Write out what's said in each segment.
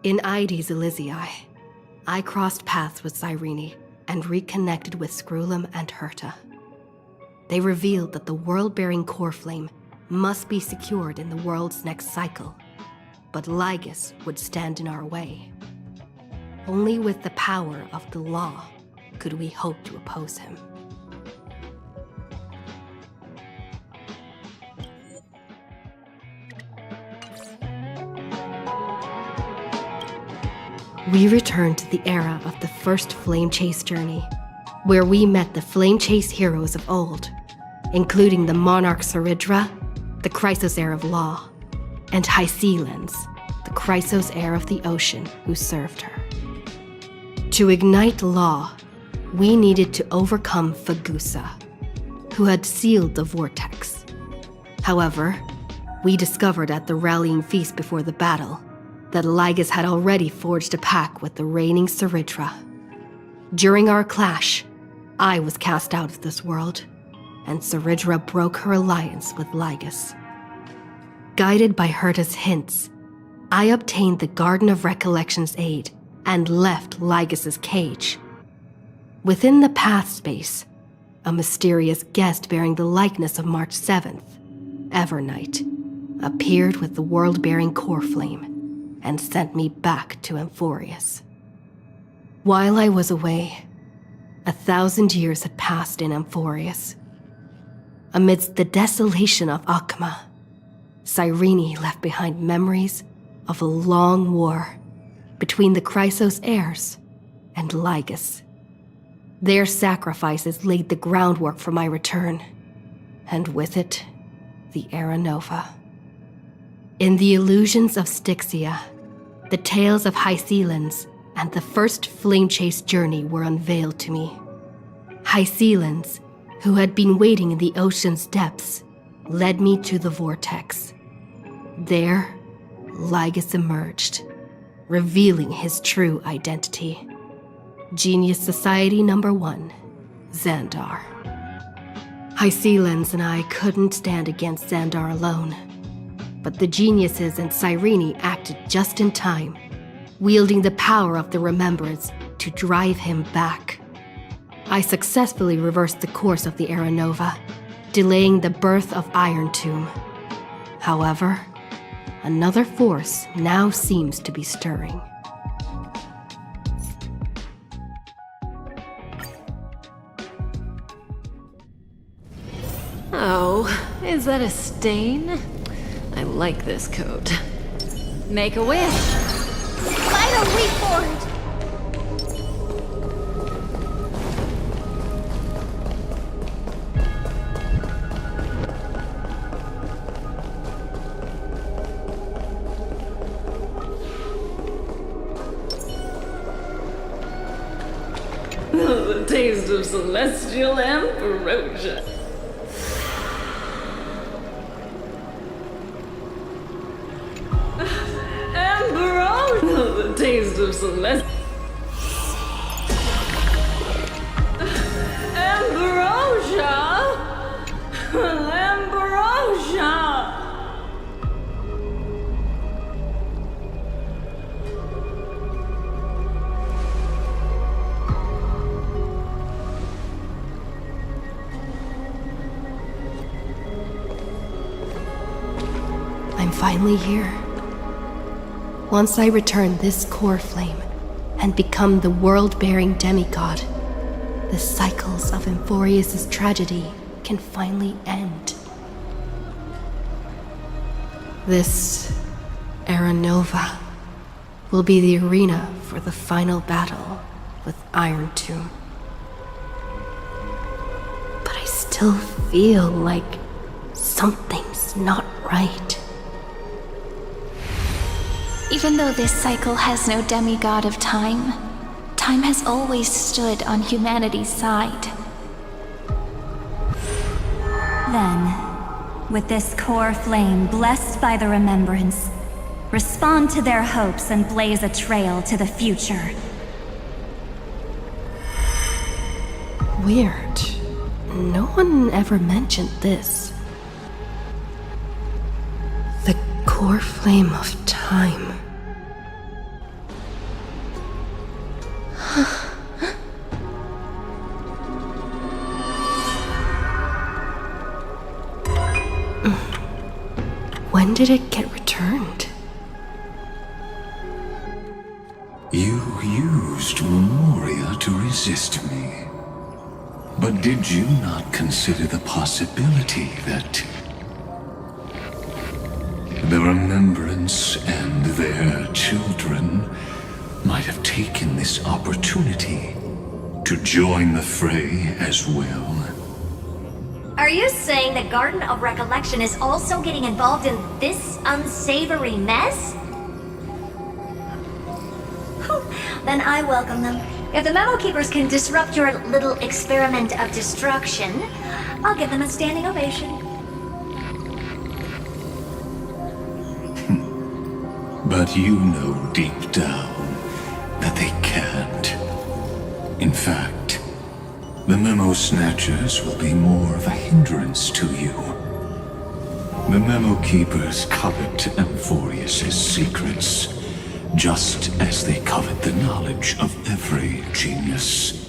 In Aides Elysiae, I crossed paths with Cyrene and reconnected with Scrulum and Herta. They revealed that the world-bearing core flame must be secured in the world's next cycle, but Lygus would stand in our way. Only with the power of the law could we hope to oppose him. We returned to the era of the first Flame Chase journey, where we met the Flame Chase heroes of old, including the Monarch Saridra, the Chrysos Heir of Law, and Hysealens, the Chrysos Heir of the Ocean who served her. To ignite Law, we needed to overcome Fagusa, who had sealed the vortex. However, we discovered at the rallying feast before the battle that Lygus had already forged a pact with the reigning Saridra. During our clash, I was cast out of this world, and Saridra broke her alliance with Lygus. Guided by Herta's hints, I obtained the Garden of Recollection's aid and left Lygus's cage. Within the path space, a mysterious guest bearing the likeness of March 7th, Evernight, appeared with the world-bearing core flame and sent me back to Amphorius. While I was away, 1,000 years had passed in Amphorius. Amidst the desolation of Akma, Cyrene left behind memories of a long war between the Chrysos heirs and Lygus. Their sacrifices laid the groundwork for my return, and with it, the Era Nova. In the illusions of Styxia, the tales of Hysealens and the first Flame Chase journey were unveiled to me. Hysealens, who had been waiting in the ocean's depths, led me to the vortex. There, Lygus emerged, revealing his true identity. Genius Society Number 1, Xandar. Hysealens and I couldn't stand against Xandar alone, but the geniuses and Cyrene acted just in time, wielding the power of the Remembrance to drive him back. I successfully reversed the course of the Era Nova, delaying the birth of Iron Tomb. However, another force now seems to be stirring. Oh, is that a stain? I like this coat. Make a wish! Vital Reforged! The taste of celestial ambrosia. The taste of celestial ambrosia. Ambrosia. I'm finally here. Once I return this core flame and become the world-bearing demigod, the cycles of Amphorius' tragedy can finally end. This Era Nova will be the arena for the final battle with Iron Tomb. But I still feel like something's not right. Even though this cycle has no demigod of time, time has always stood on humanity's side. Then, with this core flame blessed by the Remembrance, respond to their hopes and blaze a trail to the future. Weird. No one ever mentioned this. The core flame of time. When did it get returned? You used Memoria to resist me. But did you not consider the possibility that the Remembrance and their children might have taken this opportunity to join the fray as well? Are you saying the Garden of Recollection is also getting involved in this unsavory mess? Then I welcome them. If the Memo Keepers can disrupt your little experiment of destruction, I'll give them a standing ovation. But you know deep down that they can't. In fact, the Memo Snatchers will be more of a hindrance to you. The Memo Keepers covet Amphorius' secrets, just as they covet the knowledge of every genius.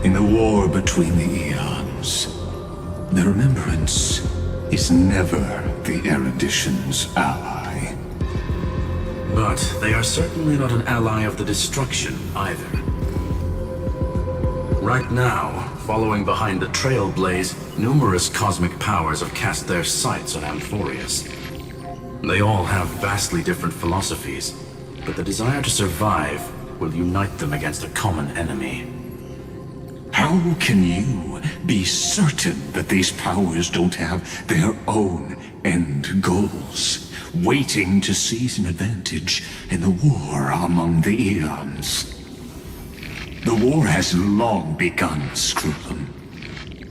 In the war between the eons, the Remembrance is never the Erudition's ally. But they are certainly not an ally of the Destruction either. Right now, following behind the Trailblaze, numerous cosmic powers have cast their sights on Amphorius. They all have vastly different philosophies, but the desire to survive will unite them against a common enemy. How can you be certain that these powers don't have their own end goals, waiting to seize an advantage in the war among the eons? The war has long begun, Screw'em.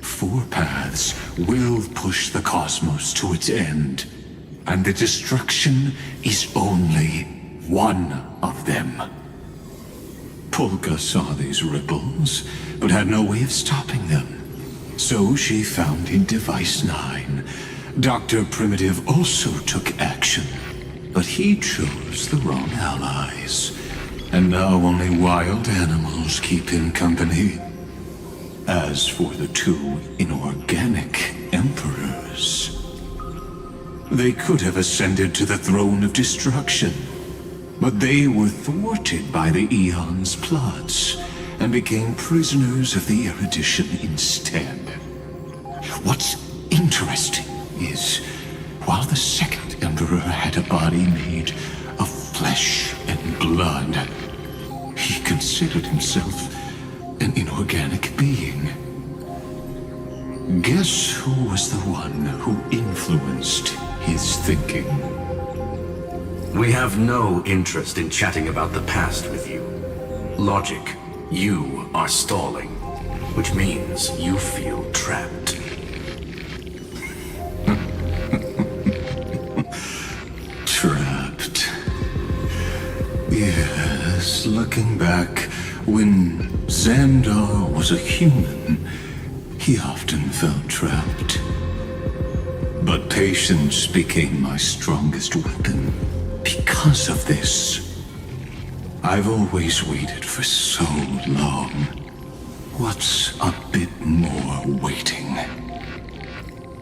Four paths will push the cosmos to its end, and the destruction is only one of them. Polka saw these ripples, but had no way of stopping them. So she founded Device 9. Dr. Primitive also took action, but he chose the wrong allies. And now only wild animals keep him company. As for the two inorganic emperors, they could have ascended to the throne of destruction, but they were thwarted by the Eon's plots and became prisoners of the Erudition instead. What's interesting is, while the second emperor had a body made of flesh and blood, he considered himself an inorganic being. Guess who was the one who influenced his thinking? We have no interest in chatting about the past with you. Logic, you are stalling, which means you feel trapped. Trapped. Yes, looking back, when Xandar was a human, he often felt trapped. But patience became my strongest weapon. Because of this, I've always waited for so long. What's a bit more waiting?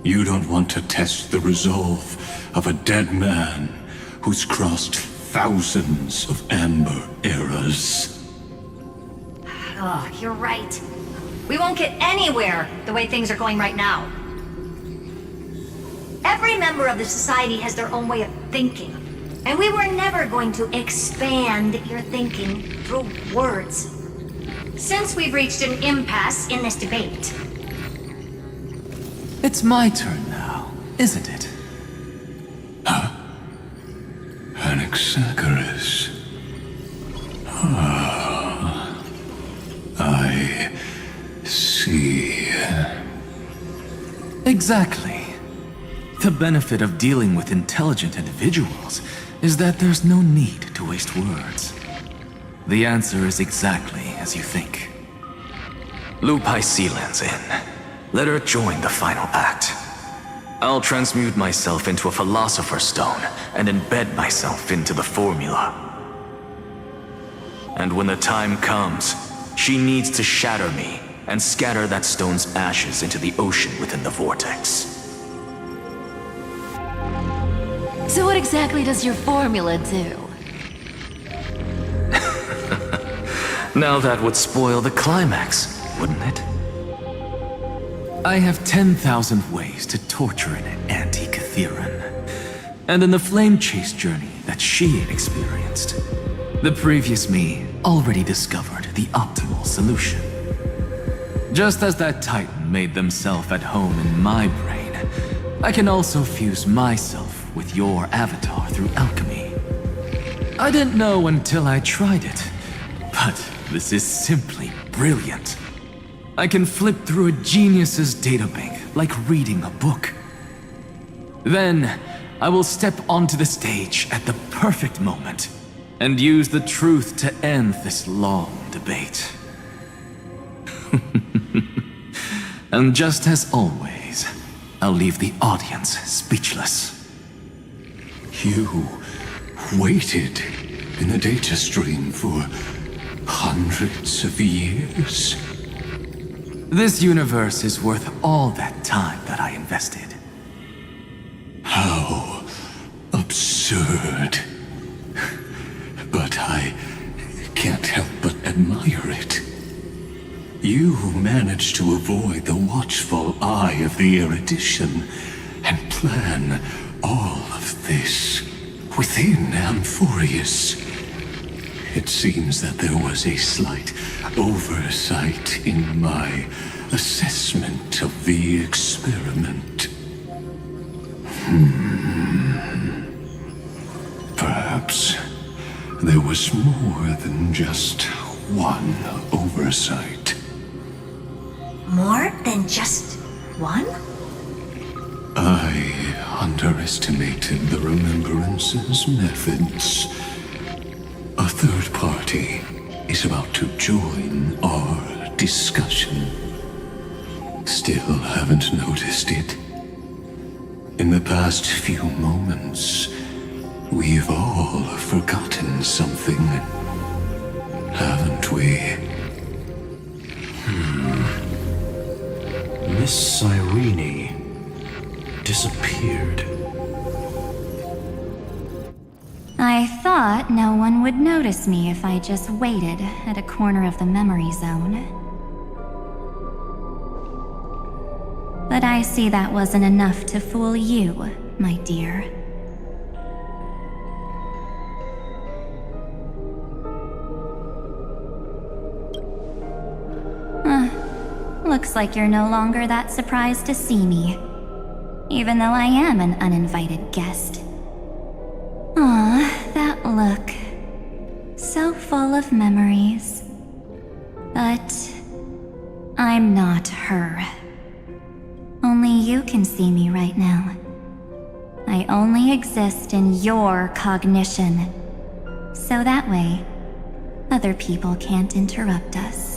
You don't want to test the resolve of a dead man who's crossed thousands of amber eras. Oh, you're right. We won't get anywhere the way things are going right now. Every member of the society has their own way of thinking, and we were never going to expand your thinking through words. Since we've reached an impasse in this debate. It's my turn now, isn't it? Anaxagoras. Ah, I see. Exactly. The benefit of dealing with intelligent individuals is that there's no need to waste words. The answer is exactly as you think. Lupai Sealand's in. Let her join the final act. I'll transmute myself into a Philosopher's Stone and embed myself into the formula. And when the time comes, she needs to shatter me and scatter that stone's ashes into the ocean within the vortex. So what exactly does your formula do? Now that would spoil the climax, wouldn't it? I have 10,000 ways to torture an anti-Catheran. And in the flame chase journey that she experienced, the previous me already discovered the optimal solution. Just as that Titan made themselves at home in my brain, I can also fuse myself with your avatar through alchemy. I didn't know until I tried it, but this is simply brilliant. I can flip through a genius's databank like reading a book. Then, I will step onto the stage at the perfect moment and use the truth to end this long debate. And just as always, I'll leave the audience speechless. You waited in the data stream for hundreds of years? This universe is worth all that time that I invested. How absurd. But I can't help but admire it. You managed to avoid the watchful eye of the erudition and plan all of this within Amphorius. It seems that there was a slight oversight in my assessment of the experiment. Perhaps there was more than just one oversight. More than just one? I underestimated the Remembrance's methods. A third party is about to join our discussion. Still haven't noticed it. In the past few moments, we've all forgotten something, haven't we? Miss Cyrene disappeared. I thought no one would notice me if I just waited at a corner of the memory zone. But I see that wasn't enough to fool you, my dear. Looks like you're no longer that surprised to see me, even though I am an uninvited guest. Ah, that look. So full of memories. But I'm not her. Only you can see me right now. I only exist in your cognition. So that way, other people can't interrupt us.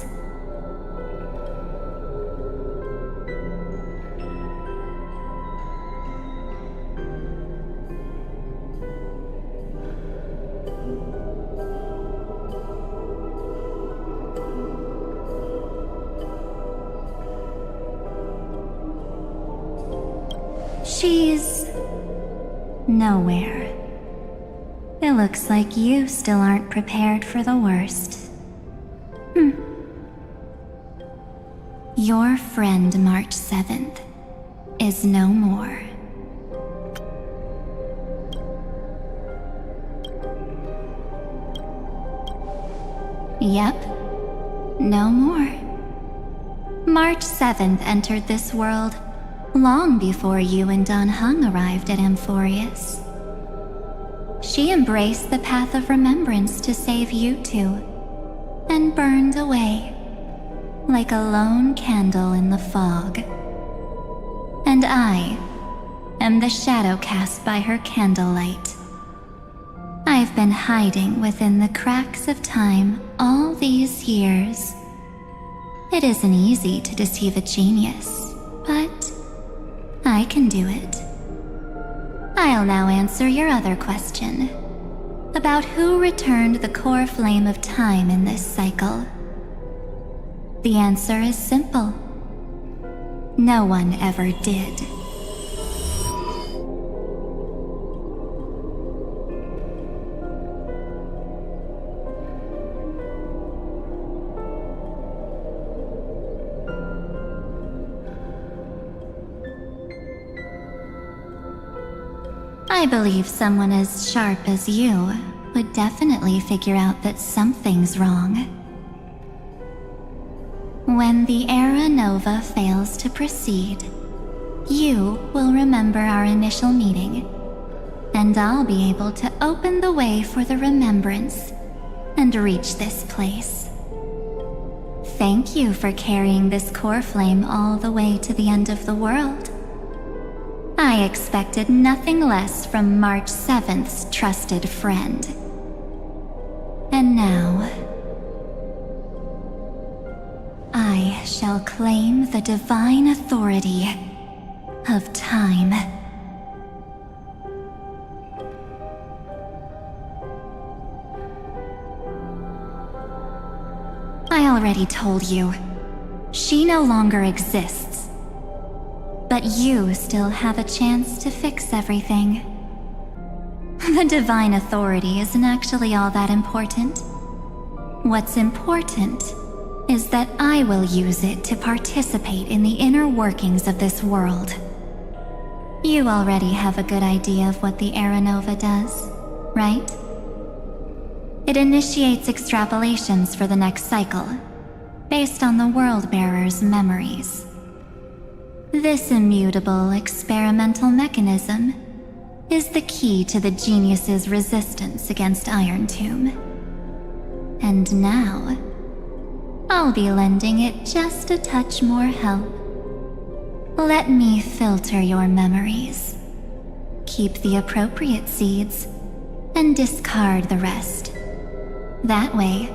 She's nowhere. It looks like you still aren't prepared for the worst. Your friend March 7th is no more. Yep, no more. March 7th entered this world long before you and Don Hung arrived at Amphorius. She embraced the path of remembrance to save you two, and burned away, like a lone candle in the fog. And I am the shadow cast by her candlelight. I've been hiding within the cracks of time all these years. It isn't easy to deceive a genius, but I can do it. I'll now answer your other question. about who returned the core flame of time in this cycle. The answer is simple. No one ever did. I believe someone as sharp as you would definitely figure out that something's wrong. When the Era Nova fails to proceed, you will remember our initial meeting, and I'll be able to open the way for the remembrance and reach this place. Thank you for carrying this core flame all the way to the end of the world. I expected nothing less from March 7th's trusted friend. And now, I shall claim the divine authority of time. I already told you, she no longer exists. But you still have a chance to fix everything. The divine authority isn't actually all that important. What's important is that I will use it to participate in the inner workings of this world. You already have a good idea of what the Era Nova does, right? It initiates extrapolations for the next cycle, based on the World-Bearer's memories. This immutable experimental mechanism is the key to the genius's resistance against Iron Tomb. And now, I'll be lending it just a touch more help. Let me filter your memories. Keep the appropriate seeds, and discard the rest. That way,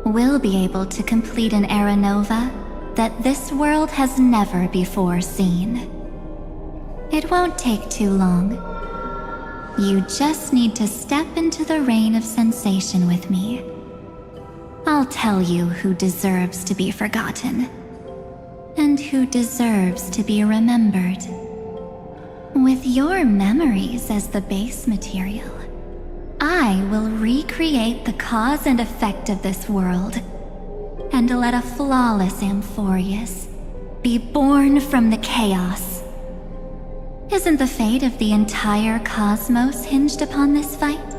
we'll be able to complete an Era Nova that this world has never before seen. It won't take too long. You just need to step into the rain of sensation with me. I'll tell you who deserves to be forgotten, and who deserves to be remembered. With your memories as the base material, I will recreate the cause and effect of this world, and let a flawless Amphorius be born from the chaos. Isn't the fate of the entire cosmos hinged upon this fight?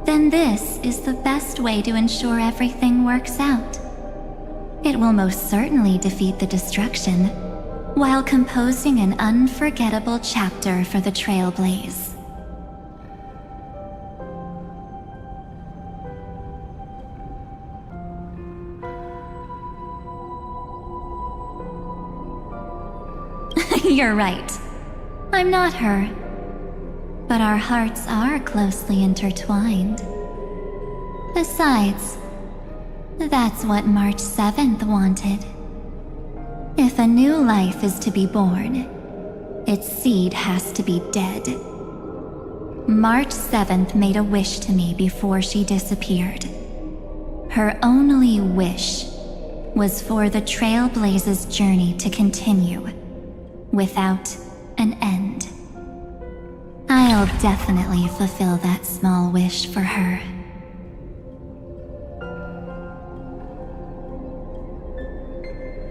Then this is the best way to ensure everything works out. It will most certainly defeat the destruction, while composing an unforgettable chapter for the Trailblaze. You're right. I'm not her. But our hearts are closely intertwined. Besides, that's what March 7th wanted. If a new life is to be born, its seed has to be dead. March 7th made a wish to me before she disappeared. Her only wish was for the Trailblaze's journey to continue, without an end. I'll definitely fulfill that small wish for her.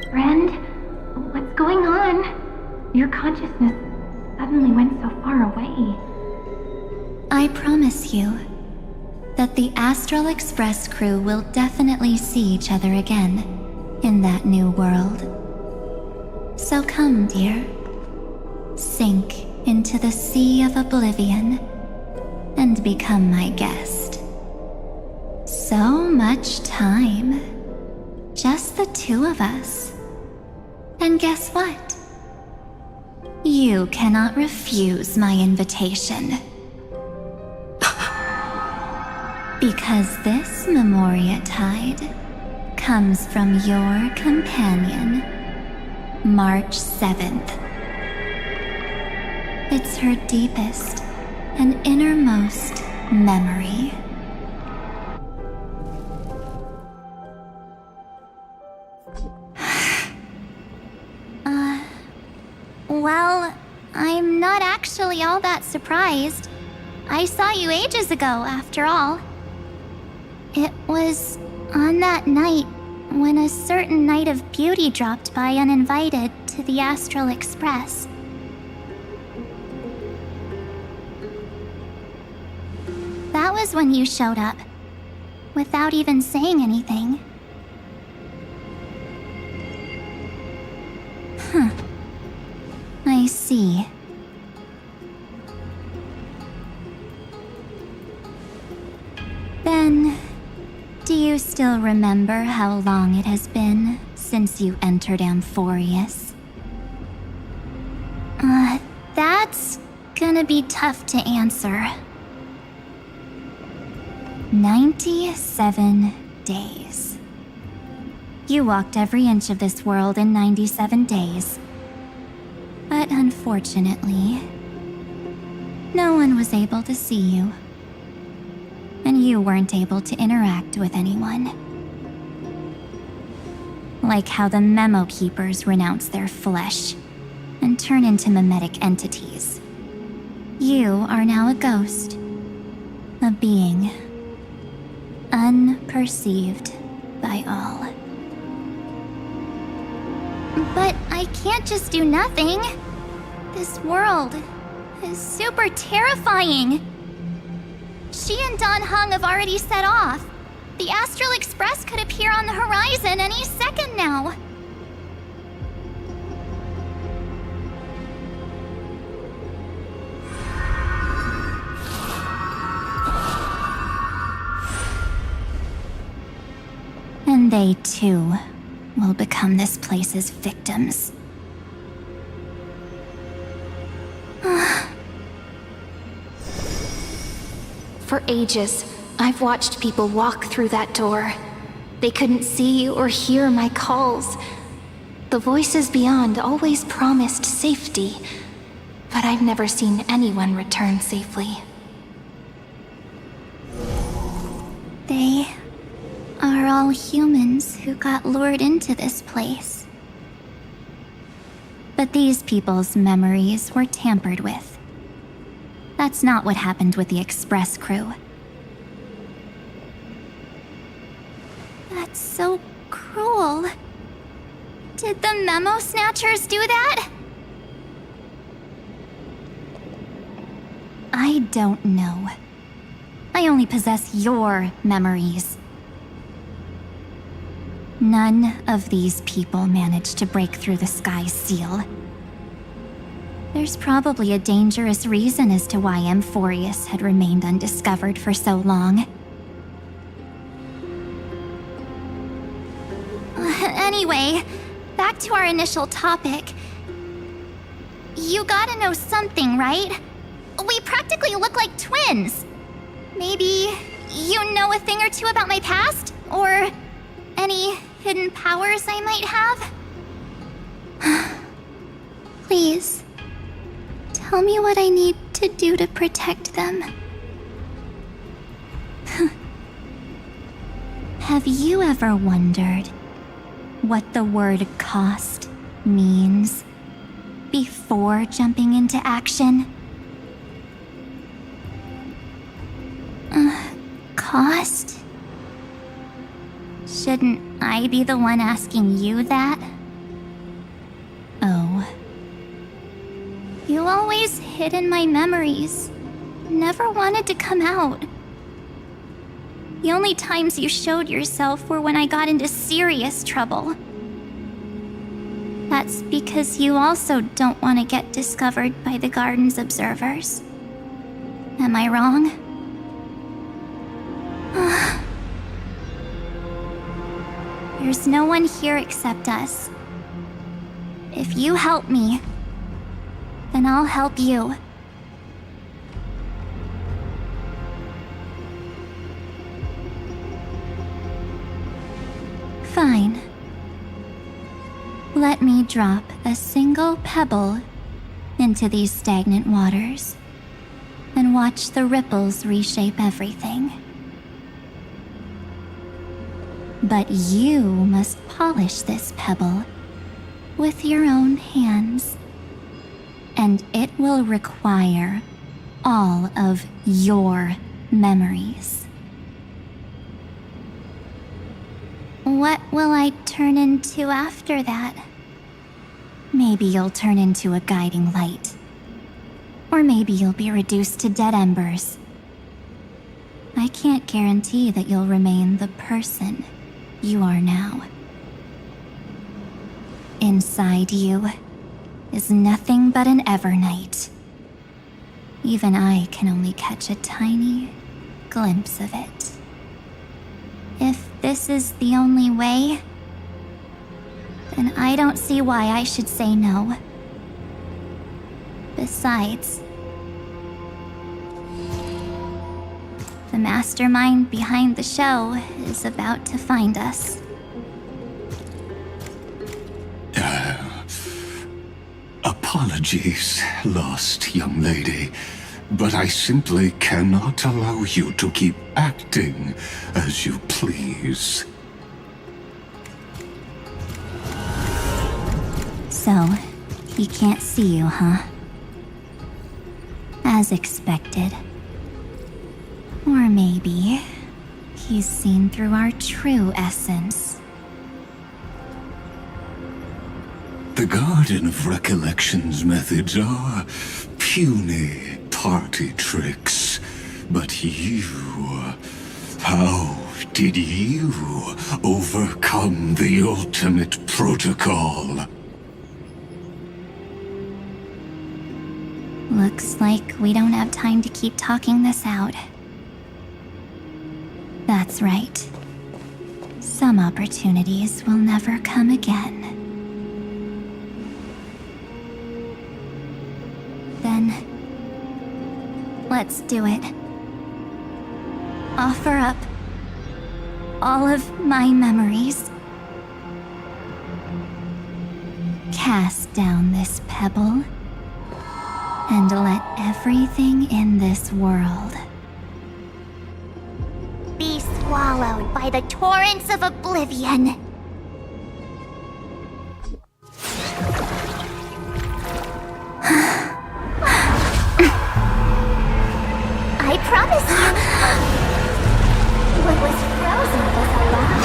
Friend, what's going on? Your consciousness suddenly went so far away. I promise you that the Astral Express crew will definitely see each other again in that new world. So come, dear. Sink into the sea of oblivion and become my guest. So much time. Just the two of us. And guess what? You cannot refuse my invitation. Because this Memoria Tide comes from your companion, March 7th. It's her deepest and innermost memory. Well, I'm not actually all that surprised. I saw you ages ago, after all. It was on that night when a certain Knight of Beauty dropped by uninvited to the Astral Express. That was when you showed up, without even saying anything. Huh. I see. Then, do you still remember how long it has been since you entered Amphorius? That's gonna be tough to answer. 97 days. You walked every inch of this world in 97 days. But unfortunately, no one was able to see you. And you weren't able to interact with anyone. Like how the Memo Keepers renounce their flesh and turn into mimetic entities. You are now a ghost. A being. Unperceived by all. But I can't just do nothing. This world is super terrifying. She and Dan Heng have already set off. The Astral Express could appear on the horizon any second now. And they too will become this place's victims. For ages, I've watched people walk through that door. They couldn't see or hear my calls. The voices beyond always promised safety, but I've never seen anyone return safely. They are all humans who got lured into this place. But these people's memories were tampered with. That's not what happened with the Express crew. That's so cruel. Did the Memo Snatchers do that? I don't know. I only possess your memories. None of these people managed to break through the sky's seal. There's probably a dangerous reason as to why Amphorius had remained undiscovered for so long. Anyway, back to our initial topic. You gotta know something, right? We practically look like twins. Maybe you know a thing or two about my past? Or any hidden powers I might have? Please. Tell me what I need to do to protect them. Have you ever wondered what the word cost means before jumping into action? Cost? Shouldn't I be the one asking you that? Oh. You always hid in my memories. Never wanted to come out. The only times you showed yourself were when I got into serious trouble. That's because you also don't want to get discovered by the Garden's observers. Am I wrong? There's no one here except us. If you help me, then I'll help you. Fine. Let me drop a single pebble into these stagnant waters, and watch the ripples reshape everything. But you must polish this pebble with your own hands, and it will require all of your memories. What will I turn into after that? Maybe you'll turn into a guiding light. Or maybe you'll be reduced to dead embers. I can't guarantee that you'll remain the person you are now. Inside you is nothing but an Evernight. Even I can only catch a tiny glimpse of it. If this is the only way, then I don't see why I should say no. Besides, the mastermind behind the show is about to find us. Apologies, lost young lady, but I simply cannot allow you to keep acting as you please. So, he can't see you, huh? As expected. Or maybe he's seen through our true essence. The Garden of Recollection's methods are puny party tricks. But you... how did you overcome the ultimate protocol? Looks like we don't have time to keep talking this out. That's right. Some opportunities will never come again. Then, let's do it. Offer up all of my memories. Cast down this pebble, and let everything in this world Be swallowed by the torrents of oblivion. I promise you, what was frozen was alive.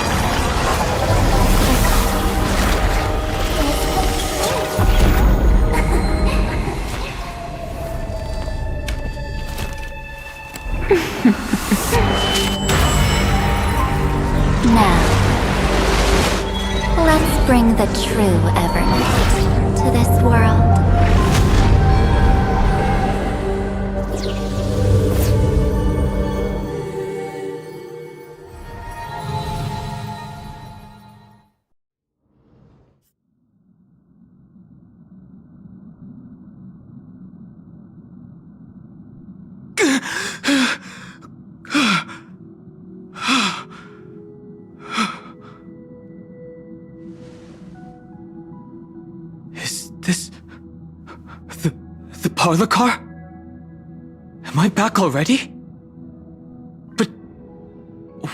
Now, let's bring the true Evernight to this world. Is this... the parlor car? Am I back already? But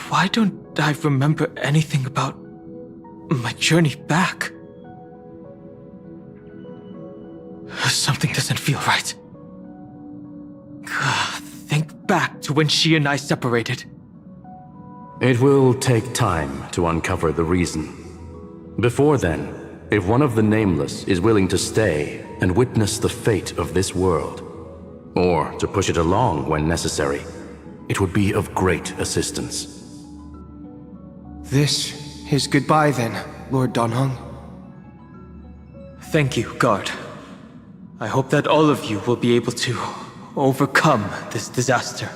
why don't I remember anything about my journey back? Something doesn't feel right. Think back to when she and I separated. It will take time to uncover the reason. Before then, if one of the Nameless is willing to stay and witness the fate of this world, or to push it along when necessary, it would be of great assistance. This is goodbye then, Lord Danheng. Thank you, Guard. I hope that all of you will be able to overcome this disaster.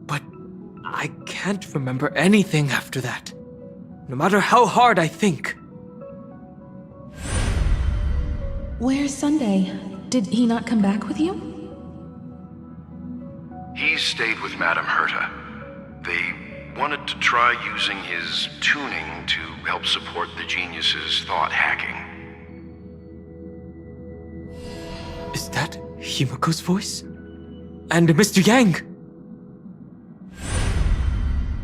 But I can't remember anything after that, no matter how hard I think. Where's Sunday? Did he not come back with you? He stayed with Madame Herta. They wanted to try using his tuning to help support the genius's thought hacking. Is that Himiko's voice? And Mr. Yang!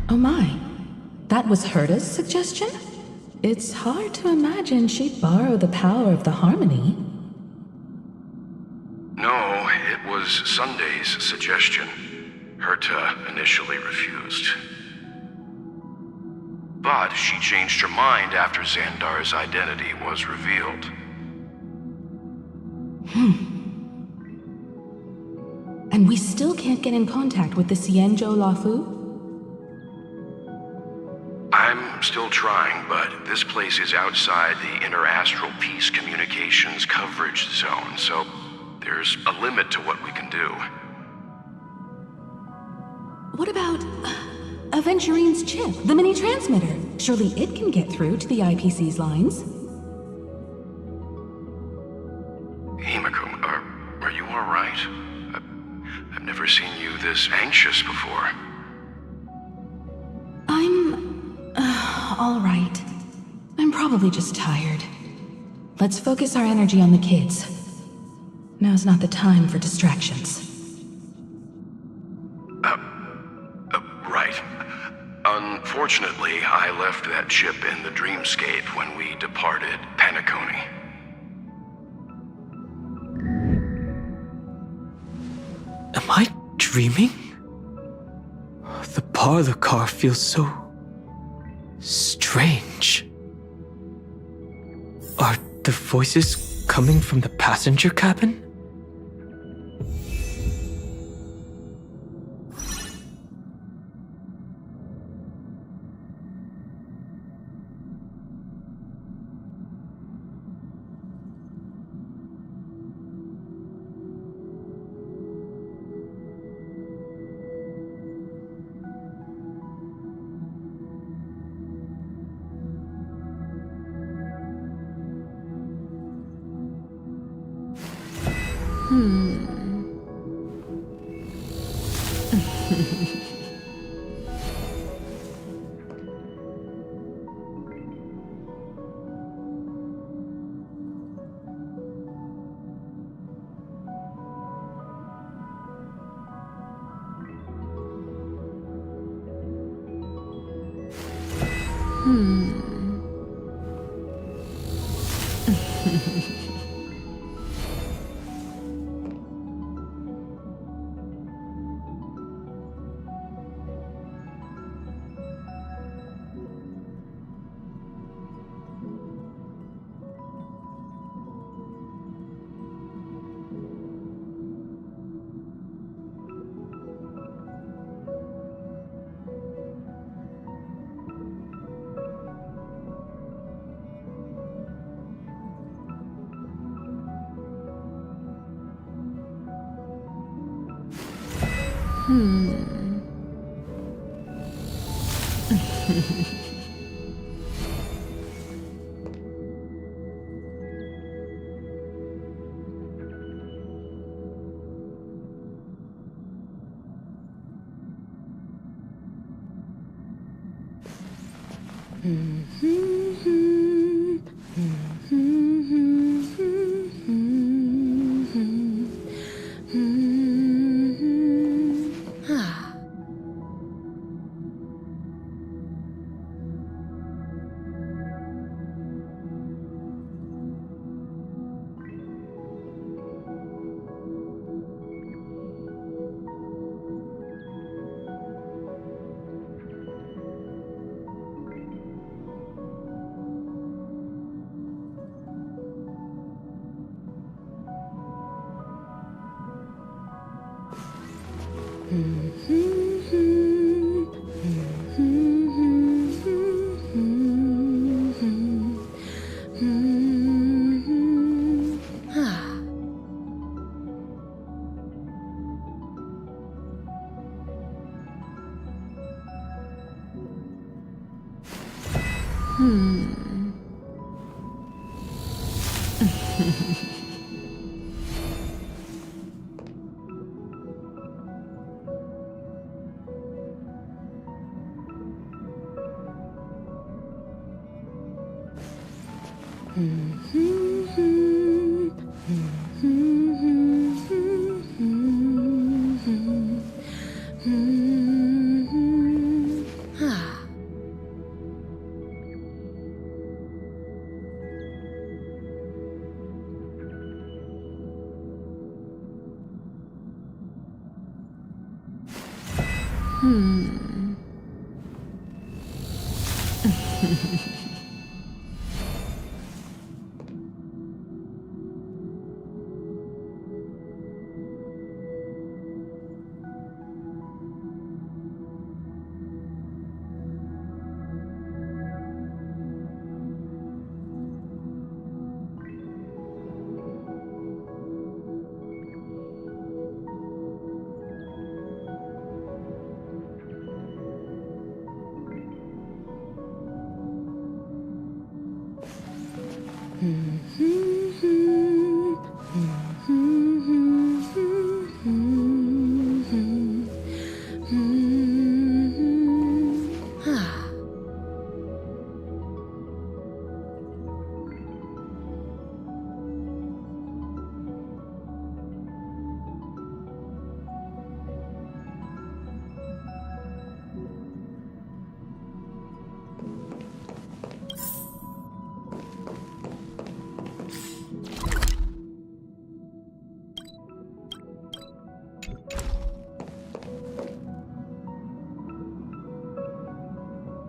Oh my. That was Herta's suggestion? It's hard to imagine she'd borrow the power of the harmony. No, it was Sunday's suggestion. Herta initially refused. But she changed her mind after Xandar's identity was revealed. And we still can't get in contact with the Xianzhou Lafu? I'm still trying, but this place is outside the Interastral Peace Communications coverage zone, so there's a limit to what we can do. What about Aventurine's chip, the mini-transmitter? Surely it can get through to the IPC's lines. Himiko, are you all right? I've never seen you this anxious before. I'm... all right. I'm probably just tired. Let's focus our energy on the kids. Now's not the time for distractions. Right. Unfortunately, I left that chip in the dreamscape when we departed Penacony. Am I dreaming? The parlor car feels so... strange. Are the voices coming from the passenger cabin?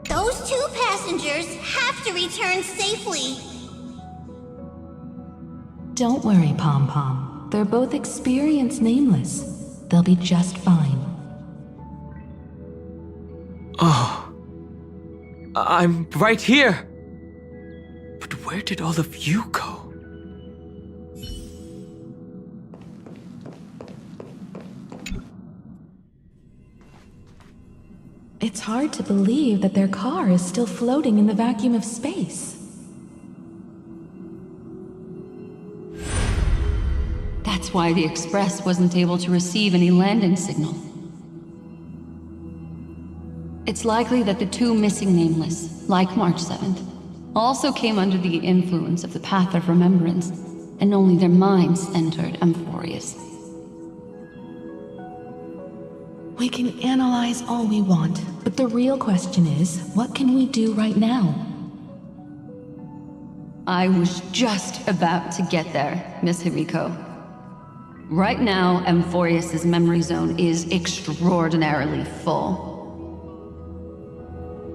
Those two passengers have to return safely. Don't worry, Pom Pom. They're both experienced nameless. They'll be just fine. Oh. I'm right here. But where did all of you go? It's hard to believe that their car is still floating in the vacuum of space. That's why the Express wasn't able to receive any landing signal. It's likely that the two missing nameless, like March 7th, also came under the influence of the Path of Remembrance, and only their minds entered Amphorius. We can analyze all we want, but the real question is, what can we do right now? I was just about to get there, Miss Himiko. Right now, Amphorius' memory zone is extraordinarily full.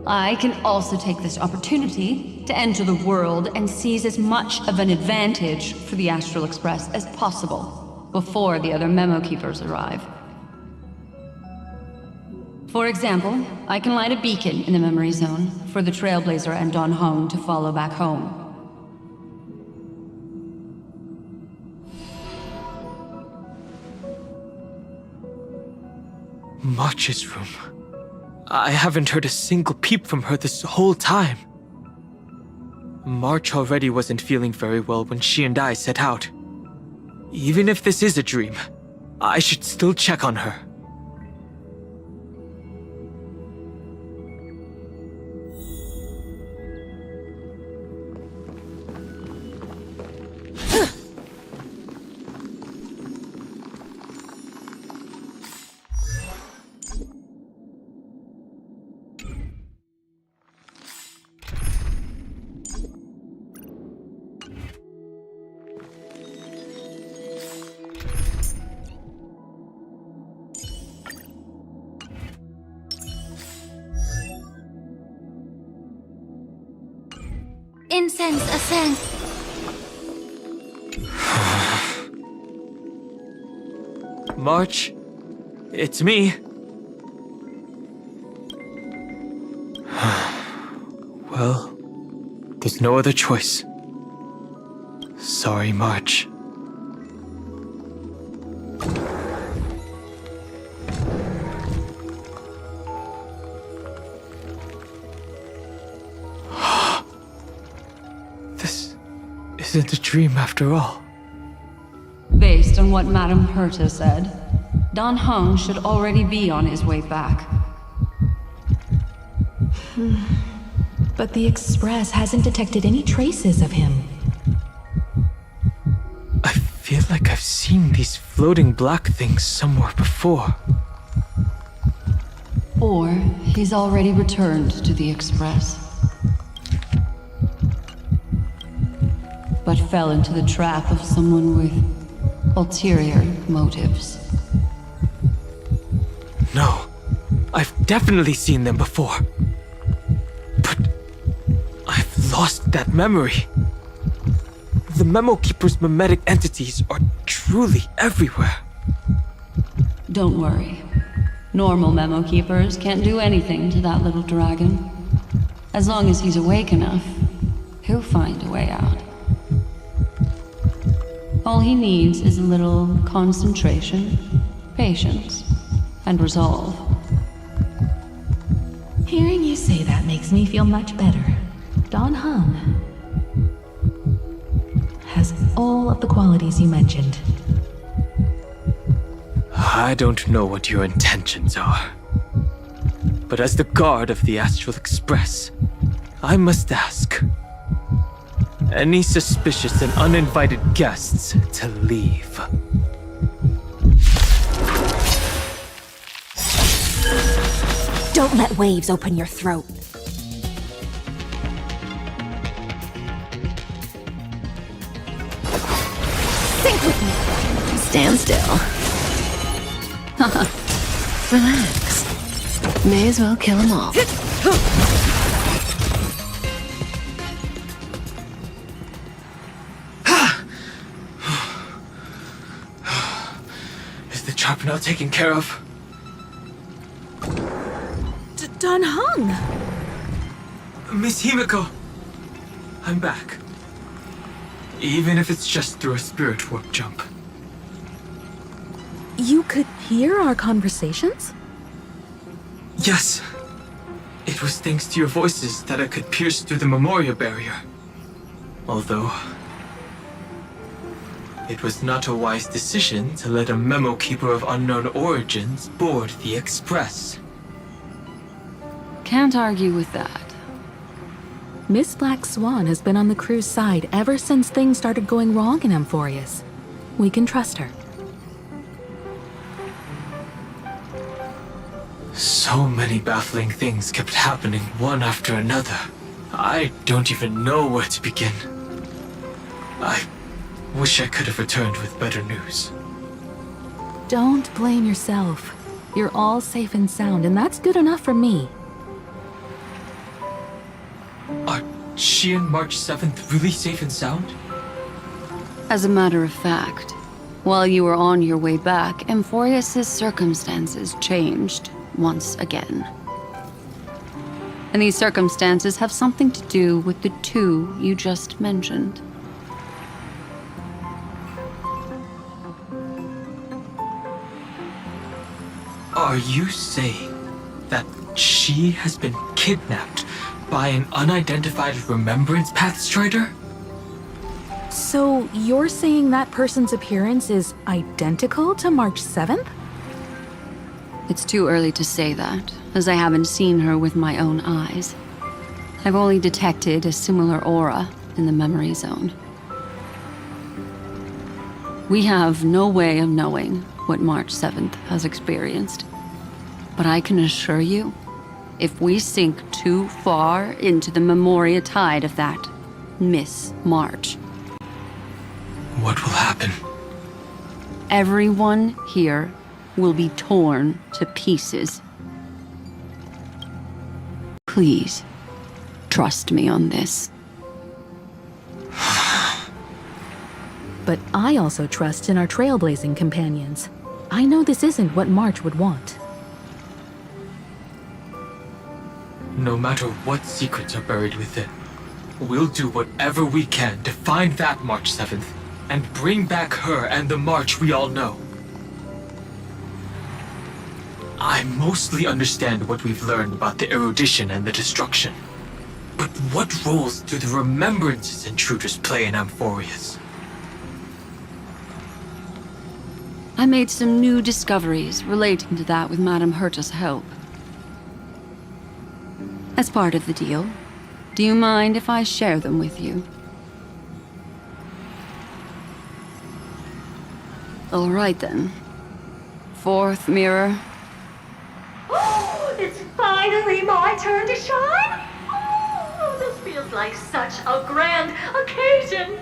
I can also take this opportunity to enter the world and seize as much of an advantage for the Astral Express as possible before the other Memo Keepers arrive. For example, I can light a beacon in the memory zone for the Trailblazer and Dan Heng to follow back home. March's room. I haven't heard a single peep from her this whole time. March already wasn't feeling very well when she and I set out. Even if this is a dream, I should still check on her. Incense ascend. March, it's me. Well, there's no other choice. Sorry, March. This isn't a dream after all. Based on what Madame Herta said, Dan Heng should already be on his way back. But the Express hasn't detected any traces of him. I feel like I've seen these floating black things somewhere before. Or he's already returned to the Express. But fell into the trap of someone with ulterior motives. No, I've definitely seen them before. But lost that memory. The Memo Keeper's memetic entities are truly everywhere. Don't worry. Normal Memo Keepers can't do anything to that little dragon. As long as he's awake enough, he'll find a way out. All he needs is a little concentration, patience, and resolve. Hearing you say that makes me feel much better. Dan Heng has all of the qualities you mentioned. I don't know what your intentions are. But as the guard of the Astral Express, I must ask. Any suspicious and uninvited guests to leave. Don't let waves open your throat. Think with me. Stand still. Relax. May as well kill them all. Is the trap now taken care of? Dan Heng! Miss Himiko, I'm back. Even if it's just through a spirit warp jump. You could hear our conversations? Yes. It was thanks to your voices that I could pierce through the Memoria barrier. Although, it was not a wise decision to let a Memo Keeper of unknown origins board the Express. Can't argue with that. Miss Black Swan has been on the crew's side ever since things started going wrong in Amphorius. We can trust her. So many baffling things kept happening one after another. I don't even know where to begin. I wish I could have returned with better news. Don't blame yourself. You're all safe and sound, and that's good enough for me. Are she and March 7th really safe and sound? As a matter of fact, while you were on your way back, Amphorius' circumstances changed once again. And these circumstances have something to do with the two you just mentioned. Are you saying that she has been kidnapped by an unidentified Remembrance Pathstrider? So you're saying that person's appearance is identical to March 7th? It's too early to say that, as I haven't seen her with my own eyes. I've only detected a similar aura in the memory zone. We have no way of knowing what March 7th has experienced. But I can assure you, if we sink too far into the Memoria tide of that Miss March, what will happen? Everyone here will be torn to pieces. Please, trust me on this. But I also trust in our trailblazing companions. I know this isn't what March would want. No matter what secrets are buried within, we'll do whatever we can to find that March 7th and bring back her and the March we all know. I mostly understand what we've learned about the erudition and the destruction. But what roles do the remembrances intruders play in Amphorius? I made some new discoveries relating to that with Madame Herta's help. As part of the deal, do you mind if I share them with you? All right then. Fourth mirror. Oh, it's finally my turn to shine! Oh, this feels like such a grand occasion!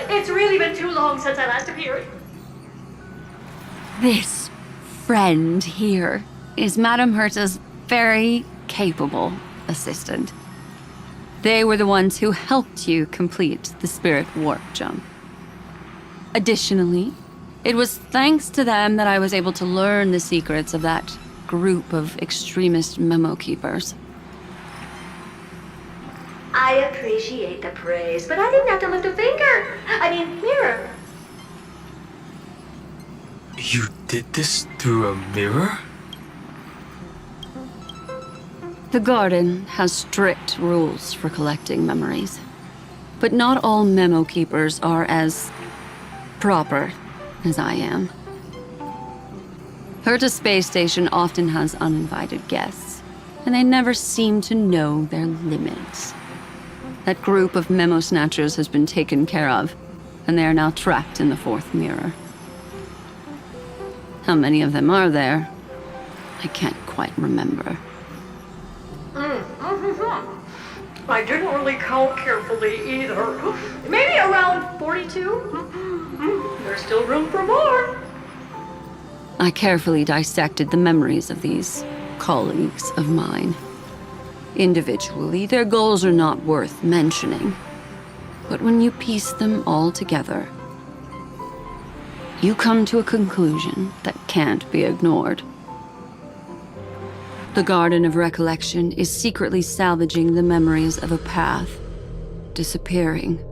It's really been too long since I last appeared. This friend here is Madame Herta's very capable assistant. They were the ones who helped you complete the spirit warp jump. Additionally, it was thanks to them that I was able to learn the secrets of that group of extremist memo keepers. I appreciate the praise, but I didn't have to lift a finger. I mean, mirror. You did this through a mirror? The Garden has strict rules for collecting memories, but not all memo keepers are as proper as I am. Herta Space Station often has uninvited guests, and they never seem to know their limits. That group of memo snatchers has been taken care of, and they are now trapped in the fourth mirror. How many of them are there? I can't quite remember. I didn't really count carefully either. Maybe around 42? There's still room for more. I carefully dissected the memories of these colleagues of mine. Individually, their goals are not worth mentioning. But when you piece them all together, you come to a conclusion that can't be ignored. The Garden of Recollection is secretly salvaging the memories of a path disappearing.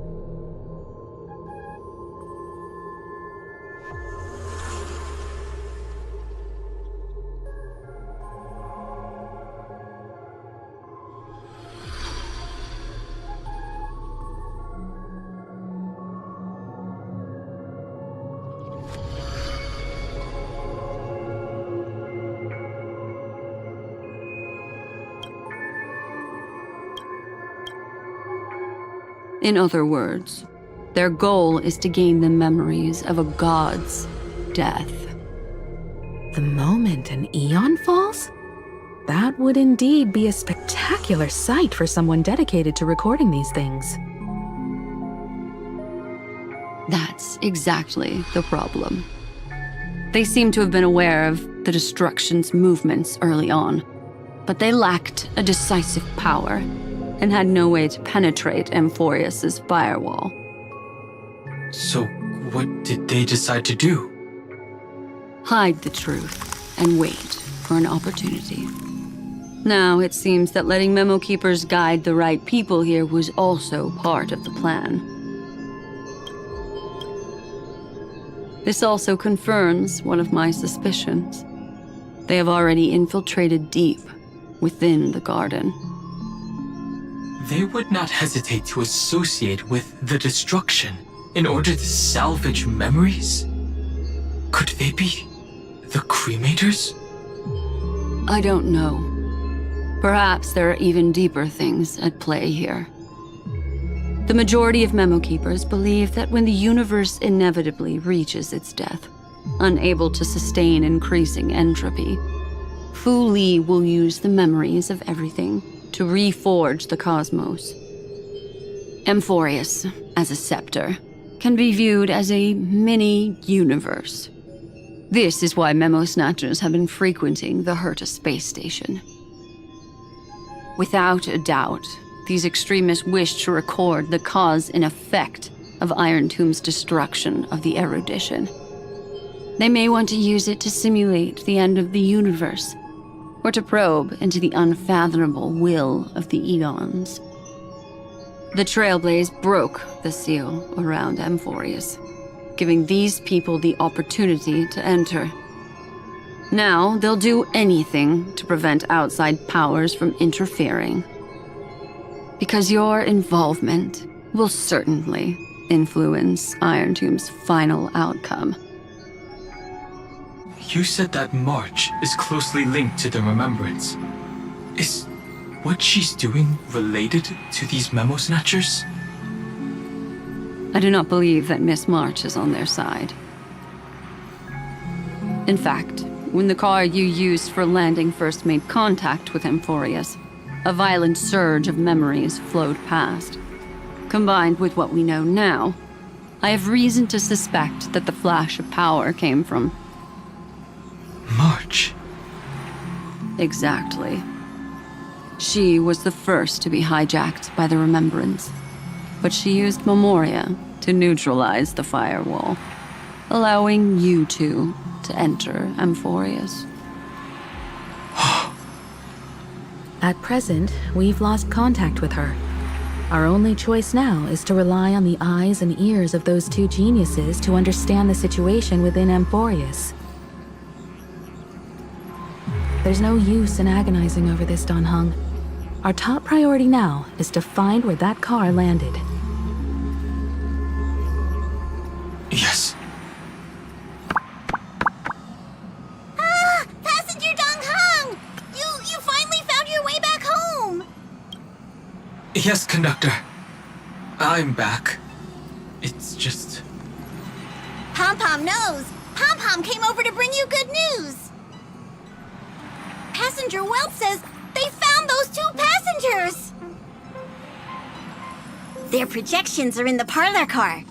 In other words, their goal is to gain the memories of a god's death. The moment an Eon falls? That would indeed be a spectacular sight for someone dedicated to recording these things. That's exactly the problem. They seem to have been aware of the Destruction's movements early on, but they lacked a decisive power and had no way to penetrate Amphorius's firewall. So, what did they decide to do? Hide the truth and wait for an opportunity. Now, it seems that letting Memo Keepers guide the right people here was also part of the plan. This also confirms one of my suspicions. They have already infiltrated deep within the Garden. They would not hesitate to associate with the Destruction in order to salvage memories? Could they be the Cremators? I don't know. Perhaps there are even deeper things at play here. The majority of Memo Keepers believe that when the universe inevitably reaches its death, unable to sustain increasing entropy, Fu Li will use the memories of everything to reforge the cosmos. Amphorius, as a scepter, can be viewed as a mini-universe. This is why Memo Snatchers have been frequenting the Herta space station. Without a doubt, these extremists wish to record the cause and effect of Iron Tomb's destruction of the erudition. They may want to use it to simulate the end of the universe, or to probe into the unfathomable will of the Eons. The Trailblaze broke the seal around Amphorius, giving these people the opportunity to enter. Now, they'll do anything to prevent outside powers from interfering. Because your involvement will certainly influence Iron Tomb's final outcome. You said that March is closely linked to the Remembrance. Is what she's doing related to these Memo Snatchers? I do not believe that Miss March is on their side. In fact, when the car you used for landing first made contact with Amphorius, a violent surge of memories flowed past. Combined with what we know now, I have reason to suspect that the flash of power came from March. Exactly. She was the first to be hijacked by the Remembrance, but she used Memoria to neutralize the firewall, allowing you two to enter Amphorius. At present, we've lost contact with her. Our only choice now is to rely on the eyes and ears of those two geniuses to understand the situation within Amphorius. There's no use in agonizing over this, Dan Heng. Our top priority now is to find where that car landed. Yes. Ah! Passenger Dan Heng! You finally found your way back home! Yes, conductor. I'm back. It's just... Pom-Pom knows! Pom-Pom came over to bring you good news! Passenger Welt says they found those two passengers! Their projections are in the parlor car.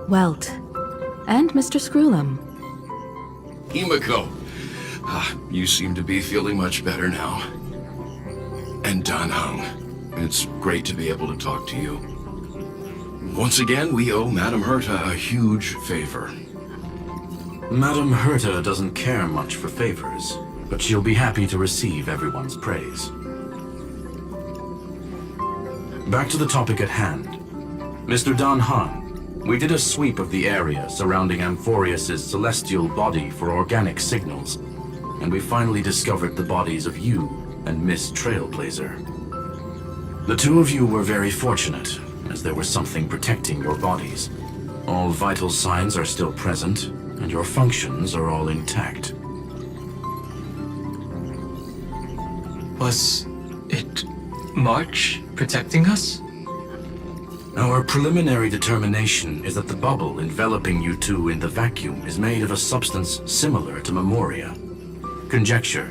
Welt. And Mr. Screwlum. Himiko, you seem to be feeling much better now. And Dan Heng, it's great to be able to talk to you. Once again, we owe Madame Herta a huge favor. Madame Herta doesn't care much for favors, but she'll be happy to receive everyone's praise. Back to the topic at hand. Mr. Dan Heng, we did a sweep of the area surrounding Amphorius' celestial body for organic signals, and we finally discovered the bodies of you and Miss Trailblazer. The two of you were very fortunate, as there was something protecting your bodies. All vital signs are still present, and your functions are all intact. Was it March protecting us? Our preliminary determination is that the bubble enveloping you two in the vacuum is made of a substance similar to Memoria. Conjecture.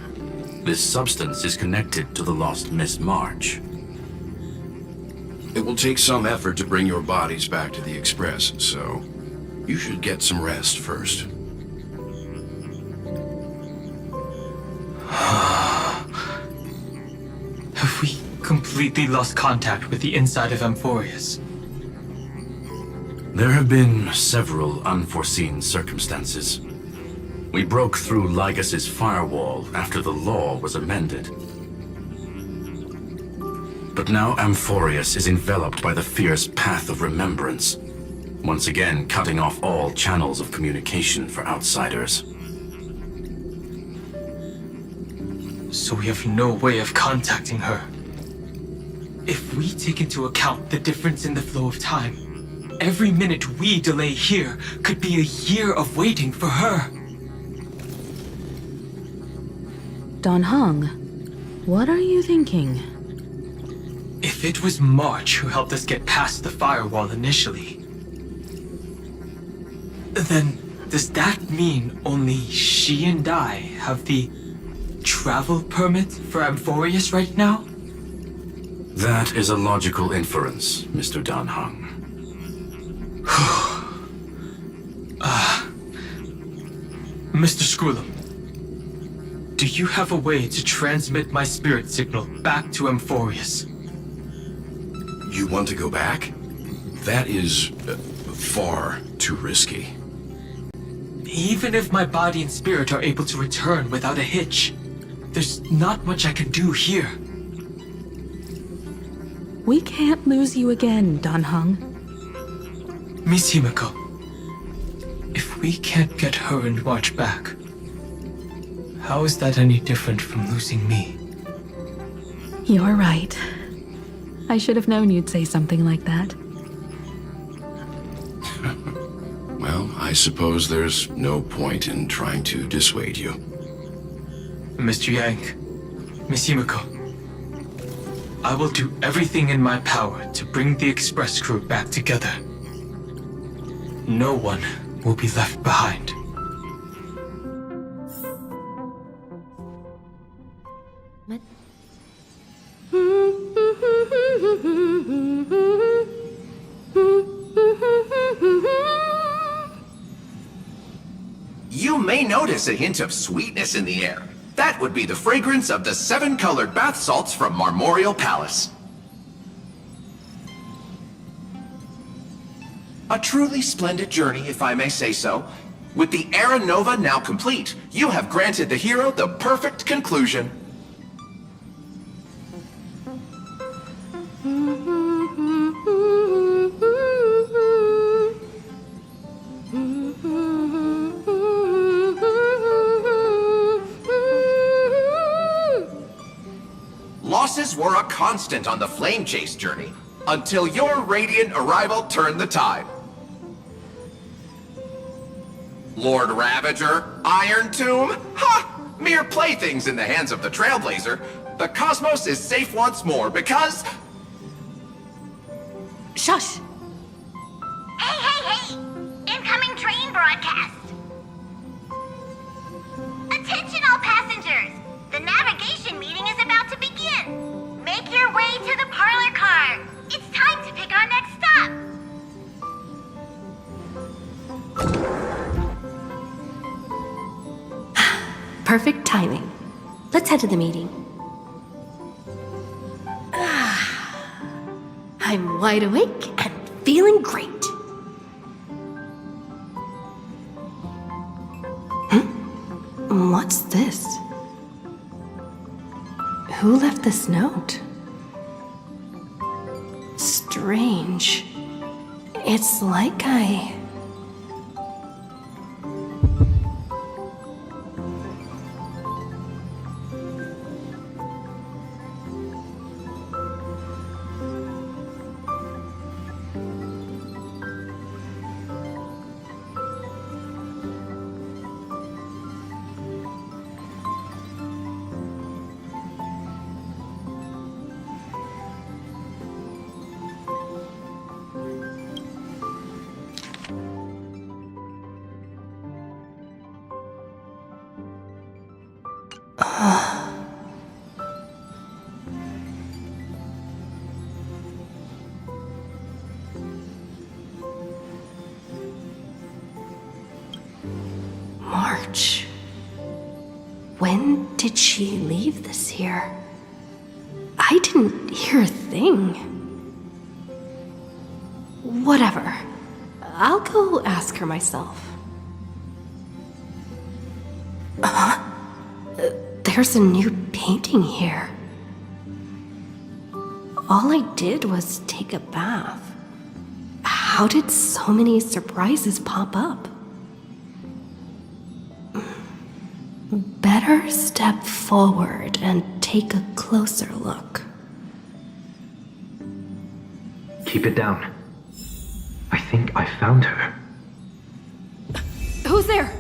This substance is connected to the lost Miss March. It will take some effort to bring your bodies back to the Express, so you should get some rest first. Have we completely lost contact with the inside of Amphorius? There have been several unforeseen circumstances. We broke through Lygas's firewall after the law was amended. But now Amphorius is enveloped by the fierce path of remembrance, once again cutting off all channels of communication for outsiders. So we have no way of contacting her. If we take into account the difference in the flow of time, every minute we delay here could be a year of waiting for her. Dan Heng, what are you thinking? If it was March who helped us get past the firewall initially, then does that mean only she and I have the travel permit for Amphorius right now? That is a logical inference, Mr. Dan Heng. Mr. Screwlum, do you have a way to transmit my spirit signal back to Amphorius? You want to go back? That is far too risky. Even if my body and spirit are able to return without a hitch, there's not much I can do here. We can't lose you again, Dan Heng. Miss Himiko, if we can't get her and March back, How is that any different from losing me? You're right. I should have known you'd say something like that. Well, I suppose there's no point in trying to dissuade you. Mr. Yang, Miss Himiko, I will do everything in my power to bring the Express crew back together. No one will be left behind. You may notice a hint of sweetness in the air. That would be the fragrance of the 7-colored bath salts from Marmorial Palace. A truly splendid journey, if I may say so. With the Era Nova now complete, you have granted the hero the perfect conclusion. Losses were a constant on the Flame Chase journey, until your radiant arrival turned the tide. Lord Ravager, Iron Tomb, ha! Mere playthings in the hands of the Trailblazer. The cosmos is safe once more because... Shush! Hey, hey, hey! Incoming train broadcast! Attention all passengers! The navigation meeting is about to begin! Make your way to the parlor car! It's time to pick our next stop! Perfect timing. Let's head to the meeting. I'm wide awake and feeling great. What's this? Who left this note? Strange. It's like I... March. When did she leave this here? I didn't hear a thing. Whatever. I'll go ask her myself. There's a new painting here. All I did was take a bath. How did so many surprises pop up? Better step forward and take a closer look. Keep it down. I think I found her. Who's there?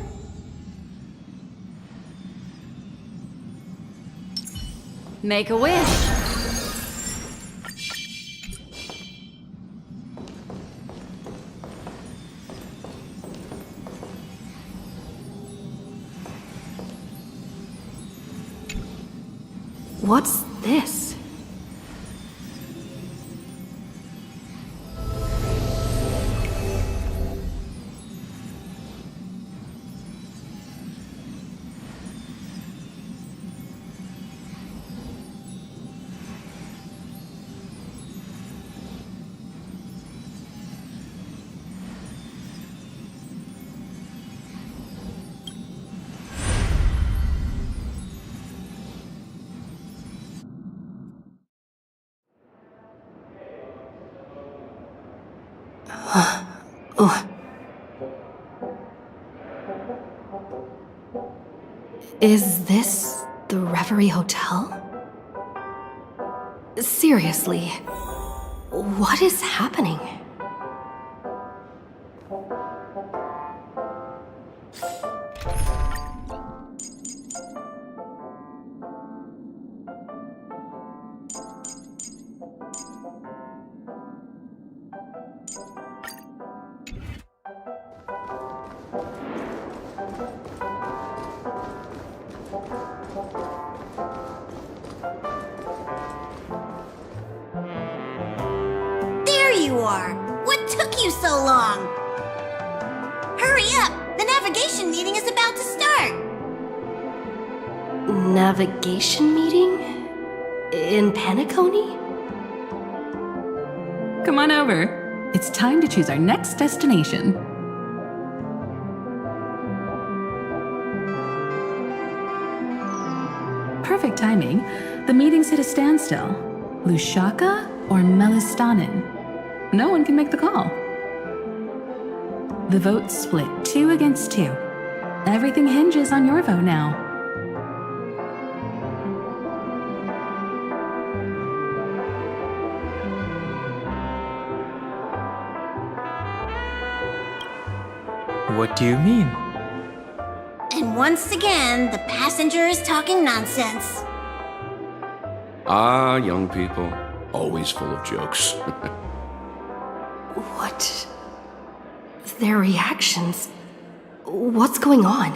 Make a wish. What's this? Is this the Reverie Hotel? Seriously, what is happening? There you are! What took you so long? Hurry up! The navigation meeting is about to start! Navigation meeting? In Penacony? Come on over. It's time to choose our next destination. Perfect timing. The meeting's at a standstill. Lushaka or Melistanen? No one can make the call. The vote's split 2 against 2. Everything hinges on your vote now. What do you mean? And once again, the passenger is talking nonsense. Ah, young people, always full of jokes. What? Their reactions? What's going on?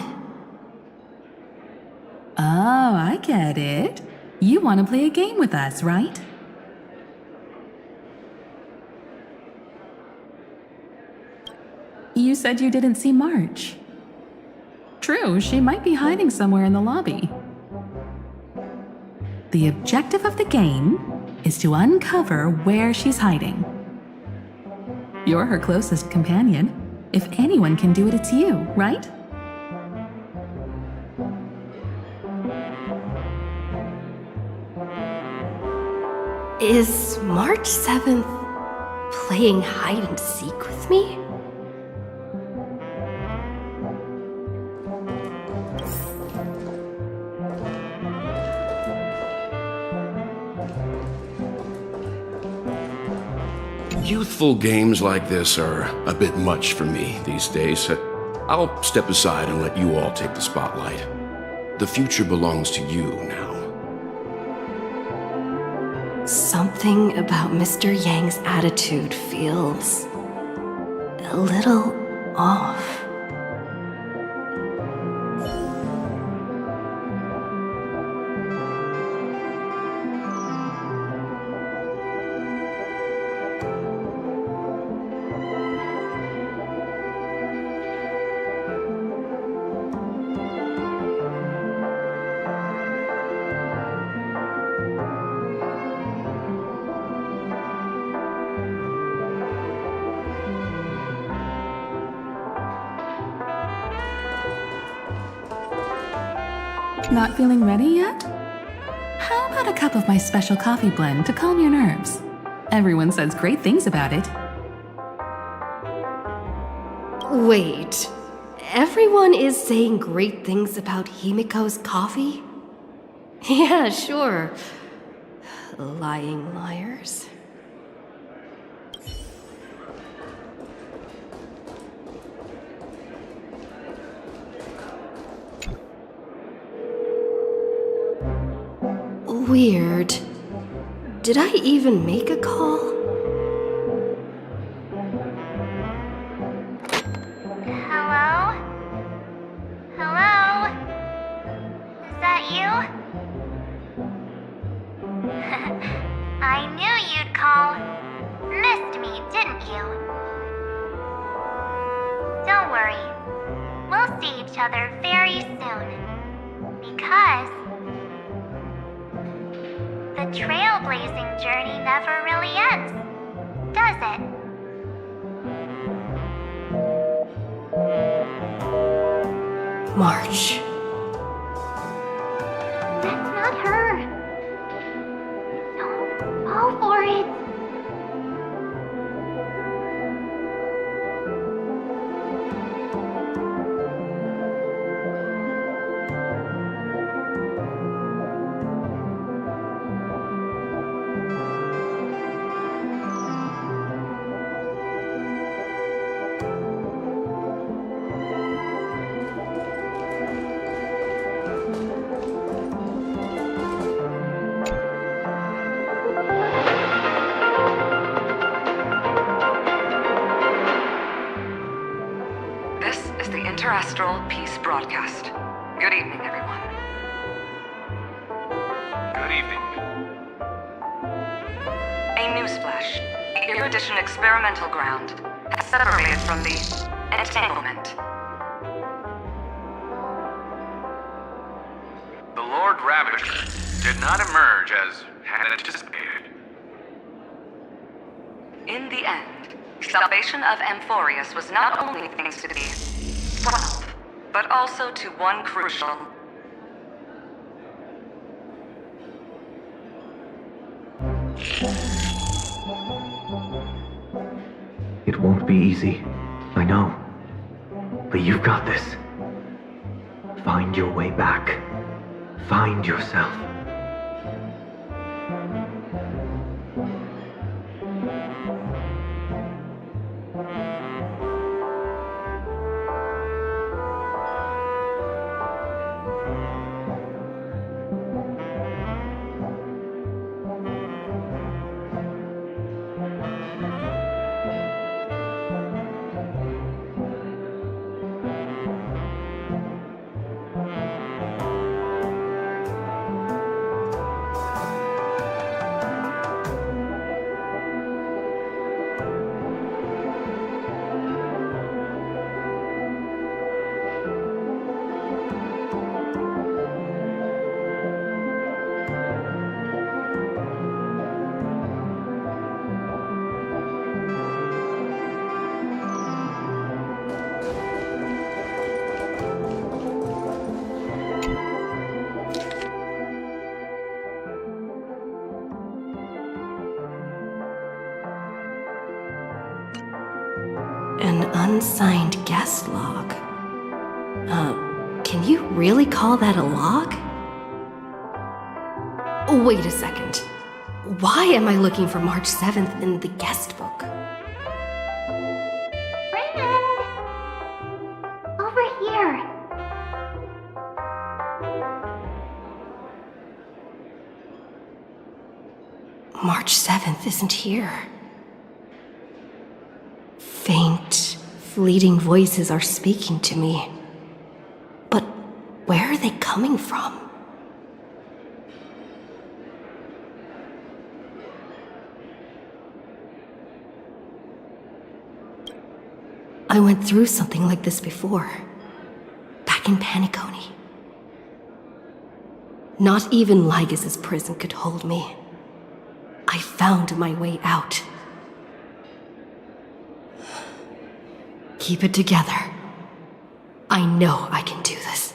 Oh, I get it. You want to play a game with us, right? You said you didn't see March. True, she might be hiding somewhere in the lobby. The objective of the game is to uncover where she's hiding. You're her closest companion. If anyone can do it, it's you, right? Is March 7th playing hide and seek with me? Youthful games like this are a bit much for me these days. I'll step aside and let you all take the spotlight. The future belongs to you now. Something about Mr. Yang's attitude feels a little off. Not feeling ready yet? How about a cup of my special coffee blend to calm your nerves? Everyone says great things about it. Wait, everyone is saying great things about Himiko's coffee? Yeah, sure. Lying liars. Weird. Did I even make a call? Hello? Hello? Is that you? I knew you'd call. Missed me, didn't you? Don't worry. We'll see each other very soon. Because the trailblazing journey never really ends, does it? March. That's not her. Don't fall for it. Astral Peace broadcast. Good evening, everyone. Good evening. A newsflash. Erudition experimental ground has separated from the entanglement. The Lord Ravager did not emerge as had anticipated. In the end, salvation of Amphorius was not only thanks to the 12, but also to one crucial... It won't be easy, I know. But you've got this. Find your way back. Find yourself. An unsigned guest log. Can you really call that a log? Wait a second. Why am I looking for March 7th in the guest book? Raymond! Over here. March 7th isn't here. Faint, fleeting voices are speaking to me. But where are they coming from? I went through something like this before. Back in Paniconi. Not even Lygus' prison could hold me. I found my way out. Keep it together. I know I can do this.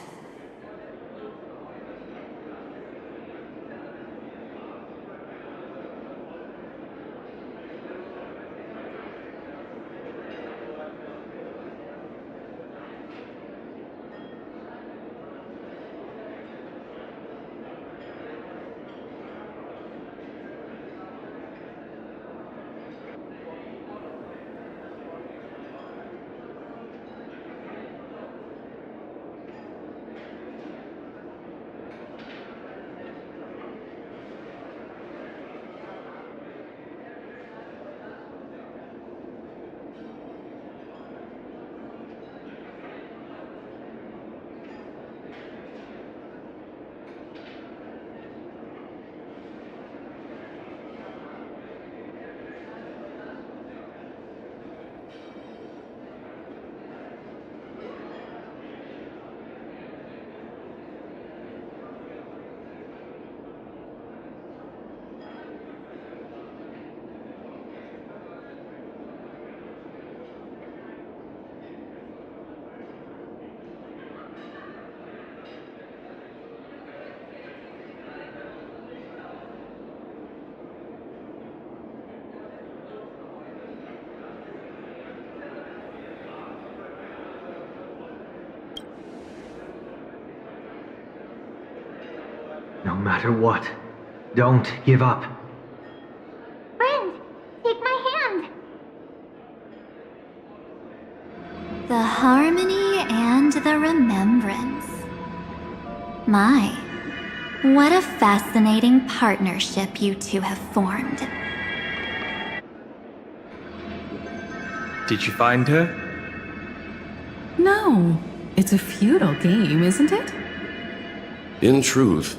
No matter what, don't give up. Friend, take my hand. The harmony and the remembrance. My, what a fascinating partnership you two have formed. Did you find her? No, It's a futile game, isn't it? In truth,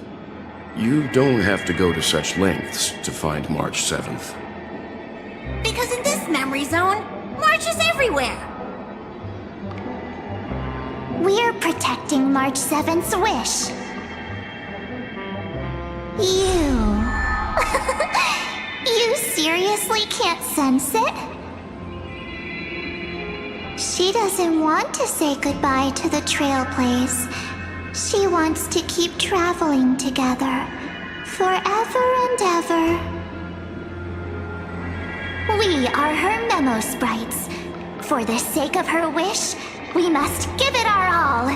you don't have to go to such lengths to find March 7th. Because in this memory zone, March is everywhere. We're protecting March 7th's wish. You... You seriously can't sense it? She doesn't want to say goodbye to the Trailblaze. She wants to keep traveling together, forever and ever. We are her memo sprites. For the sake of her wish, we must give it our all.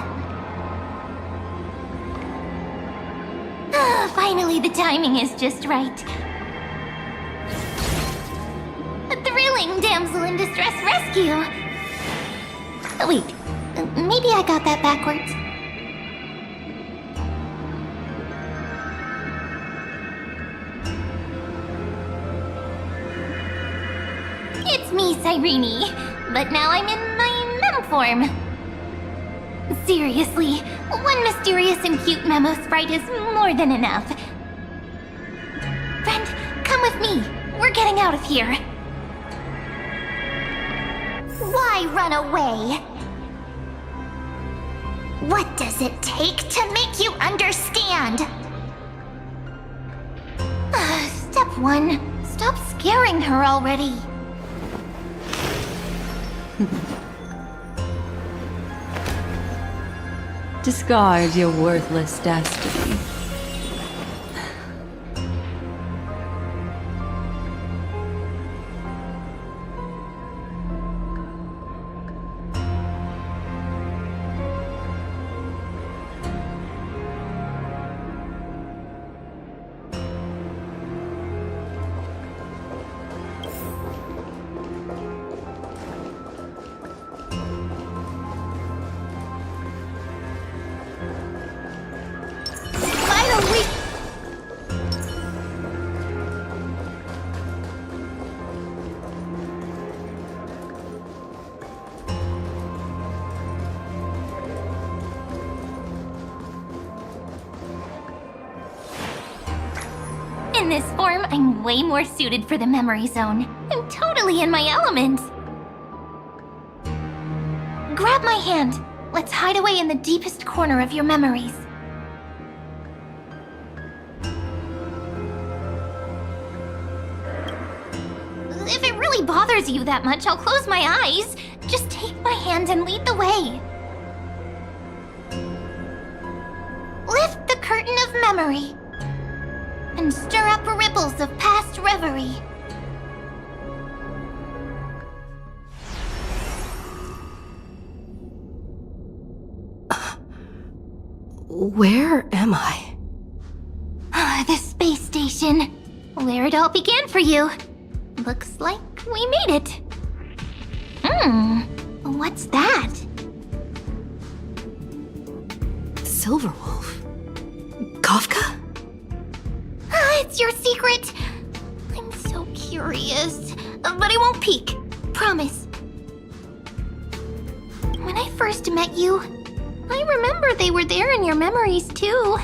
Finally, the timing is just right. A thrilling damsel in distress rescue. Wait, maybe I got that backwards. It's me, Cyrene, but now I'm in my mem form. Seriously, one mysterious and cute memo sprite is more than enough. Friend, come with me. We're getting out of here. Why run away? What does it take to make you understand? Step 1. Stop scaring her already. Discard your worthless destiny. In this form, I'm way more suited for the memory zone. I'm totally in my element. Grab my hand. Let's hide away in the deepest corner of your memories. If it really bothers you that much, I'll close my eyes. Just take my hand and lead the way. Lift the curtain of memory and stir up ripples of past reverie. Where am I? The space station, where it all began for you. Looks like we made it. What's that? Silverwolf? Kafka? It's your secret. I'm so curious, but I won't peek. Promise. When I first met you, I remember they were there in your memories too.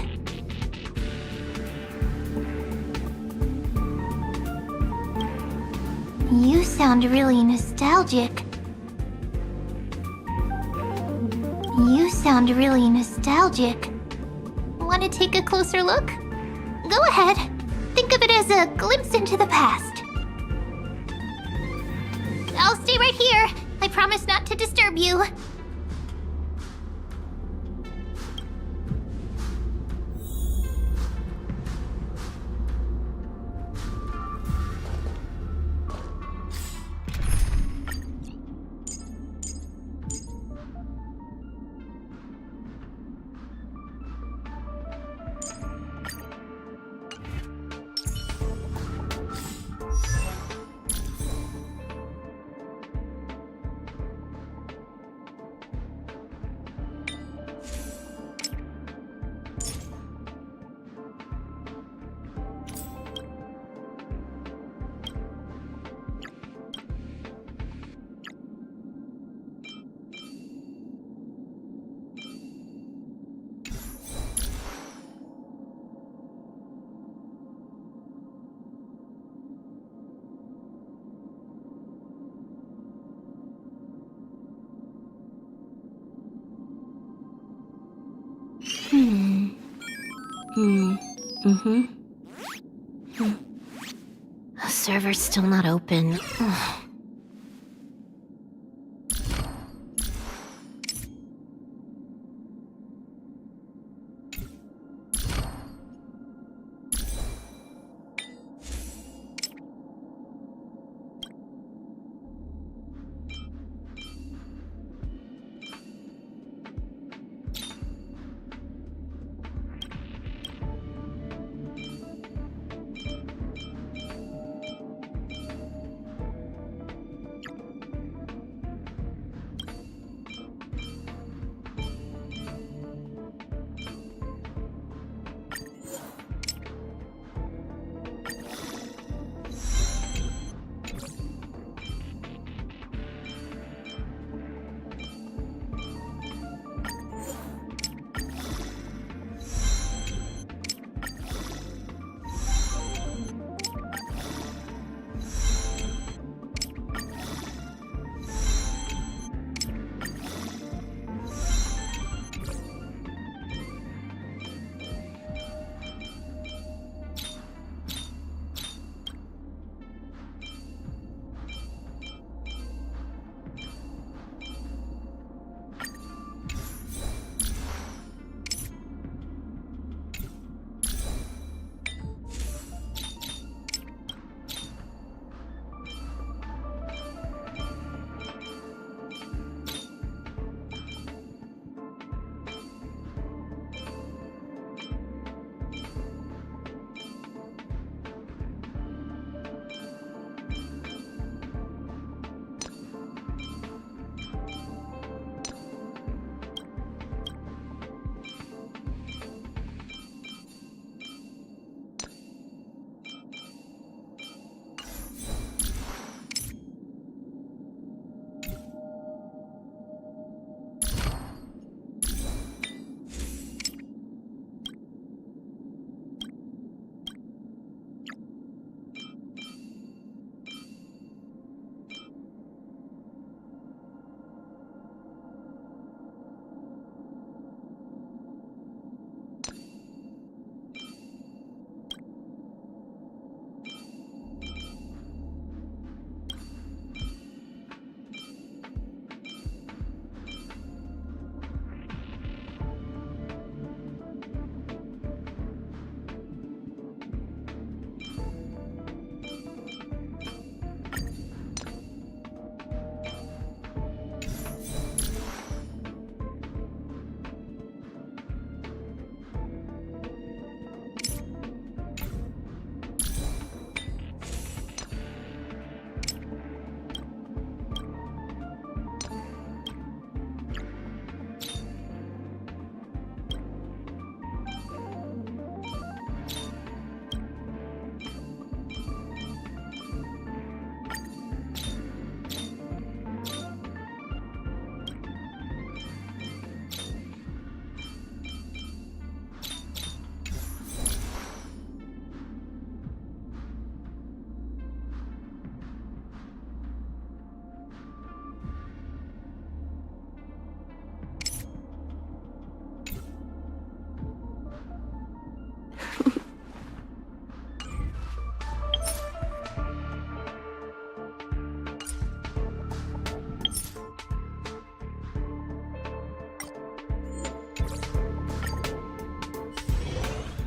You sound really nostalgic. Want to take a closer look? Go ahead. Think of it as a glimpse into the past. I'll stay right here. I promise not to disturb you. The server's still not open. Ugh.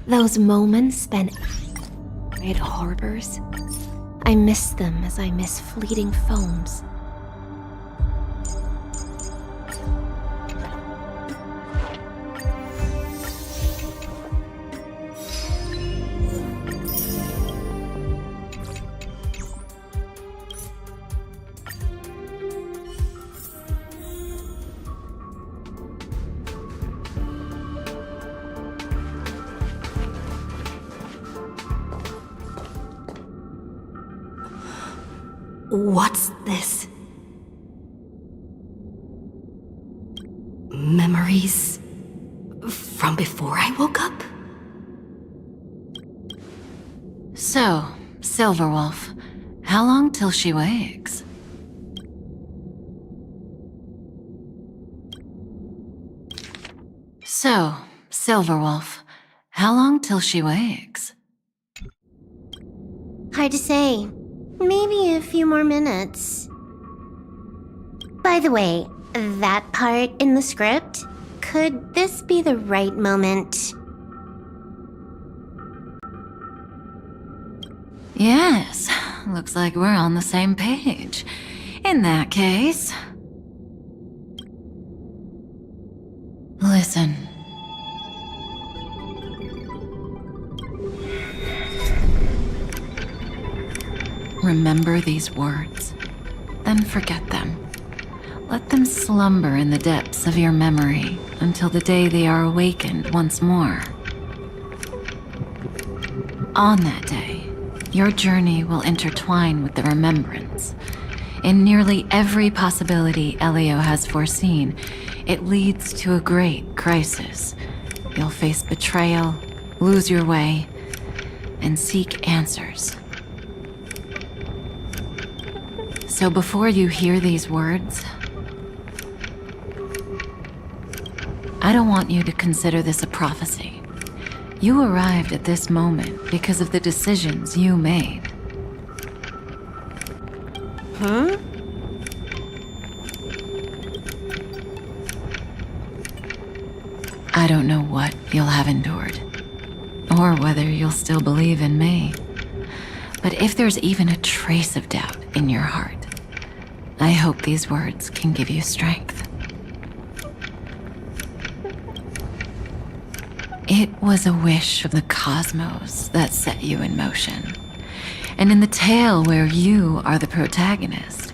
Those moments spent at harbors, I miss them as I miss fleeting foams. What's this? Memories from before I woke up? So, Silverwolf, how long till she wakes? So, Silverwolf, How long till she wakes? Hard to say. Maybe a few more minutes. By the way, that part in the script, could this be the right moment? Yes, looks like we're on the same page. In that case... Listen. Remember these words, then forget them. Let them slumber in the depths of your memory until the day they are awakened once more. On that day, your journey will intertwine with the remembrance. In nearly every possibility Elio has foreseen, it leads to a great crisis. You'll face betrayal, lose your way, and seek answers. So before you hear these words, I don't want you to consider this a prophecy. You arrived at this moment because of the decisions you made. Huh? I don't know what you'll have endured, or whether you'll still believe in me. But if there's even a trace of doubt in your heart, I hope these words can give you strength. It was a wish of the cosmos that set you in motion. And in the tale where you are the protagonist,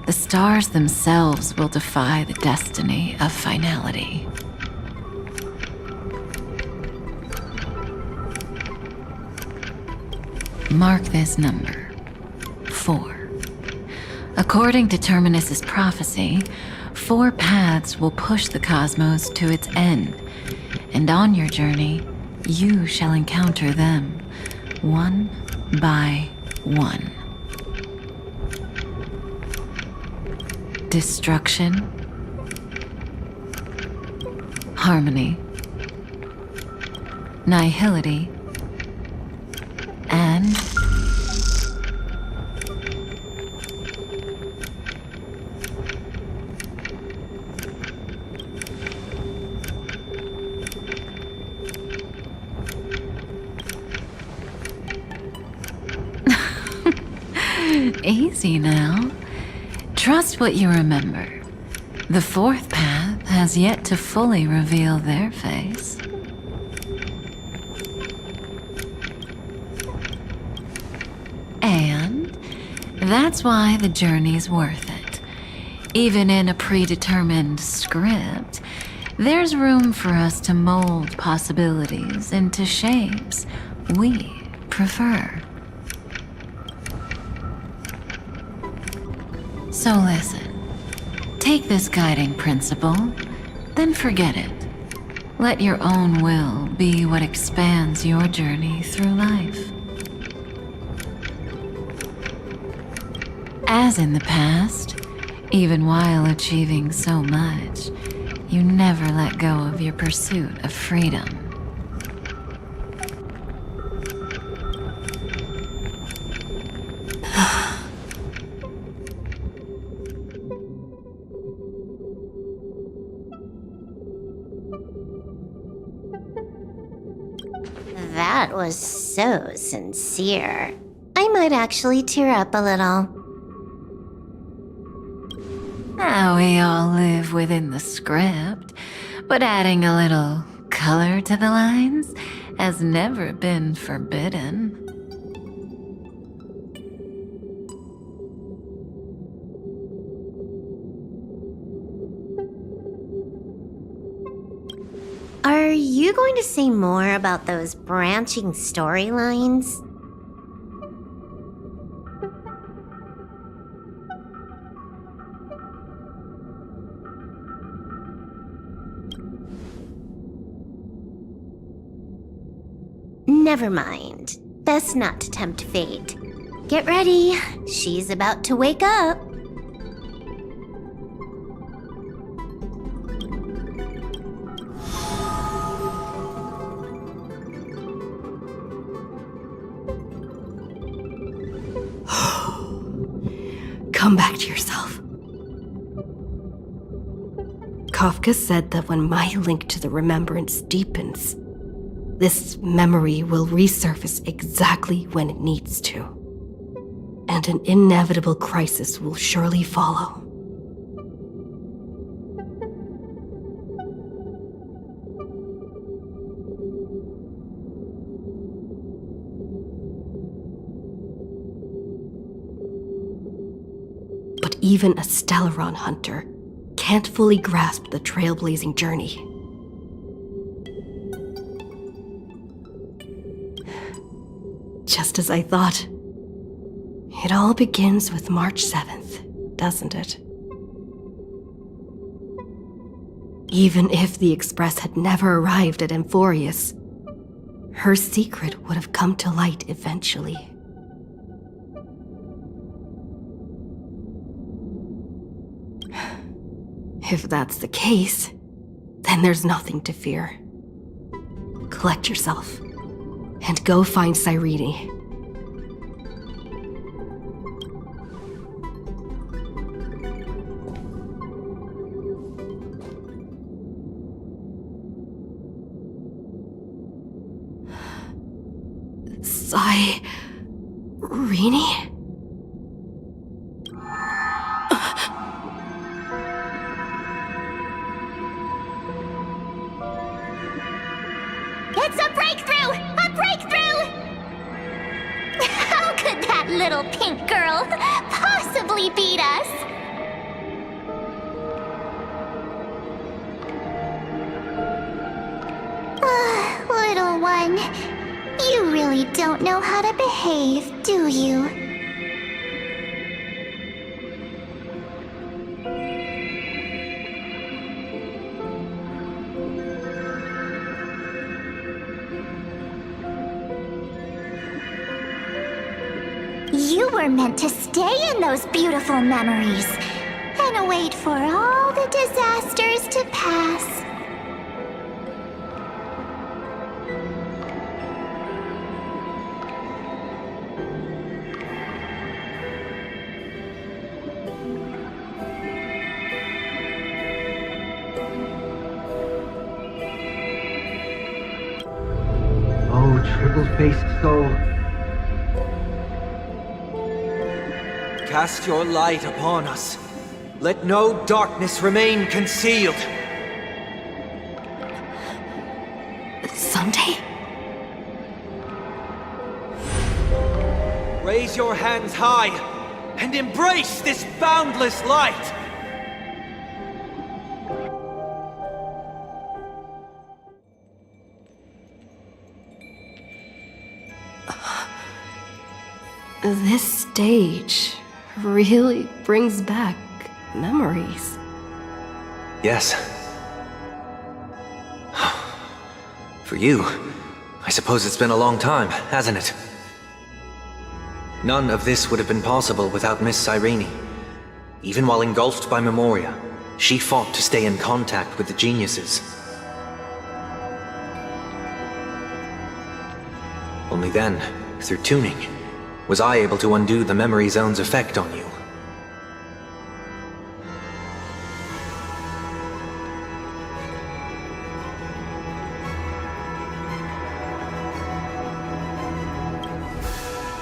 the stars themselves will defy the destiny of finality. Mark this number, 4. According to Terminus's prophecy, 4 paths will push the cosmos to its end, and on your journey, you shall encounter them, one by one. Destruction, harmony, nihility, and easy now. Trust what you remember. The 4th path has yet to fully reveal their face. And that's why the journey's worth it. Even in a predetermined script, there's room for us to mold possibilities into shapes we prefer. So listen, take this guiding principle, then forget it. Let your own will be what expands your journey through life. As in the past, even while achieving so much, you never let go of your pursuit of freedom. That was so sincere. I might actually tear up a little. Now we all live within the script, but adding a little color to the lines has never been forbidden. Are you going to say more about those branching storylines? Never mind. Best not to tempt fate. Get ready. She's about to wake up. Come back to yourself. Kafka said that when my link to the remembrance deepens, this memory will resurface exactly when it needs to. And an inevitable crisis will surely follow. But even a Stellaron hunter can't fully grasp the trailblazing journey. Just as I thought. It all begins with March 7th, doesn't it? Even if the Express had never arrived at Amphorius, her secret would have come to light eventually. If that's the case, then there's nothing to fear. Collect yourself, and go find Cyrene. Cyrene? It's a breakthrough! A breakthrough! How could that little pink girl possibly beat us? Little one, you really don't know how to behave, do you? You were meant to stay in those beautiful memories and wait for all the disasters to pass. Oh, triple-faced soul. Cast your light upon us. Let no darkness remain concealed. Someday? Raise your hands high and embrace this boundless light. This stage really brings back memories. Yes. For you, I suppose it's been a long time, hasn't it? None of this would have been possible without Miss Cyrene. Even while engulfed by Memoria, she fought to stay in contact with the geniuses. Only then, through tuning, was I able to undo the memory zone's effect on you.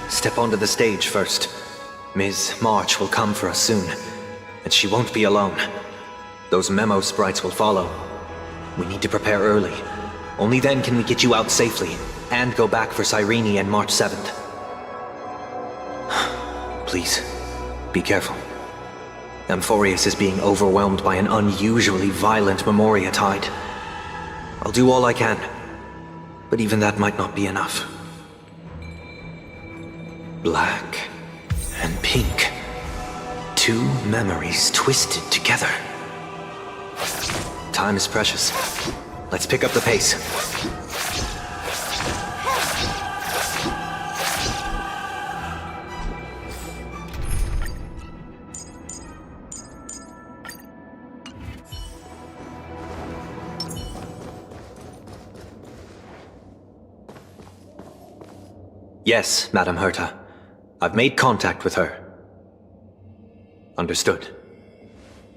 Step onto the stage first. Ms. March will come for us soon, and she won't be alone. Those memo sprites will follow. We need to prepare early. Only then can we get you out safely, and go back for Cyrene and March 7th. Please, be careful. Amphorius is being overwhelmed by an unusually violent Memoria tide. I'll do all I can, but even that might not be enough. Black and pink. Two memories twisted together. Time is precious. Let's pick up the pace. Yes, Madame Herta. I've made contact with her. Understood.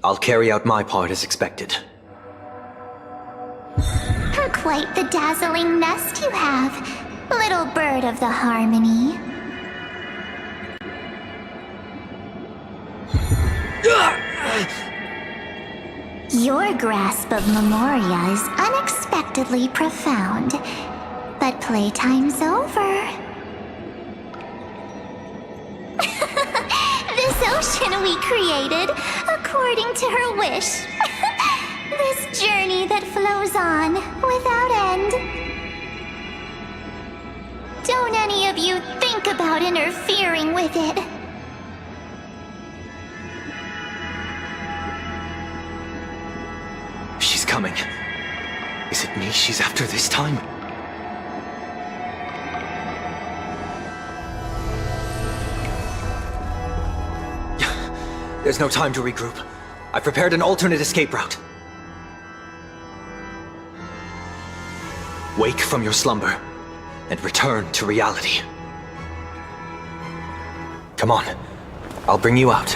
I'll carry out my part as expected. Quite the dazzling nest you have, little bird of the Harmony. Your grasp of Memoria is unexpectedly profound, but playtime's over. This ocean we created, according to her wish. This journey that flows on, without end. Don't any of you think about interfering with it. She's coming. Is it me she's after this time? There's no time to regroup. I've prepared an alternate escape route. Wake from your slumber and return to reality. Come on, I'll bring you out.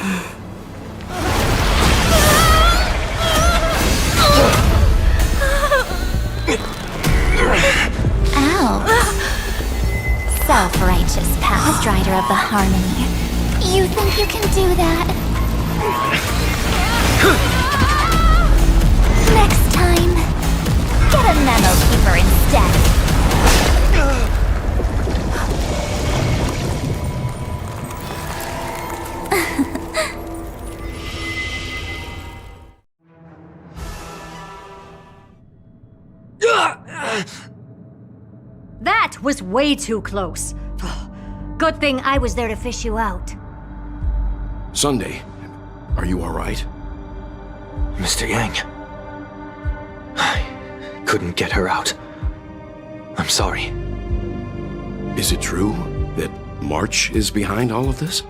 Ow. Self-righteous past rider of the Harmony. You think you can do that? Next time, get a memo keeper instead. That was way too close. Good thing I was there to fish you out. Sunday, are you alright? Mr. Yang. I couldn't get her out. I'm sorry. Is it true that March is behind all of this?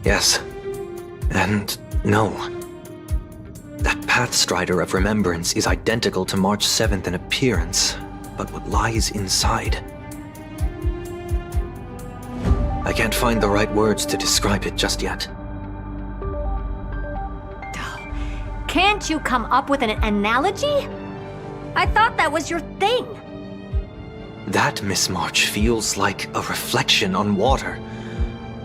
Yes. And no. That Pathstrider of Remembrance is identical to March 7th in appearance, but what lies inside? I can't find the right words to describe it just yet. Can't you come up with an analogy? I thought that was your thing. That, Miss March, feels like a reflection on water.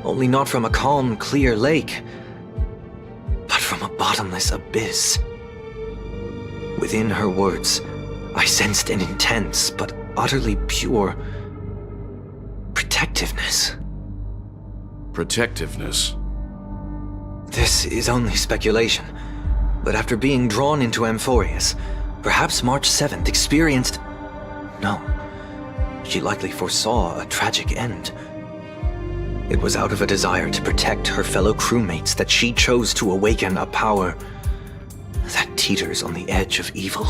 Only not from a calm, clear lake, but from a bottomless abyss. Within her words, I sensed an intense but utterly pure protectiveness. Protectiveness? This is only speculation, but after being drawn into Amphorius, perhaps March 7th experienced... No, she likely foresaw a tragic end. It was out of a desire to protect her fellow crewmates that she chose to awaken a power that teeters on the edge of evil.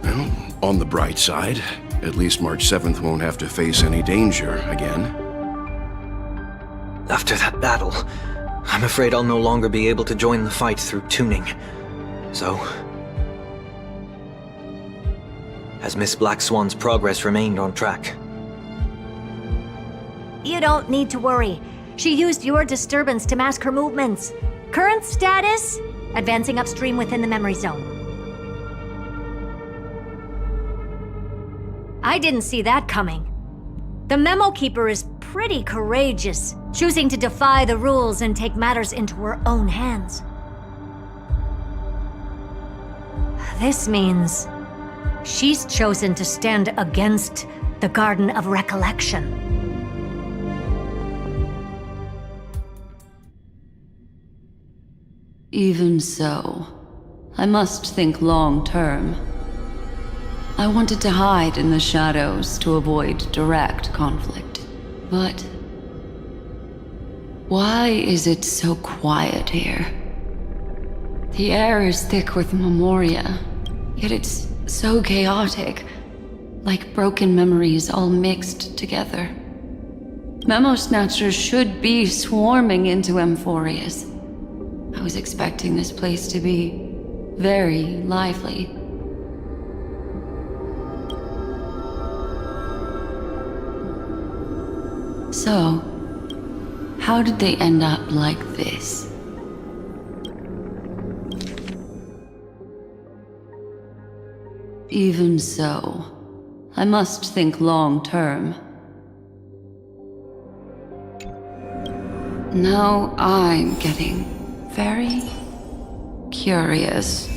Well, on the bright side, at least March 7th won't have to face any danger again. After that battle, I'm afraid I'll no longer be able to join the fight through tuning. So... has Miss Black Swan's progress remained on track? You don't need to worry. She used your disturbance to mask her movements. Current status? Advancing upstream within the memory zone. I didn't see that coming. The Memo Keeper is pretty courageous, choosing to defy the rules and take matters into her own hands. This means she's chosen to stand against the Garden of Recollection. Even so, I must think long term. I wanted to hide in the shadows to avoid direct conflict. But why is it so quiet here? The air is thick with Memoria, yet it's so chaotic, like broken memories all mixed together. Memo Snatchers should be swarming into Amphorius. I was expecting this place to be very lively. So, how did they end up like this? Even so, I must think long term. Now I'm getting very curious.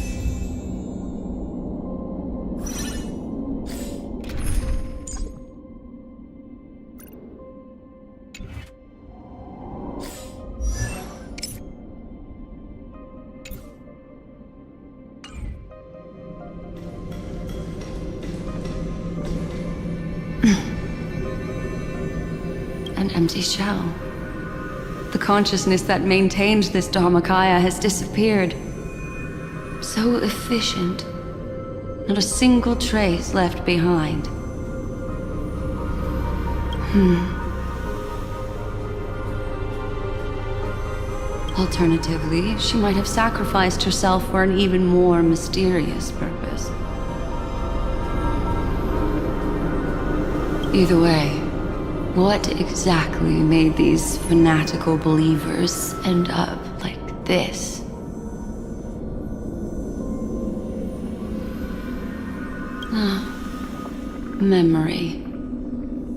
An empty shell. The consciousness that maintained this Dharmakaya has disappeared. So efficient. Not a single trace left behind. Alternatively, she might have sacrificed herself for an even more mysterious purpose. Either way, what exactly made these fanatical believers end up like this? Memory.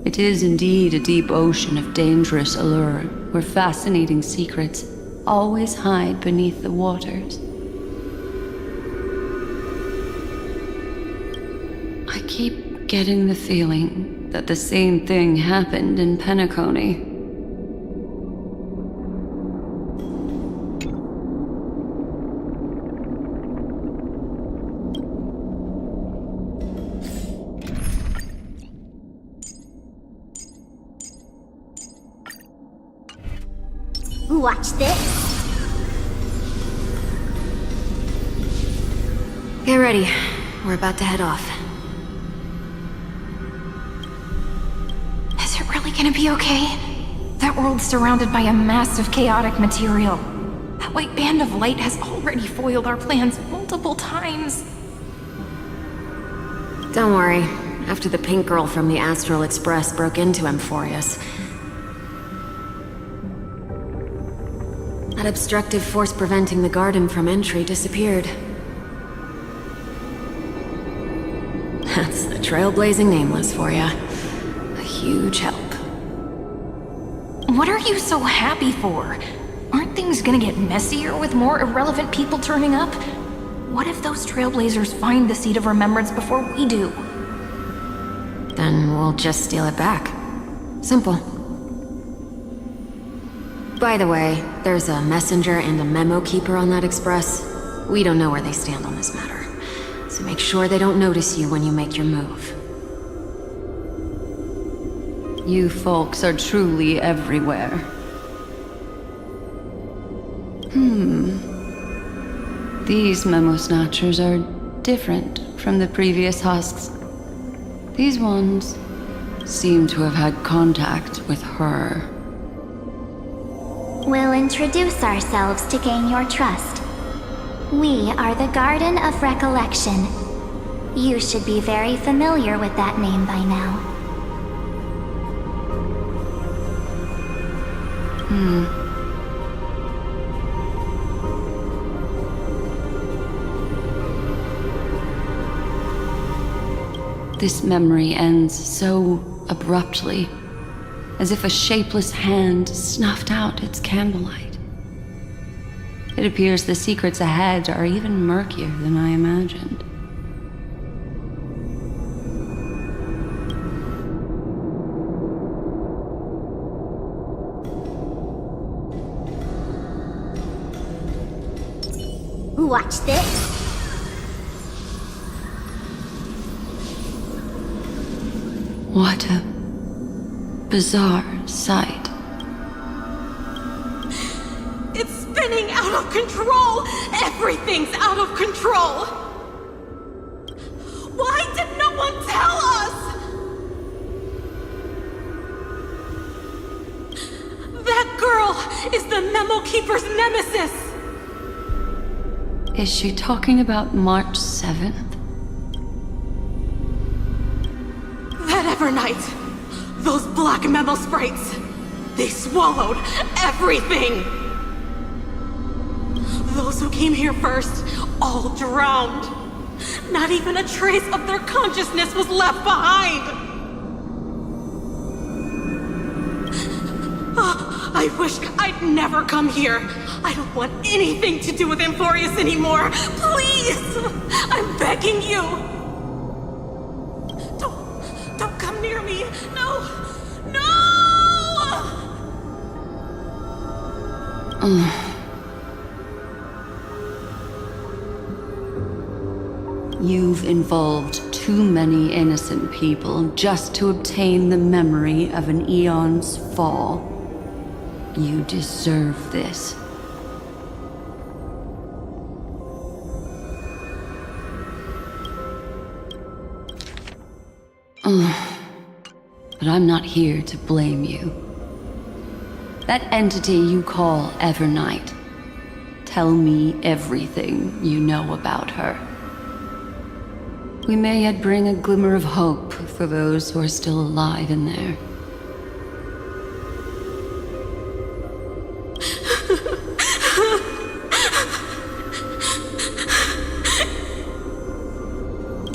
It is indeed a deep ocean of dangerous allure, where fascinating secrets always hide beneath the waters. I keep getting the feeling that the same thing happened in Penacony. Watch this. Get ready. We're about to head off. Is it really gonna be okay? That world's surrounded by a massive chaotic material. That white band of light has already foiled our plans multiple times. Don't worry. After the pink girl from the Astral Express broke into Amphorius, that obstructive force preventing the garden from entry disappeared. That's the trailblazing Nameless for ya. A huge help. What are you so happy for? Aren't things gonna get messier with more irrelevant people turning up? What if those trailblazers find the Seat of Remembrance before we do? Then we'll just steal it back. Simple. By the way, there's a messenger and a memo keeper on that express. We don't know where they stand on this matter, so make sure they don't notice you when you make your move. You folks are truly everywhere. These memo snatchers are different from the previous husks. These ones seem to have had contact with her. We'll introduce ourselves to gain your trust. We are the Garden of Recollection. You should be very familiar with that name by now. This memory ends so abruptly, as if a shapeless hand snuffed out its candlelight. It appears the secrets ahead are even murkier than I imagined. Watch this. What a bizarre sight. It's spinning out of control! Everything's out of control! Why did no one tell us? That girl is the Memo Keeper's nemesis! Is she talking about March 7th? That Evernight! Those black memo sprites! They swallowed everything! Those who came here first all drowned. Not even a trace of their consciousness was left behind! I wish I'd never come here. I don't want anything to do with Amphorius anymore. Please! I'm begging you! Don't come near me! No! No! You've involved too many innocent people just to obtain the memory of an eon's fall. You deserve this. But I'm not here to blame you. That entity you call Evernight. Tell me everything you know about her. We may yet bring a glimmer of hope for those who are still alive in there.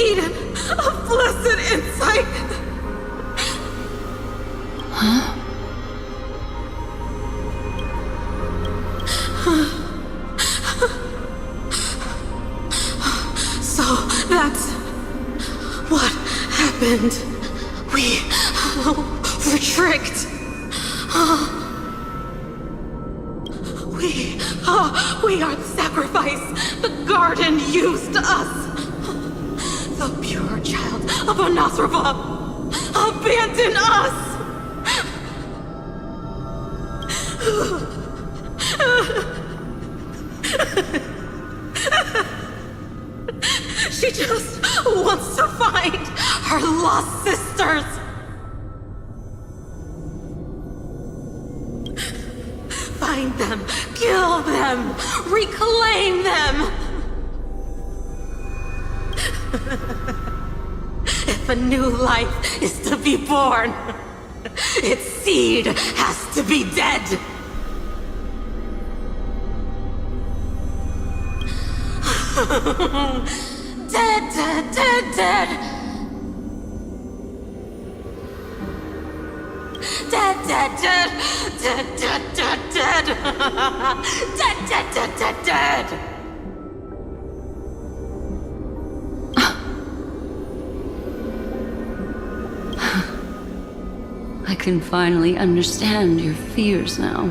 Eden, a blessed insight! Huh? So that's what happened. We were tricked. We are the sacrifice. The garden used us. The pure child of Anasrava abandoned us. She just wants to find her lost sisters. Find them, kill them, reclaim them. If a new life is to be born, its seed has to be dead. Dead, dead, dead, dead. Dead, dead, dead, dead, dead, dead, dead. Dead, dead, dead, dead, dead. I can finally understand your fears now.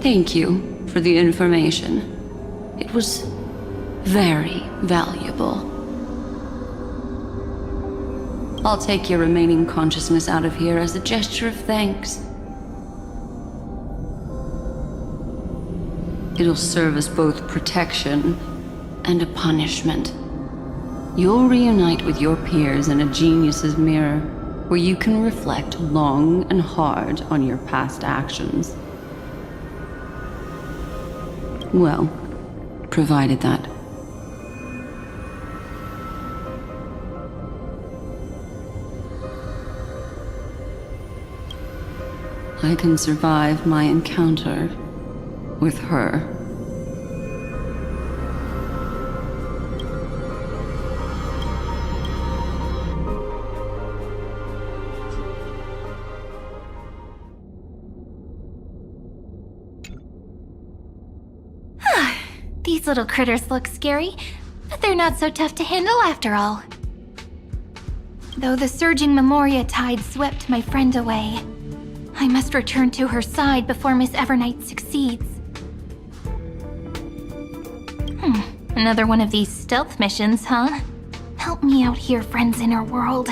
Thank you for the information. It was very valuable. I'll take your remaining consciousness out of here as a gesture of thanks. It'll serve as both protection and a punishment. You'll reunite with your peers in a genius's mirror, where you can reflect long and hard on your past actions. Well, provided that. I can survive my encounter with her. These little critters look scary, but they're not so tough to handle after all. Though the surging Memoria tide swept my friend away, I must return to her side before Miss Evernight succeeds. Another one of these stealth missions, huh? Help me out here, friends inner world.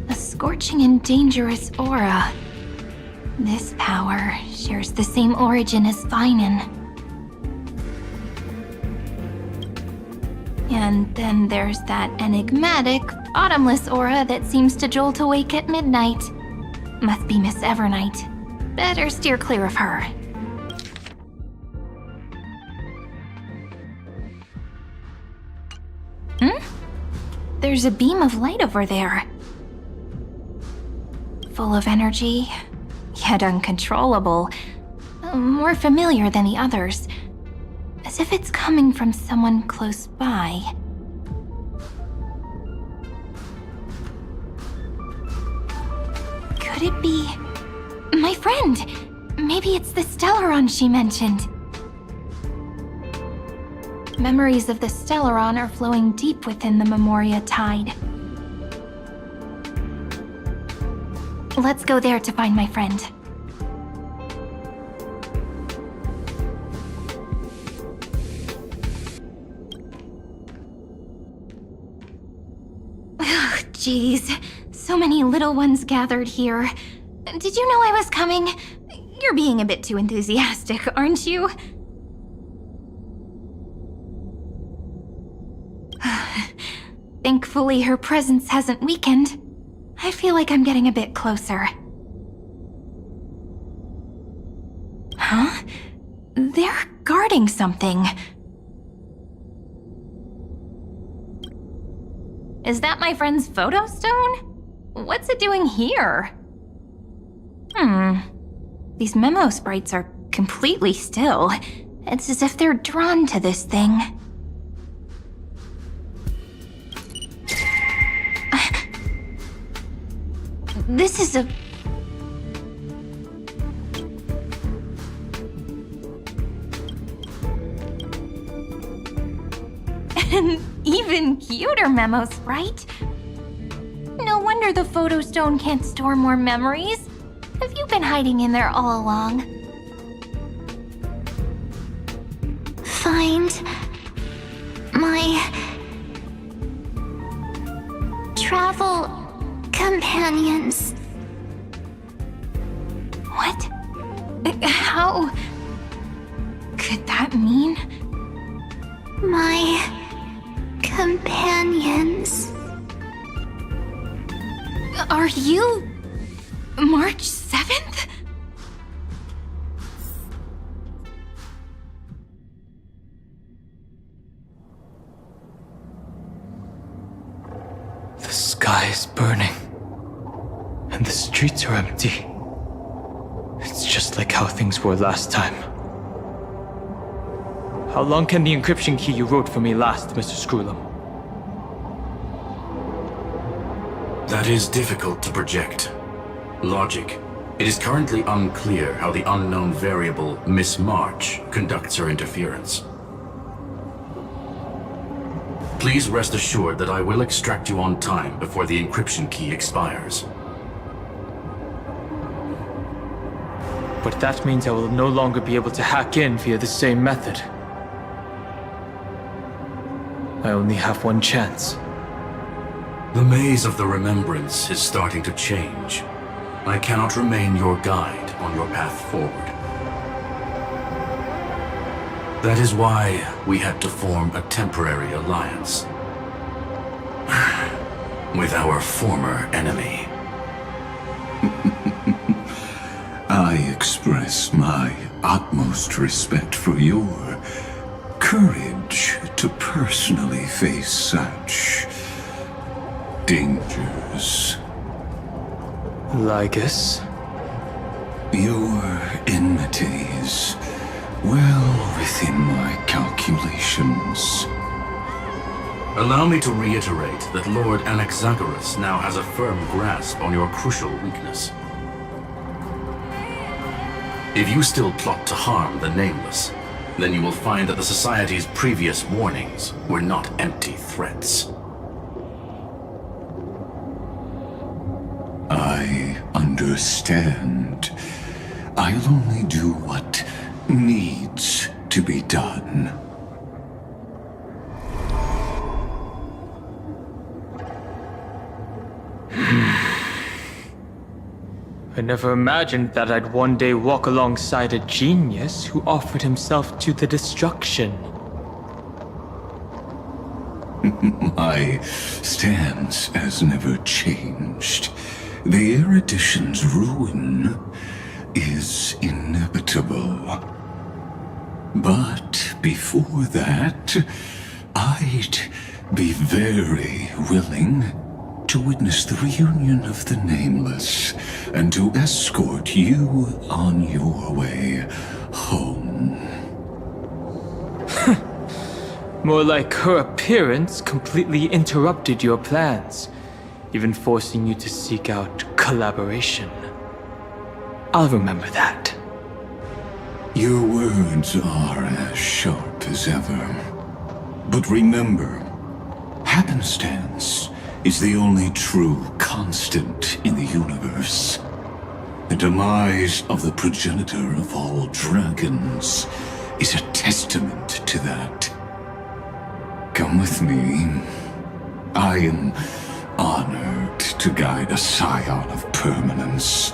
A scorching and dangerous aura. This power shares the same origin as Finan. And then there's that enigmatic, bottomless aura that seems to jolt awake at midnight. Must be Miss Evernight. Better steer clear of her. There's a beam of light over there. Full of energy, yet uncontrollable. More familiar than the others. As if it's coming from someone close by. Could it be... my friend? Maybe it's the Stellaron she mentioned. Memories of the Stellaron are flowing deep within the Memoria Tide. Let's go there to find my friend. Jeez, so many little ones gathered here. Did you know I was coming? You're being a bit too enthusiastic, aren't you? Thankfully, her presence hasn't weakened. I feel like I'm getting a bit closer. Huh? They're guarding something. Is that my friend's photo stone? What's it doing here? These memo sprites are completely still. It's as if they're drawn to this thing. This is a... an even cuter memo sprite. No wonder the photo stone can't store more memories. Have you been hiding in there all along? Find my travel companions. What? How could that mean? My companions. Are you March 7th? The sky is burning, and the streets are empty. It's just like how things were last time. How long can the encryption key you wrote for me last, Mr. Screwlum? That is difficult to project. Logic. It is currently unclear how the unknown variable, Miss March, conducts her interference. Please rest assured that I will extract you on time before the encryption key expires. But that means I will no longer be able to hack in via the same method. I only have one chance. The maze of the Remembrance is starting to change. I cannot remain your guide on your path forward. That is why we had to form a temporary alliance with our former enemy. I express my utmost respect for your courage to personally face such dangers. Lygus? Your enmity is well within my calculations. Allow me to reiterate that Lord Anaxagoras now has a firm grasp on your crucial weakness. If you still plot to harm the Nameless, then you will find that the Society's previous warnings were not empty threats. I understand. I'll only do what needs to be done. I never imagined that I'd one day walk alongside a genius who offered himself to the destruction. My stance has never changed. The erudition's ruin is inevitable. But before that, I'd be very willing to witness the reunion of the Nameless and to escort you on your way home. More like her appearance completely interrupted your plans, even forcing you to seek out collaboration. I'll remember that. Your words are as sharp as ever. But remember, happenstance is the only true constant in the universe. The demise of the progenitor of all dragons is a testament to that. Come with me. I am honored to guide a scion of permanence.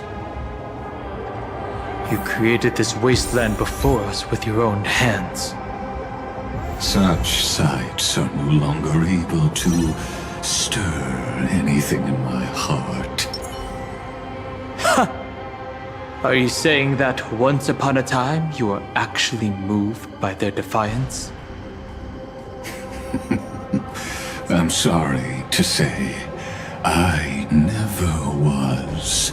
You created this wasteland before us with your own hands. Such sights are no longer able to stir anything in my heart. Are you saying that once upon a time you were actually moved by their defiance? I'm sorry to say, I never was.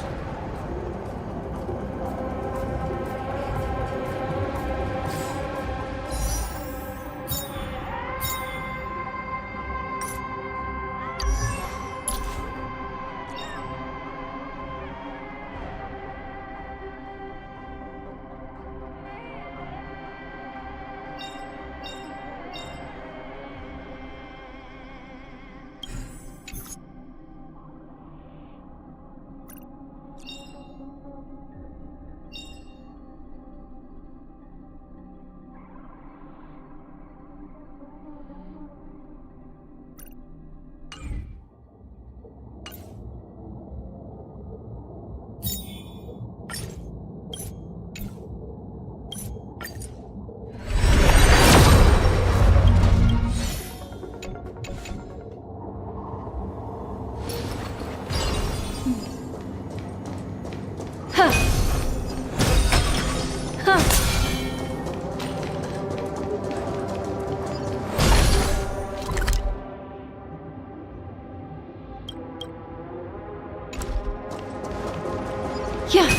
Yeah.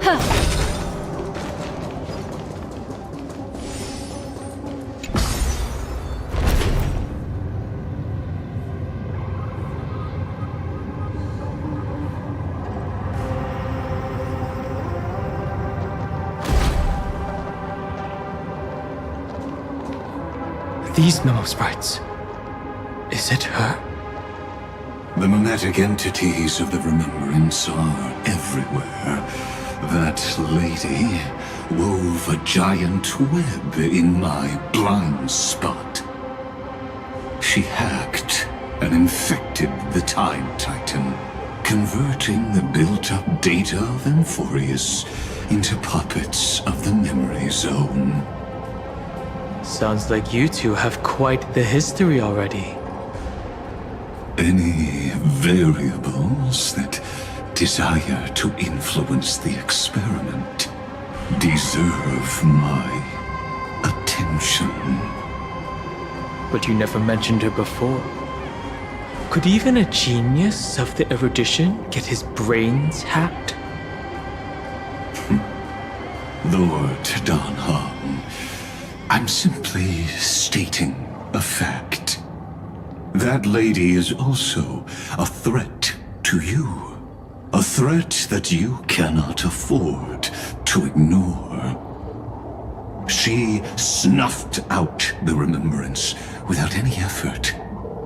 Huh. These memo sprites. Is it her? The mimetic entities of the Remembrance are everywhere. That lady wove a giant web in my blind spot. She hacked and infected the Time Titan, converting the built-up data of Amphorius into puppets of the Memory Zone. Sounds like you two have quite the history already. Any variables that desire to influence the experiment deserve my attention. But you never mentioned her before. Could even a genius of the erudition get his brains hacked? Lord Dan Heng, I'm simply stating a fact. That lady is also a threat to you. A threat that you cannot afford to ignore. She snuffed out the Remembrance without any effort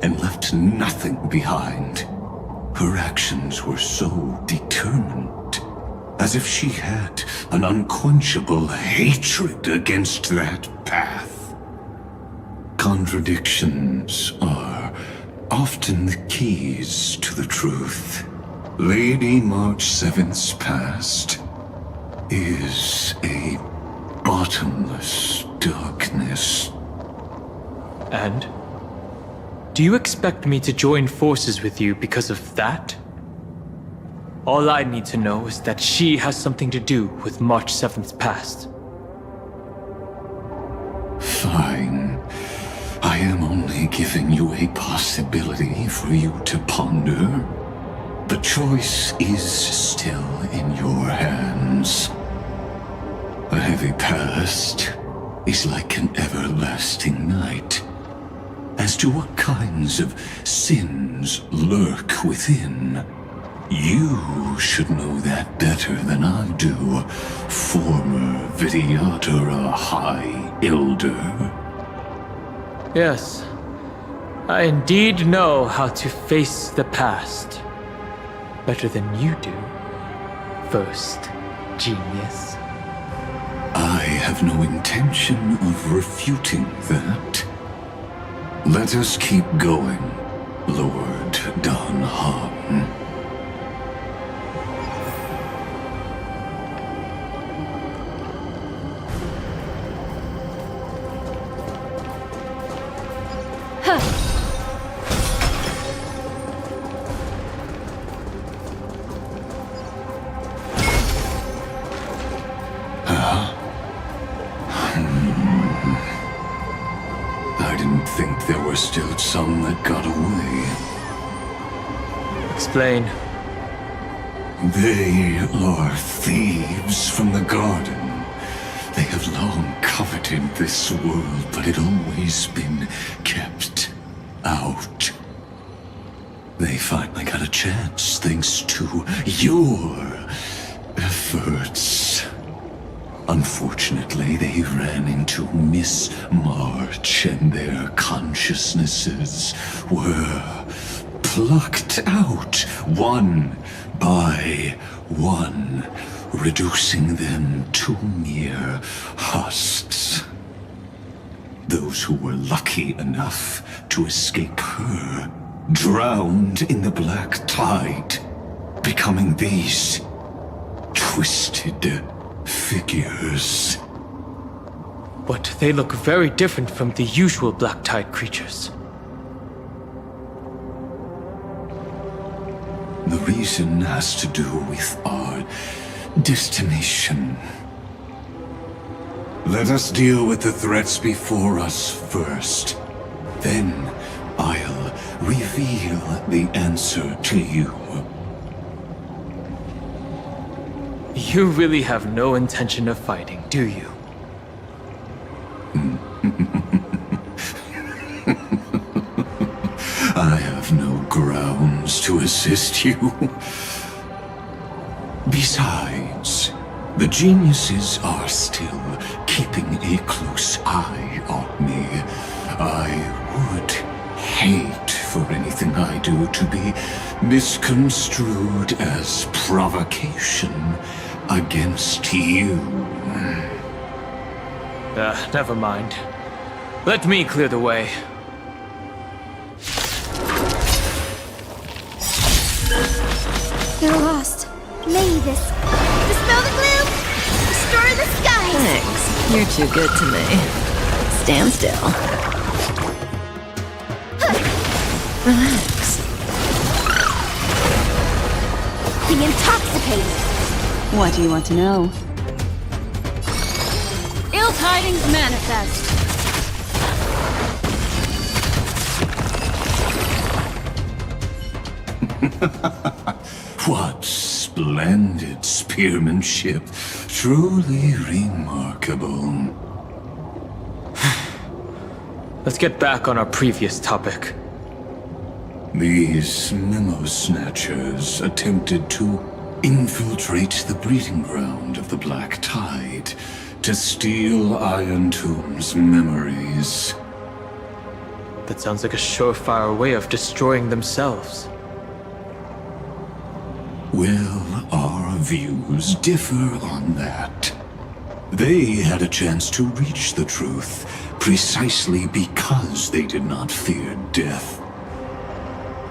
and left nothing behind. Her actions were so determined, as if she had an unquenchable hatred against that path. Contradictions are often the keys to the truth. Lady March 7th's past is a bottomless darkness. And? Do you expect me to join forces with you because of that? All I need to know is that she has something to do with March 7th's past. Fine. giving you a possibility for you to ponder. The choice is still in your hands. A heavy past is like an everlasting night. As to what kinds of sins lurk within, you should know that better than I do, former Vidyadhara High Elder. Yes, I indeed know how to face the past. Better than you do, First Genius. I have no intention of refuting that. Let us keep going, Lord Dan Heng. I didn't think there were still some that got away. Explain. They are thieves from the garden. They have long coveted this world, but it always been kept out. They finally got a chance thanks to your efforts. Unfortunately, they ran into Miss March and their consciousnesses were plucked out one by one, reducing them to mere husks. Those who were lucky enough to escape her drowned in the black tide, becoming these twisted figures. But they look very different from the usual Black Tide creatures. The reason has to do with our destination. Let us deal with the threats before us first. Then I'll reveal the answer to you. You really have no intention of fighting, do you? I have no grounds to assist you. Besides, the geniuses are still keeping a close eye on me. I would hate for anything I do to be misconstrued as provocation against you. Never mind. Let me clear the way. They're lost. Mavis, dispel the gloom! Restore the skies! Thanks. You're too good to me. Stand still. Relax. The intoxicated! What do you want to know? Ill tidings manifest. What splendid spearmanship. Truly remarkable. Let's get back on our previous topic. These memo snatchers attempted to infiltrate the breeding ground of the Black Tide to steal Iron Tomb's memories. That sounds like a surefire way of destroying themselves. Well, our views differ on that. They had a chance to reach the truth precisely because they did not fear death.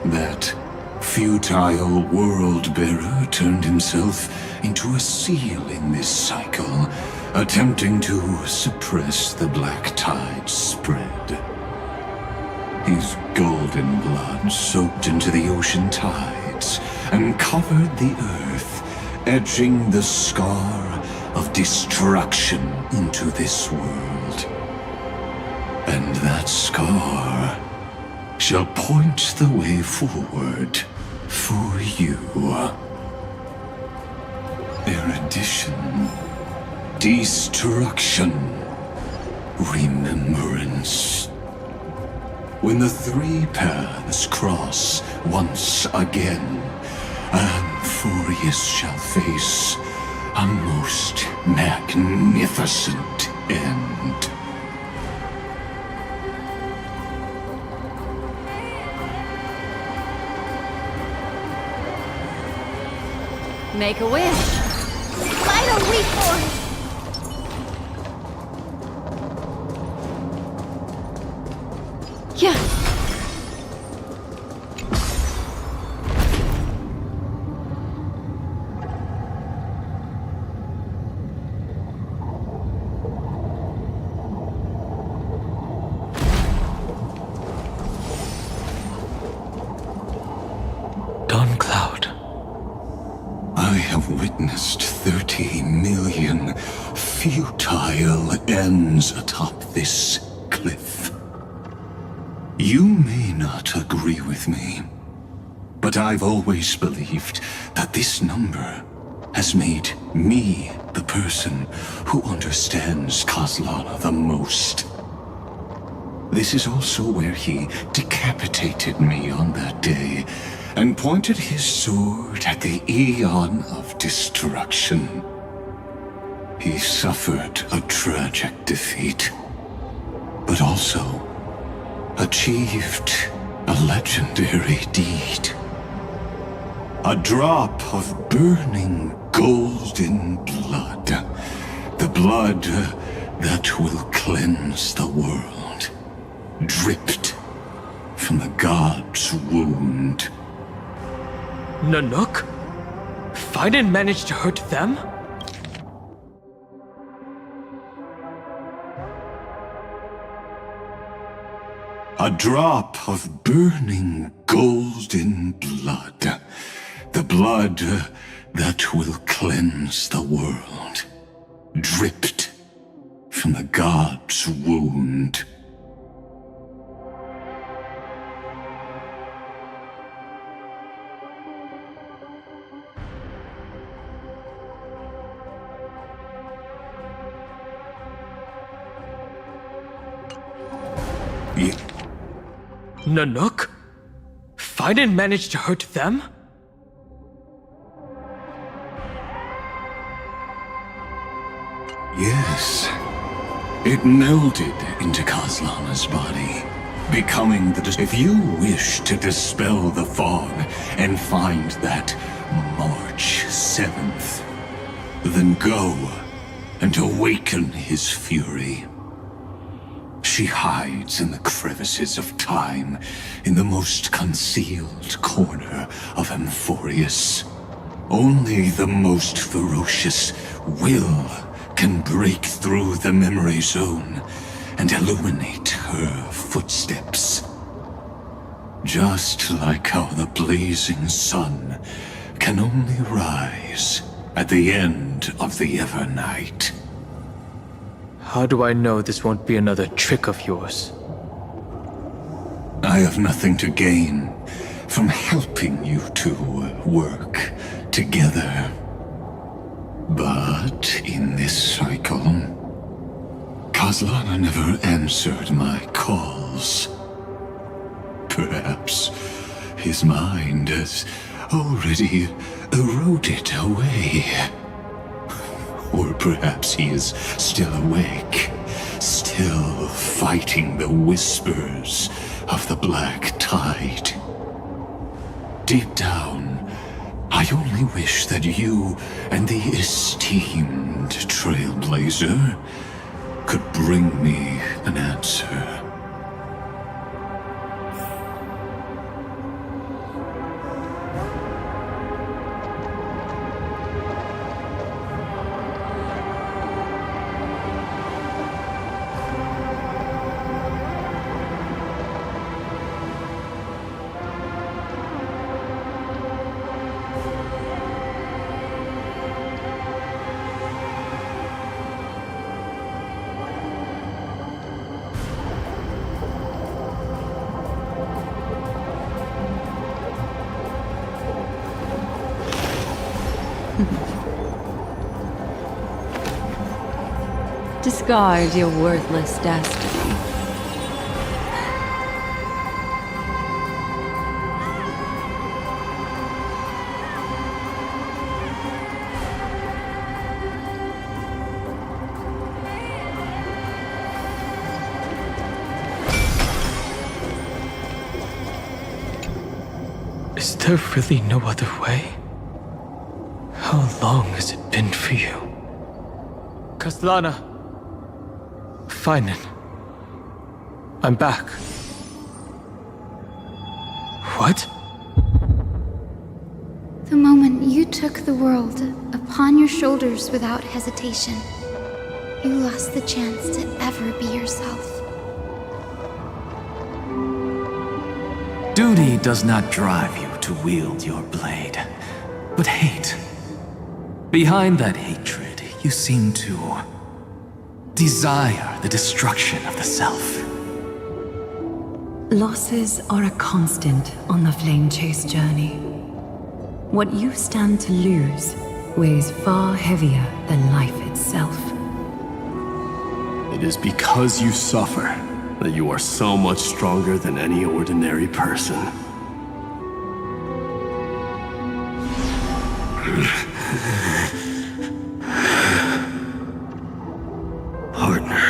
That futile world-bearer turned himself into a seal in this cycle, attempting to suppress the Black Tide's spread. His golden blood soaked into the ocean tides and covered the earth, etching the scar of destruction into this world. And that scar shall point the way forward for you. Erudition, destruction, remembrance. When the three paths cross once again, Amphorius shall face a most magnificent end. Make a wish. Final reform! Yeah. Dawncloud. I have witnessed 30 million futile ends atop this cliff. You may not agree with me, but I've always believed that this number has made me the person who understands Kozlana the most. This is also where he decapitated me on that day and pointed his sword at the Aeon of Destruction. He suffered a tragic defeat, but also achieved a legendary deed. A drop of burning golden blood. The blood that will cleanse the world. Dripped from the god's wound. Nanook? I didn't manage to hurt them? A drop of burning golden blood. The blood that will cleanse the world. Dripped from the god's wound. Nanook? I didn't manage to hurt them? Yes. It melded into Kozlana's body, becoming the... If you wish to dispel the fog and find that March 7th, then go and awaken his fury. She hides in the crevices of time, in the most concealed corner of Amphorius. Only the most ferocious will can break through the memory zone and illuminate her footsteps. Just like how the blazing sun can only rise at the end of the Evernight. How do I know this won't be another trick of yours? I have nothing to gain from helping you two work together. But in this cycle, Kozlana never answered my calls. Perhaps his mind has already eroded away. Or perhaps he is still awake, still fighting the whispers of the Black Tide. Deep down, I only wish that you and the esteemed Trailblazer could bring me an answer. Discard your worthless destiny. Is there really no other way? How long has it been for you? Kaslana! Finan. I'm back. What? The moment you took the world upon your shoulders without hesitation, you lost the chance to ever be yourself. Duty does not drive you to wield your blade, but hate. Behind that hatred, you seem to desire the destruction of the self. Losses are a constant on the Flame Chase journey. What you stand to lose weighs far heavier than life itself. It is because you suffer that you are so much stronger than any ordinary person. Partner.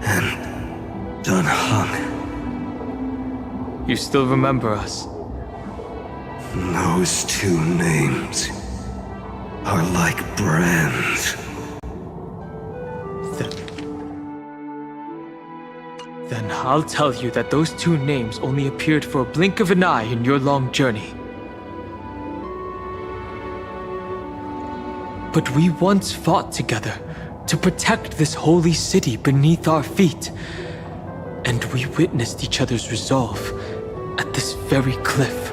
And Dan Heng. You still remember us? Those two names are like brands. Then I'll tell you that those two names only appeared for a blink of an eye in your long journey. But we once fought together to protect this holy city beneath our feet. And we witnessed each other's resolve at this very cliff.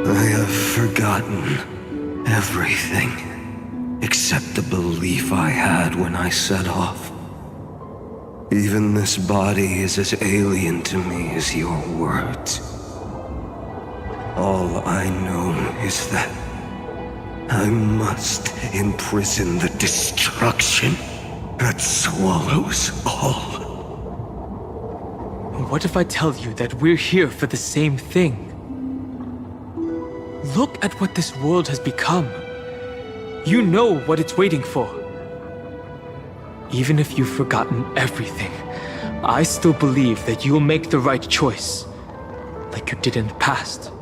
I have forgotten everything except the belief I had when I set off. Even this body is as alien to me as your words. All I know is that I must imprison the destruction that swallows all. What if I tell you that we're here for the same thing? Look at what this world has become. You know what it's waiting for. Even if you've forgotten everything, I still believe that you'll make the right choice, like you did in the past.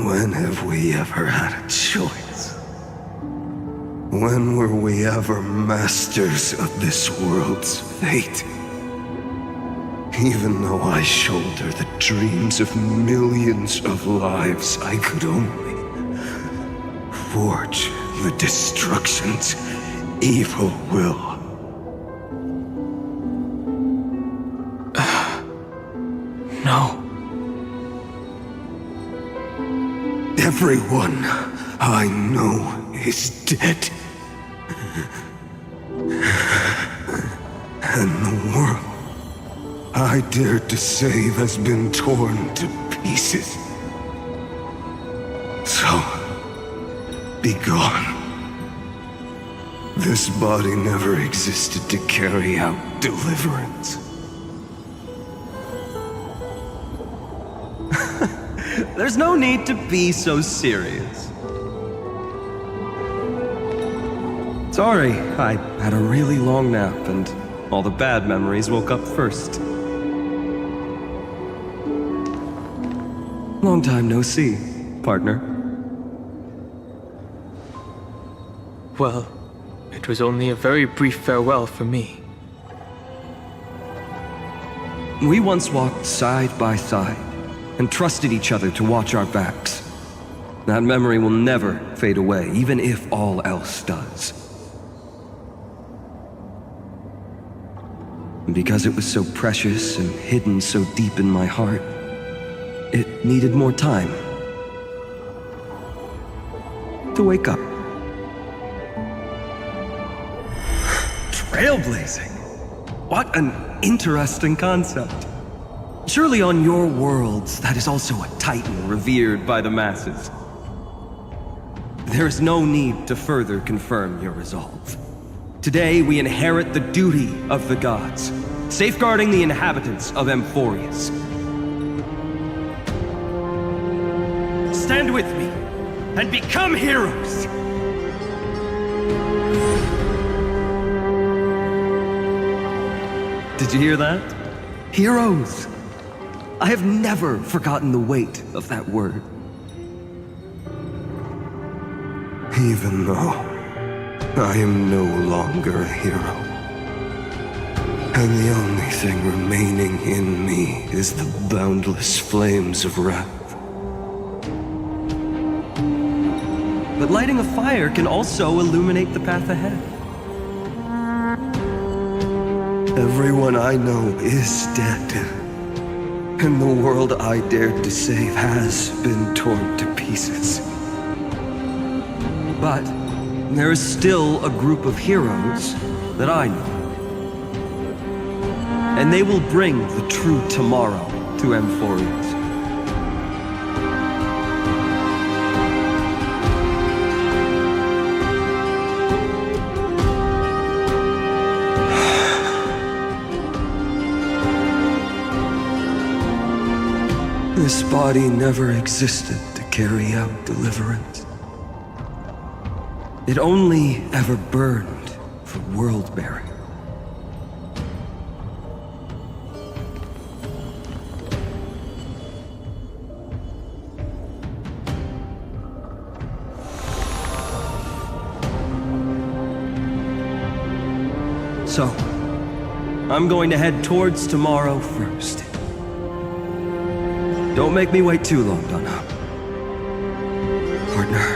When have we ever had a choice? When were we ever masters of this world's fate? Even though I shoulder the dreams of millions of lives, I could only forge the destruction's evil will. No. Everyone I know is dead. And the world I dared to save has been torn to pieces. So, be gone. This body never existed to carry out deliverance. There's no need to be so serious. Sorry, I had a really long nap and all the bad memories woke up first. Long time no see, partner. Well, it was only a very brief farewell for me. We once walked side by side and trusted each other to watch our backs. That memory will never fade away, even if all else does. And because it was so precious and hidden so deep in my heart, it needed more time to wake up. Trailblazing? What an interesting concept. Surely on your worlds, that is also a titan revered by the masses. There is no need to further confirm your resolve. Today, we inherit the duty of the gods, safeguarding the inhabitants of Amphorius. Stand with me, and become heroes! Did you hear that? Heroes! I have never forgotten the weight of that word. Even though I am no longer a hero, and the only thing remaining in me is the boundless flames of wrath. But lighting a fire can also illuminate the path ahead. Everyone I know is dead, and the world I dared to save has been torn to pieces. But there is still a group of heroes that I know. And they will bring the true tomorrow to Amphorius. This body never existed to carry out deliverance. It only ever burned for world-bearing. So, I'm going to head towards tomorrow first. Don't make me wait too long, Donna. Partner.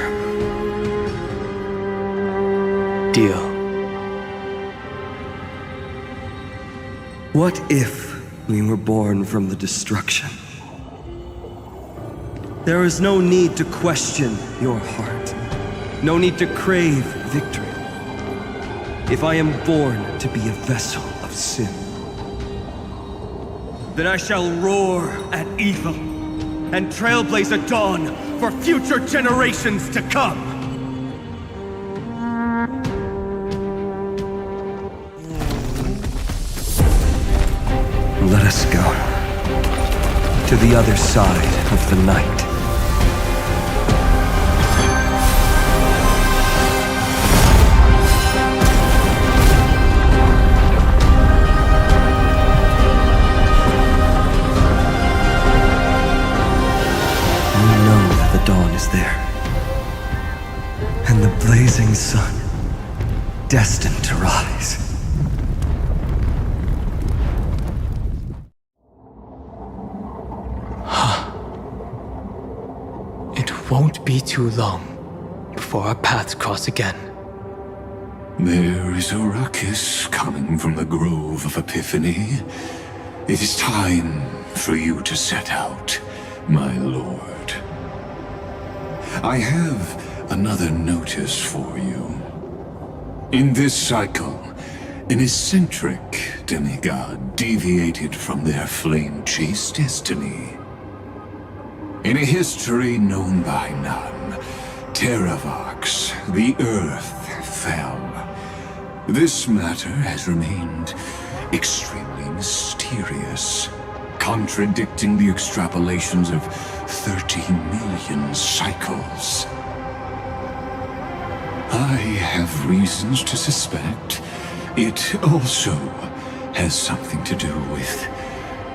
Deal. What if we were born from the destruction? There is no need to question your heart. No need to crave victory. If I am born to be a vessel of sin, then I shall roar at evil and trailblaze a dawn for future generations to come. Let us go to the other side of the night. Dawn is there, and the blazing sun, destined to rise. It won't be too long before our paths cross again. There is a ruckus coming from the Grove of Epiphany. It is time for you to set out, my lord. I have another notice for you. In this cycle, an eccentric demigod deviated from their flame-chase destiny. In a history known by none, Terravox, the Earth, fell. This matter has remained extremely mysterious, contradicting the extrapolations of 30 million cycles. I have reasons to suspect it also has something to do with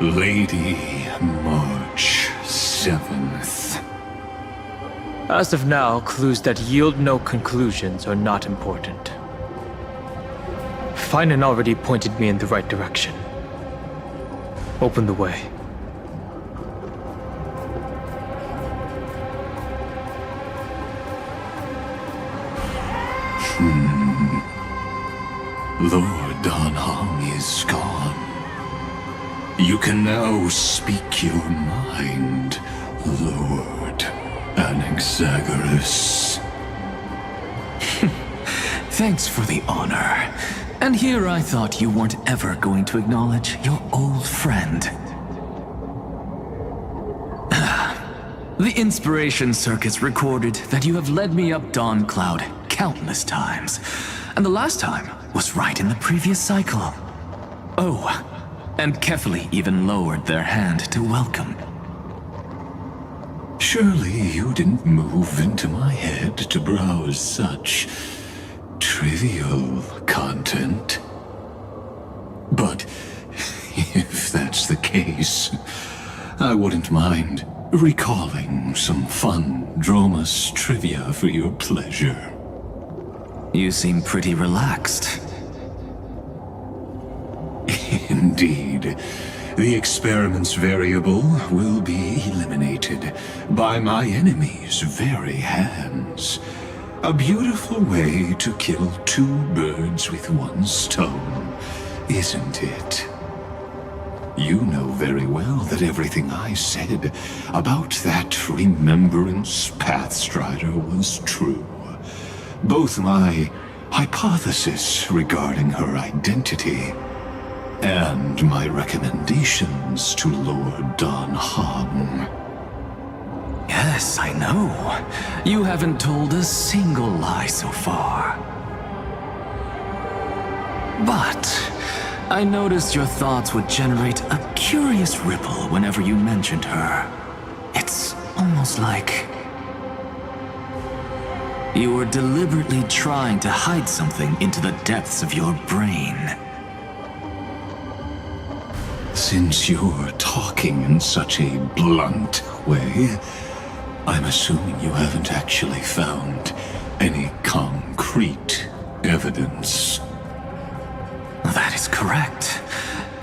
Lady March 7th. As of now, clues that yield no conclusions are not important. Finan already pointed me in the right direction. Open the way. Lord Dan Heng is gone. You can now speak your mind, Lord Anaxagoras. Thanks for the honor. And here I thought you weren't ever going to acknowledge your old friend. The Inspiration Circus recorded that you have led me up Dawn Cloud countless times, and the last time was right in the previous cycle. Oh, and Kefali even lowered their hand to welcome. Surely you didn't move into my head to browse such trivial content. But if that's the case, I wouldn't mind recalling some fun Dromus trivia for your pleasure. You seem pretty relaxed. Indeed. The experiment's variable will be eliminated by my enemy's very hands. A beautiful way to kill two birds with one stone, isn't it? You know very well that everything I said about that Remembrance Pathstrider was true. Both my hypothesis regarding her identity and my recommendations to Lord Dan Heng. Yes, I know. You haven't told a single lie so far. But I noticed your thoughts would generate a curious ripple whenever you mentioned her. It's almost like you were deliberately trying to hide something into the depths of your brain. Since you're talking in such a blunt way, I'm assuming you haven't actually found any concrete evidence. That is correct.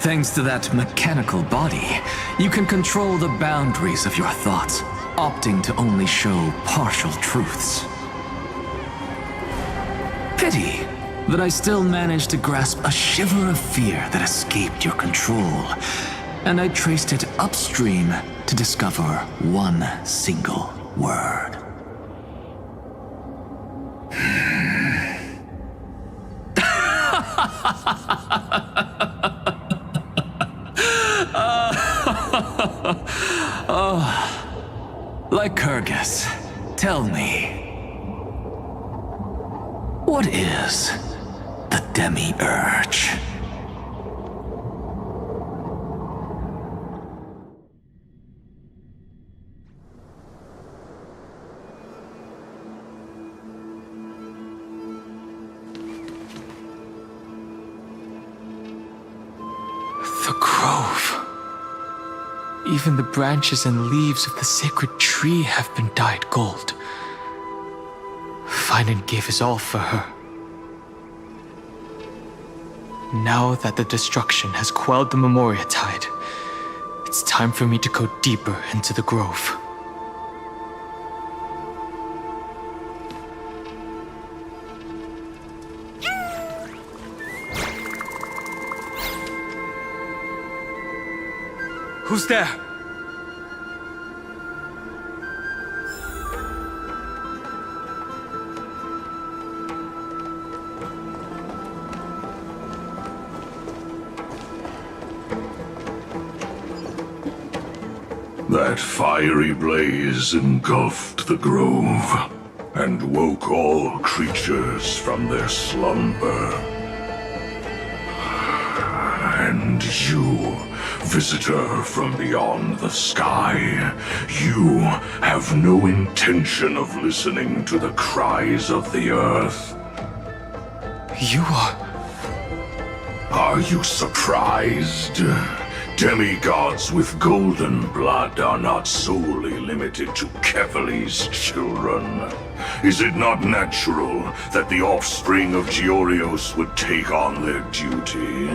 Thanks to that mechanical body, you can control the boundaries of your thoughts, opting to only show partial truths. Pity that I still managed to grasp a shiver of fear that escaped your control, and I traced it upstream to discover one single word. Oh, Lycurgus, tell me, what is the Demi-Urge? The grove. Even the branches and leaves of the sacred tree have been dyed gold. Finan gave his all for her. Now that the destruction has quelled the Memoria tide, it's time for me to go deeper into the grove. Who's there? That fiery blaze engulfed the grove and woke all creatures from their slumber. And you, visitor from beyond the sky, you have no intention of listening to the cries of the earth. You are... Are you surprised? Demigods with golden blood are not solely limited to Kefali's children. Is it not natural that the offspring of Georios would take on their duty?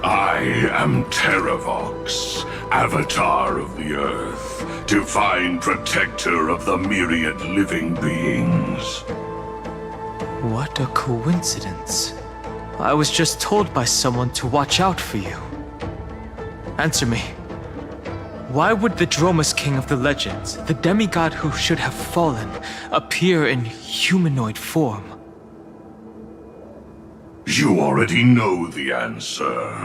I am Terravox, Avatar of the Earth, divine protector of the myriad living beings. What a coincidence. I was just told by someone to watch out for you. Answer me. Why would the Dromus King of the Legends, the demigod who should have fallen, appear in humanoid form? You already know the answer.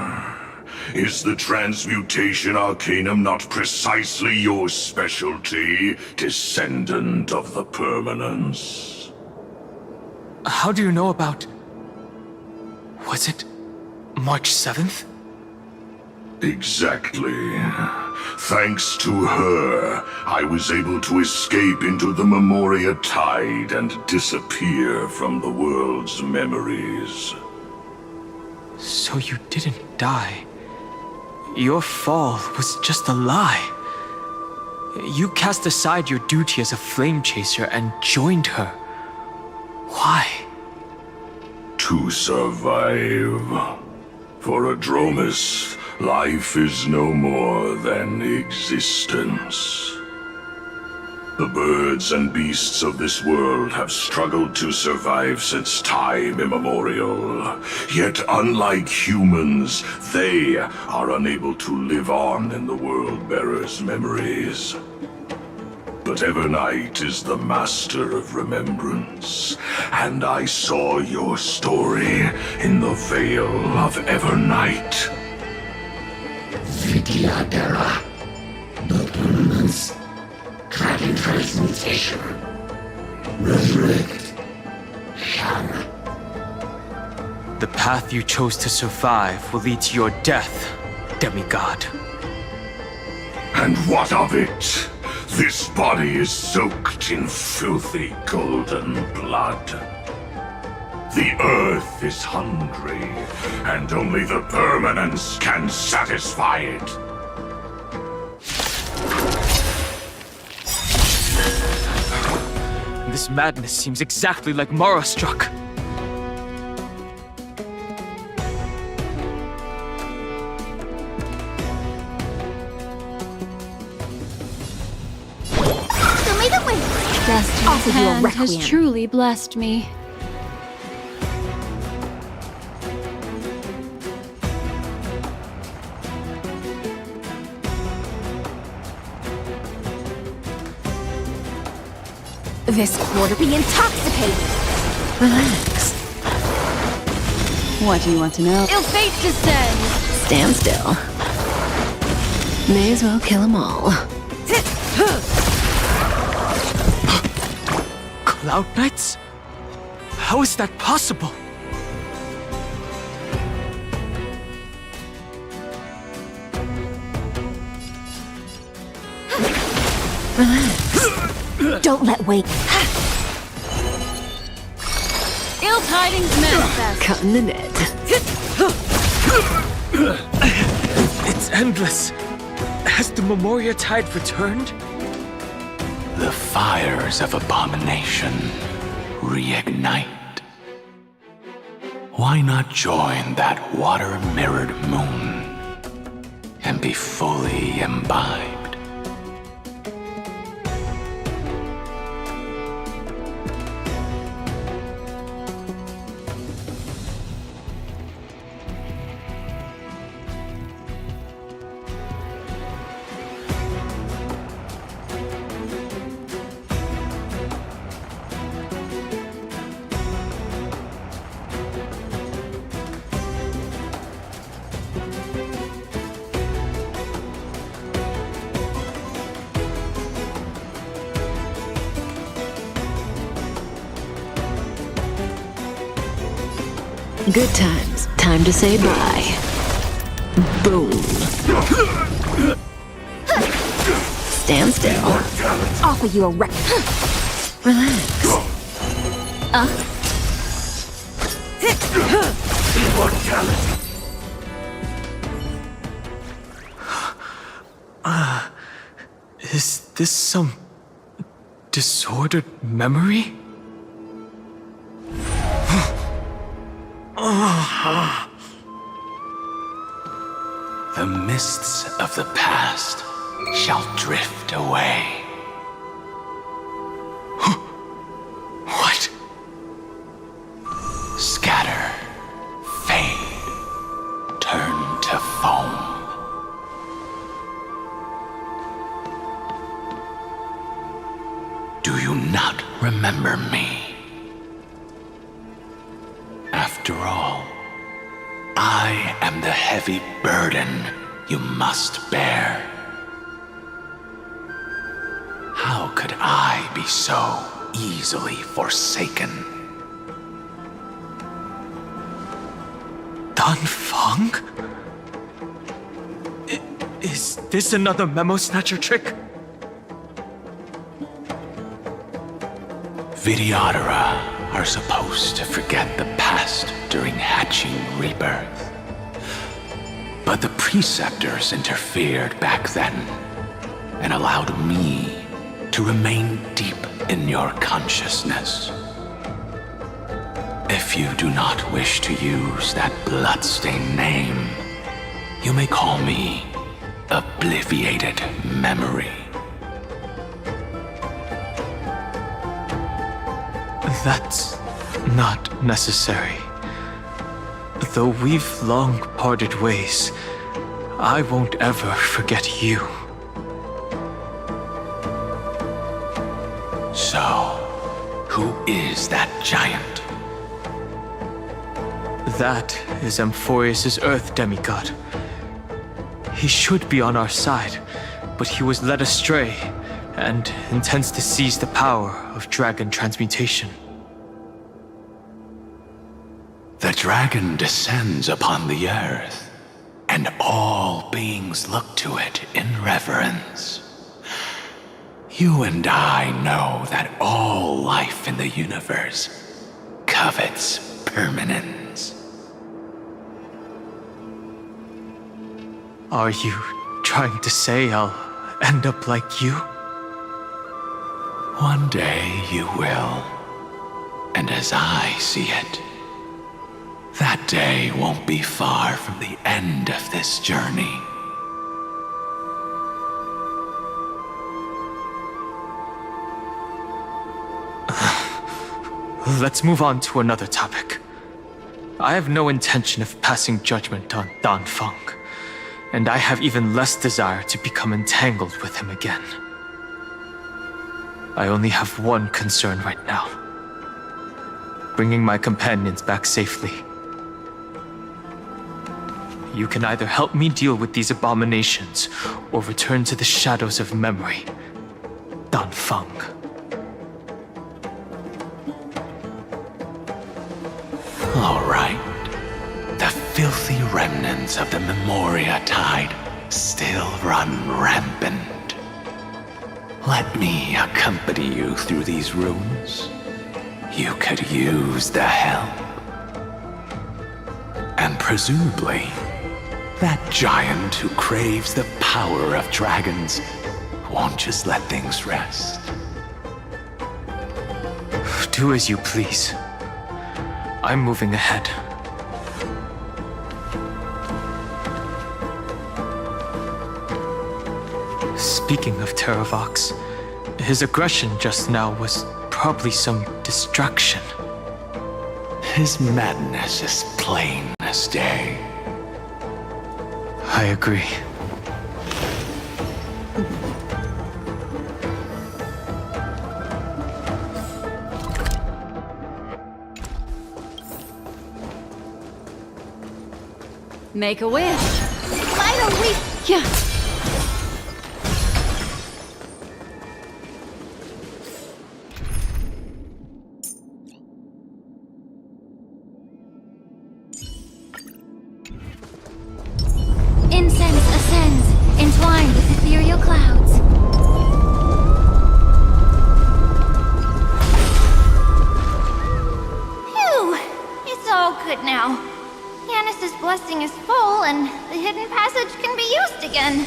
Is the Transmutation Arcanum not precisely your specialty, descendant of the Permanence? How do you know about... Was it March 7th? Exactly. Thanks to her, I was able to escape into the Memoria Tide and disappear from the world's memories. So you didn't die. Your fall was just a lie. You cast aside your duty as a flame chaser and joined her. Why? To survive. For Adromus, life is no more than existence. The birds and beasts of this world have struggled to survive since time immemorial. Yet unlike humans, they are unable to live on in the World-Bearer's memories. But Evernight is the master of remembrance, and I saw your story in the Veil of Evernight. Vidyadhara, the Permanence, Dragon Transmutation, Resurrect, Shara. The path you chose to survive will lead to your death, demigod. And what of it? This body is soaked in filthy golden blood. The earth is hungry, and only the Permanence can satisfy it. This madness seems exactly like Mara struck. Show me the way! Destiny's Offer you a hand has requiem. truly blessed me. This quarter be intoxicated! Relax. What do you want to know? Ill fate descends! Stand still. May as well kill them all. Cloud Knights? How is that possible? Don't let wait. Ill tidings manifest. Cutting the net. It's endless. Has the Memoria Tide returned? The fires of abomination reignite. Why not join that water-mirrored moon and be fully imbibed? Good times. Time to say bye. Boom. Stand still. Offer you a Relax. Is this some disordered memory? The mists of the past shall drift away. What? Scatter, fade, turn to foam. Do you not remember me? After all, I am the heavy burden you must bear. How could I be so easily forsaken? Dan Feng? Is this another Memo Snatcher trick? Vidyadhara are supposed to forget the past during hatching rebirth. But the Preceptors interfered back then and allowed me to remain deep in your consciousness. If you do not wish to use that bloodstained name, you may call me Obliviated Memory. That's not necessary. Though we've long parted ways, I won't ever forget you. So, who is that giant? That is Amphorius' Earth demigod. He should be on our side, but he was led astray and intends to seize the power of dragon transmutation. The dragon descends upon the earth, and all beings look to it in reverence. You and I know that all life in the universe covets permanence. Are you trying to say I'll end up like you? One day you will, and as I see it, that day won't be far from the end of this journey. Let's move on to another topic. I have no intention of passing judgment on Dan Feng, and I have even less desire to become entangled with him again. I only have one concern right now: bringing my companions back safely. You can either help me deal with these abominations, or return to the shadows of memory. Dan Feng. All right. The filthy remnants of the Memoria Tide still run rampant. Let me accompany you through these rooms. You could use the help. And presumably, that giant who craves the power of dragons won't just let things rest. Do as you please. I'm moving ahead. Speaking of Terravox, his aggression just now was probably some distraction. His madness is plain as day. I agree. Make a wish. Finally! Yeah. Incense ascends, entwined with ethereal clouds. Phew! It's all good now. Yanis's blessing is full, and the hidden passage can be used again.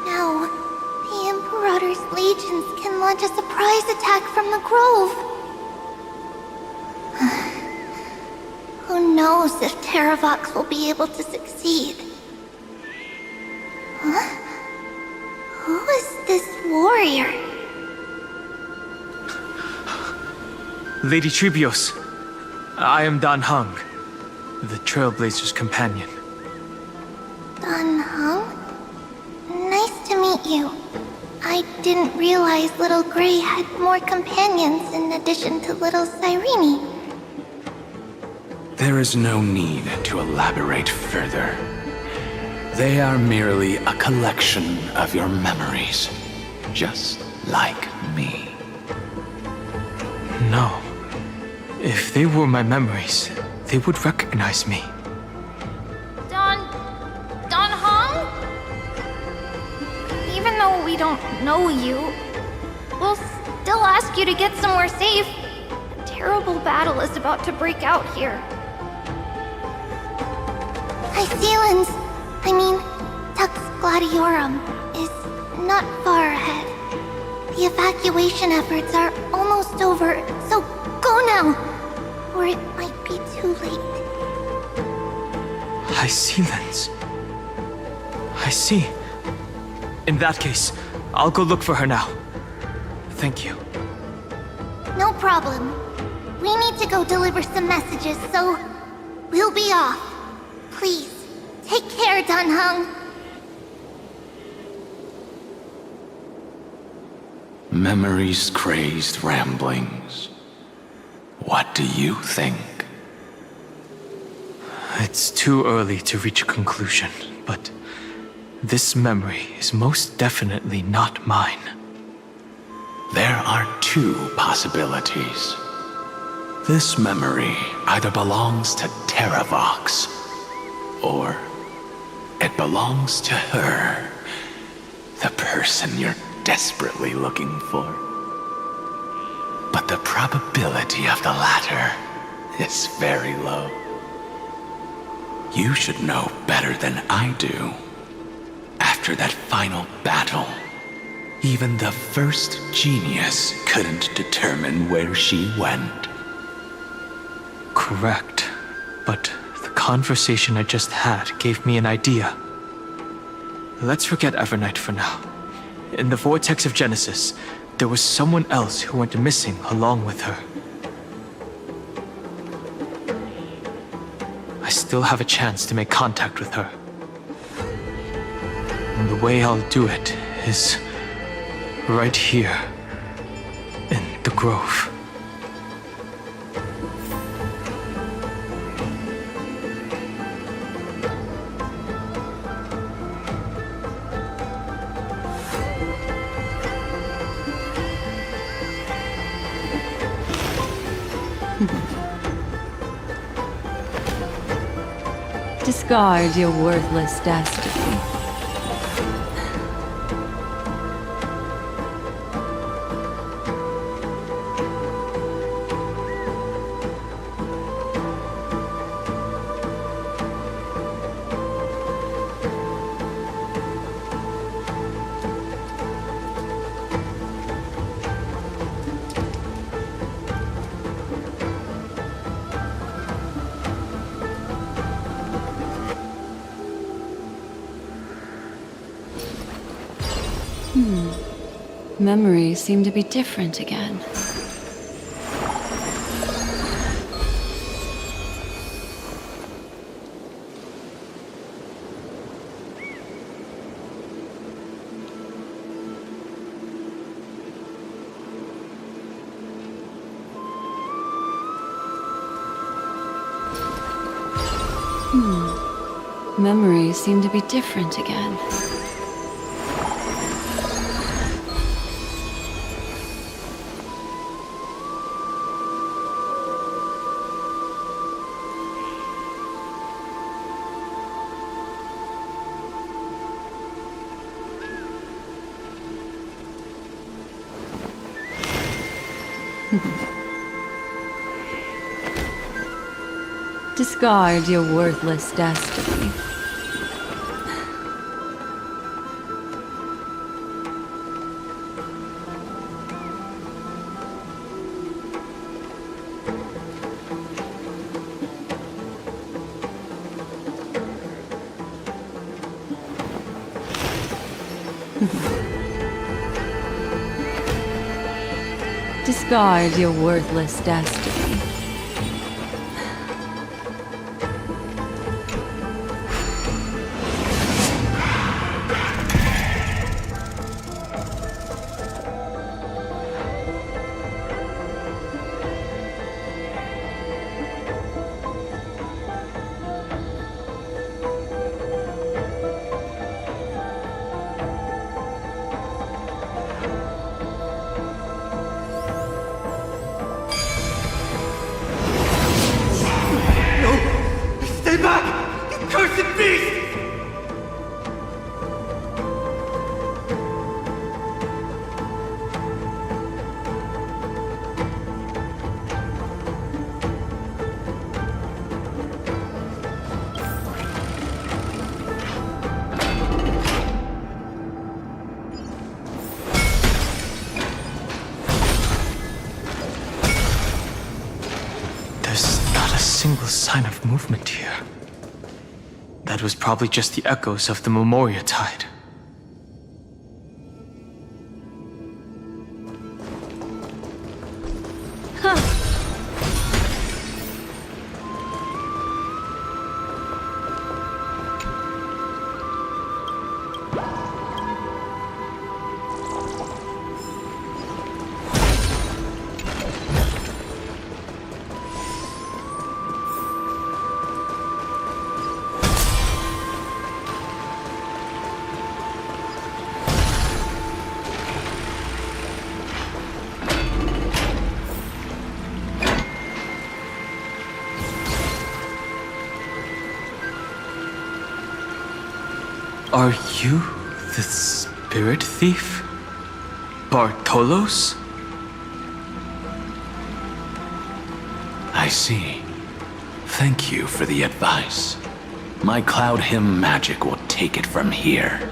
Now, the Imperator's legions can launch a surprise attack from the grove. Who knows if Terravox will be able to succeed? Huh? Who is this warrior? Lady Trebios, I am Dan Heng, the Trailblazer's companion. Dan Heng? Nice to meet you. I didn't realize Little Grey had more companions in addition to Little Cyrene. There There is no need to elaborate further. They are merely a collection of your memories, just like me. No. If they were my memories, they would recognize me. Don Hong? Even though we don't know you, we'll still ask you to get somewhere safe. A terrible battle is about to break out here. Hycelan's, Tux Gladiorum, is not far ahead. The evacuation efforts are almost over, so go now, or it might be too late. Hycelan's. I see. In that case, I'll go look for her now. Thank you. No problem. We need to go deliver some messages, so we'll be off. Please, take care, Dan Heng. Memories crazed ramblings. What do you think? It's too early to reach a conclusion, but this memory is most definitely not mine. There are two possibilities. This memory either belongs to Terravox, or it belongs to her, the person you're desperately looking for. But the probability of the latter is very low. You should know better than I do. After that final battle, even the first genius couldn't determine where she went. Correct. But the conversation I just had gave me an idea. Let's forget Evernight for now. In the Vortex of Genesis, there was someone else who went missing along with her. I still have a chance to make contact with her. And the way I'll do it is right here in the Grove. Discard your worthless destiny. Memories seem to be different again. Memories seem to be different again. Discard your worthless destiny. Discard your worthless destiny. single sign of movement here. That was probably just the echoes of the Memoria Tide. Are you the spirit thief? Bartolos? I see. Thank you for the advice. My Cloud Hymn magic will take it from here.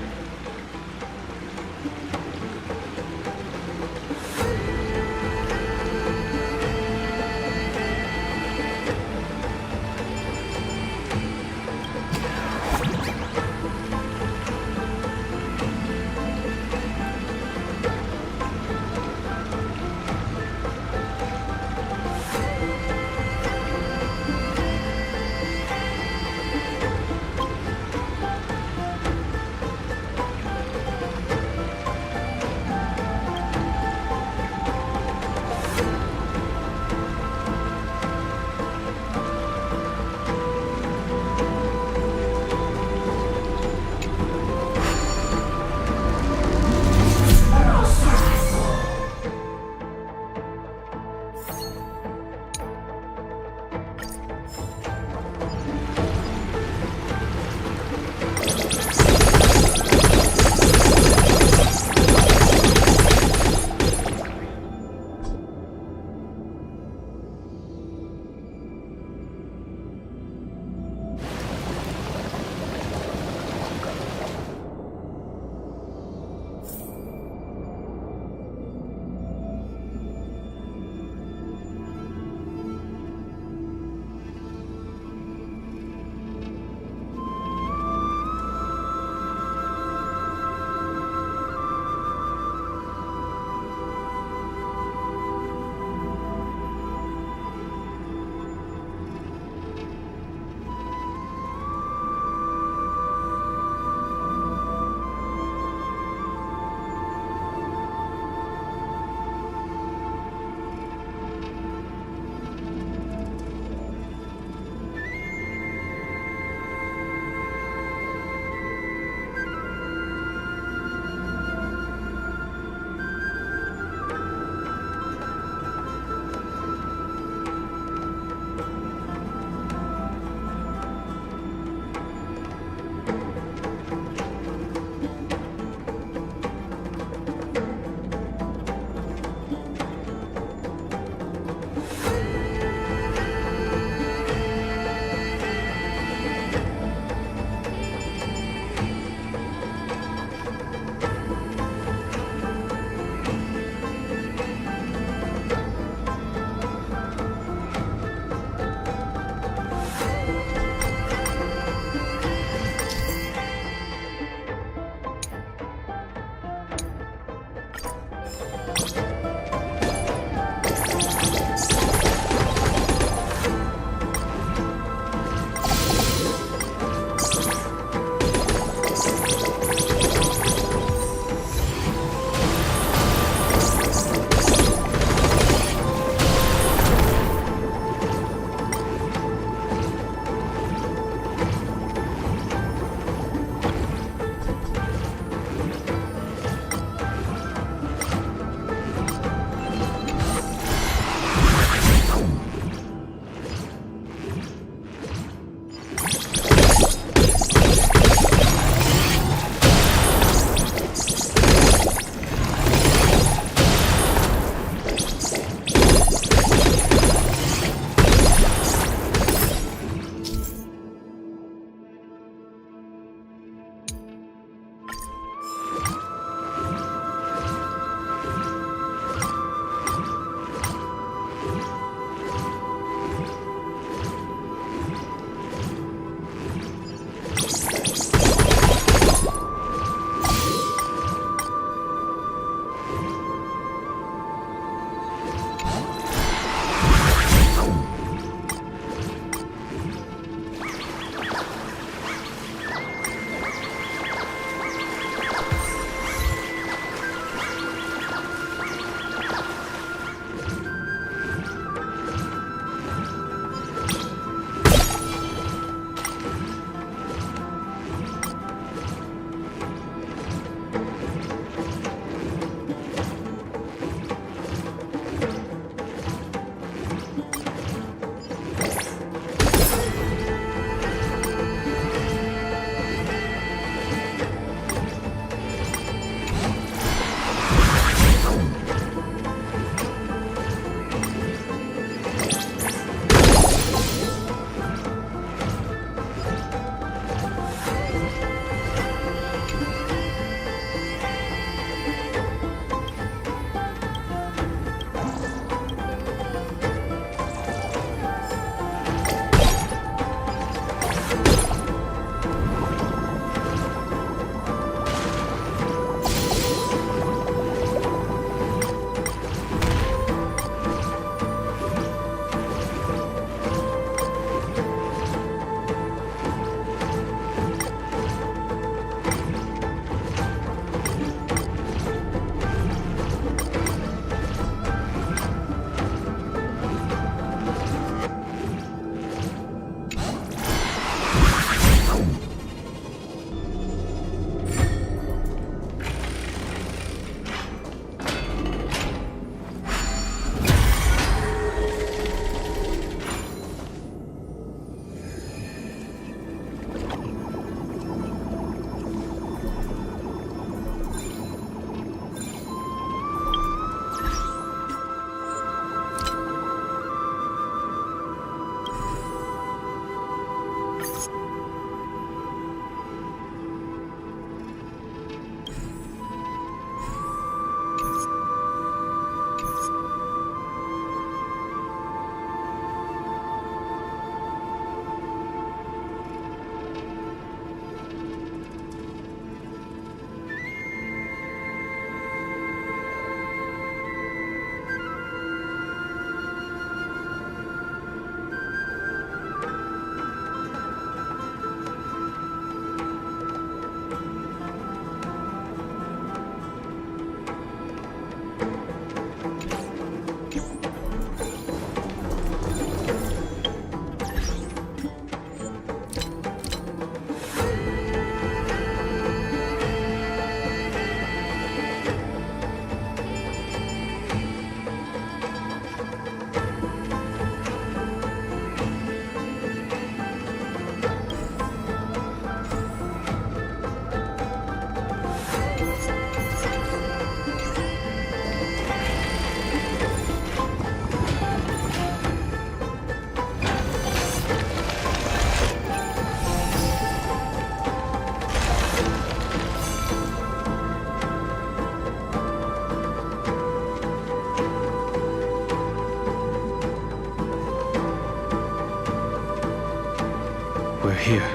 we're here.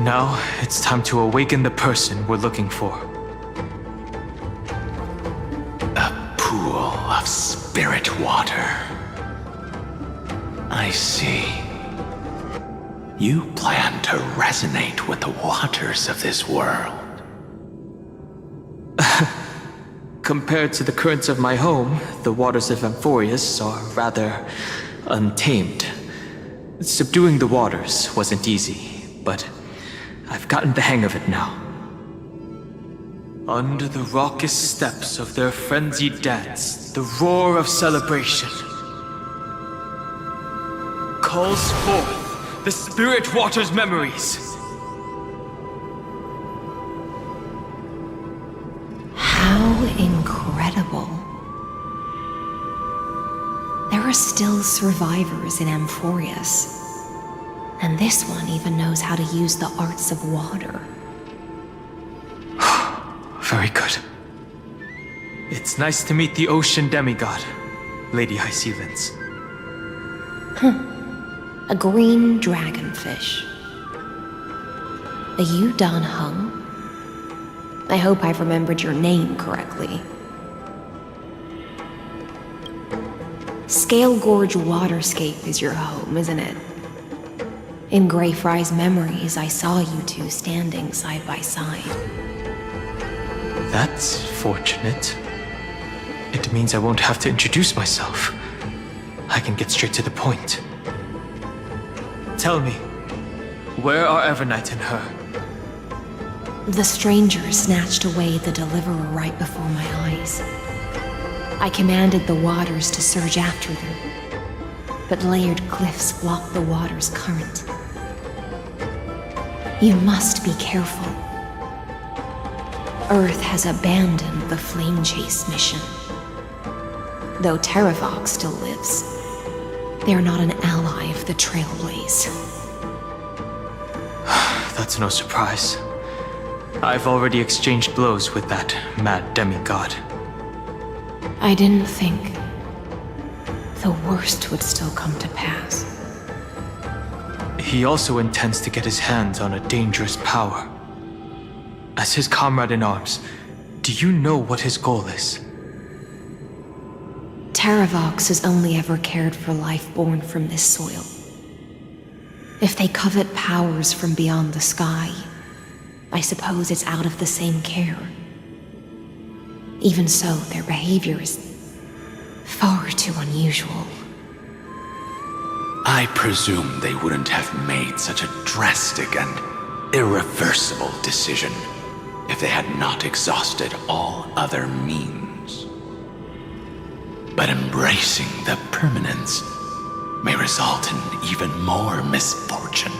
Now, it's time to awaken the person we're looking for. A pool of spirit water. I see. You plan to resonate with the waters of this world. Compared to the currents of my home, the waters of Amphorius are rather untamed. Subduing the waters wasn't easy, but I've gotten the hang of it now. Under the raucous steps of their frenzied dance, the roar of celebration calls forth the Spirit Water's memories. How incredible. There are still survivors in Amphorius. And this one even knows how to use the arts of water. Very good. It's nice to meet the ocean demigod, Lady Hysealens. A green dragonfish. Are you Dan Heng? I hope I've remembered your name correctly. Scale Gorge Waterscape is your home, isn't it? In Greyfry's memories, I saw you two standing side by side. That's fortunate. It means I won't have to introduce myself. I can get straight to the point. Tell me, where are Evernight and her? The stranger snatched away the deliverer right before my eyes. I commanded the waters to surge after them, but layered cliffs blocked the water's current. You must be careful. Earth has abandoned the Flame Chase mission. Though Terravox still lives, they are not an ally of the Trailblaze. That's no surprise. I've already exchanged blows with that mad demigod. I didn't think the worst would still come to pass. He also intends to get his hands on a dangerous power. As his comrade in arms, do you know what his goal is? Terravox has only ever cared for life born from this soil. If they covet powers from beyond the sky, I suppose it's out of the same care. Even so, their behavior is far too unusual. I presume they wouldn't have made such a drastic and irreversible decision if they had not exhausted all other means. But embracing the permanence may result in even more misfortune.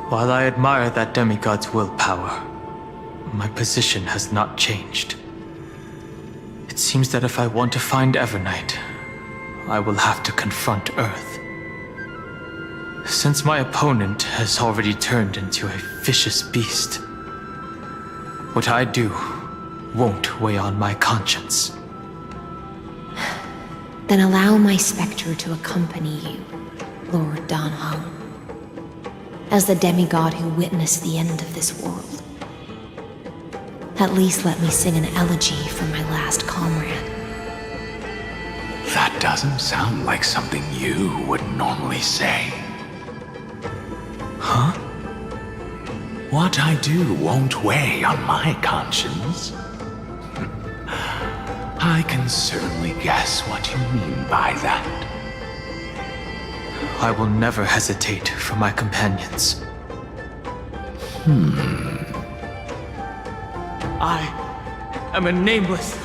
While I admire that demigod's willpower, my position has not changed. It seems that if I want to find Evernight, I will have to confront Earth. Since my opponent has already turned into a vicious beast, what I do won't weigh on my conscience. Then allow my specter to accompany you, Lord Dan Heng, as the demigod who witnessed the end of this world. At least let me sing an elegy for my last comrade. That doesn't sound like something you would normally say. Huh? What I do won't weigh on my conscience. I can certainly guess what you mean by that. I will never hesitate for my companions. I am a nameless.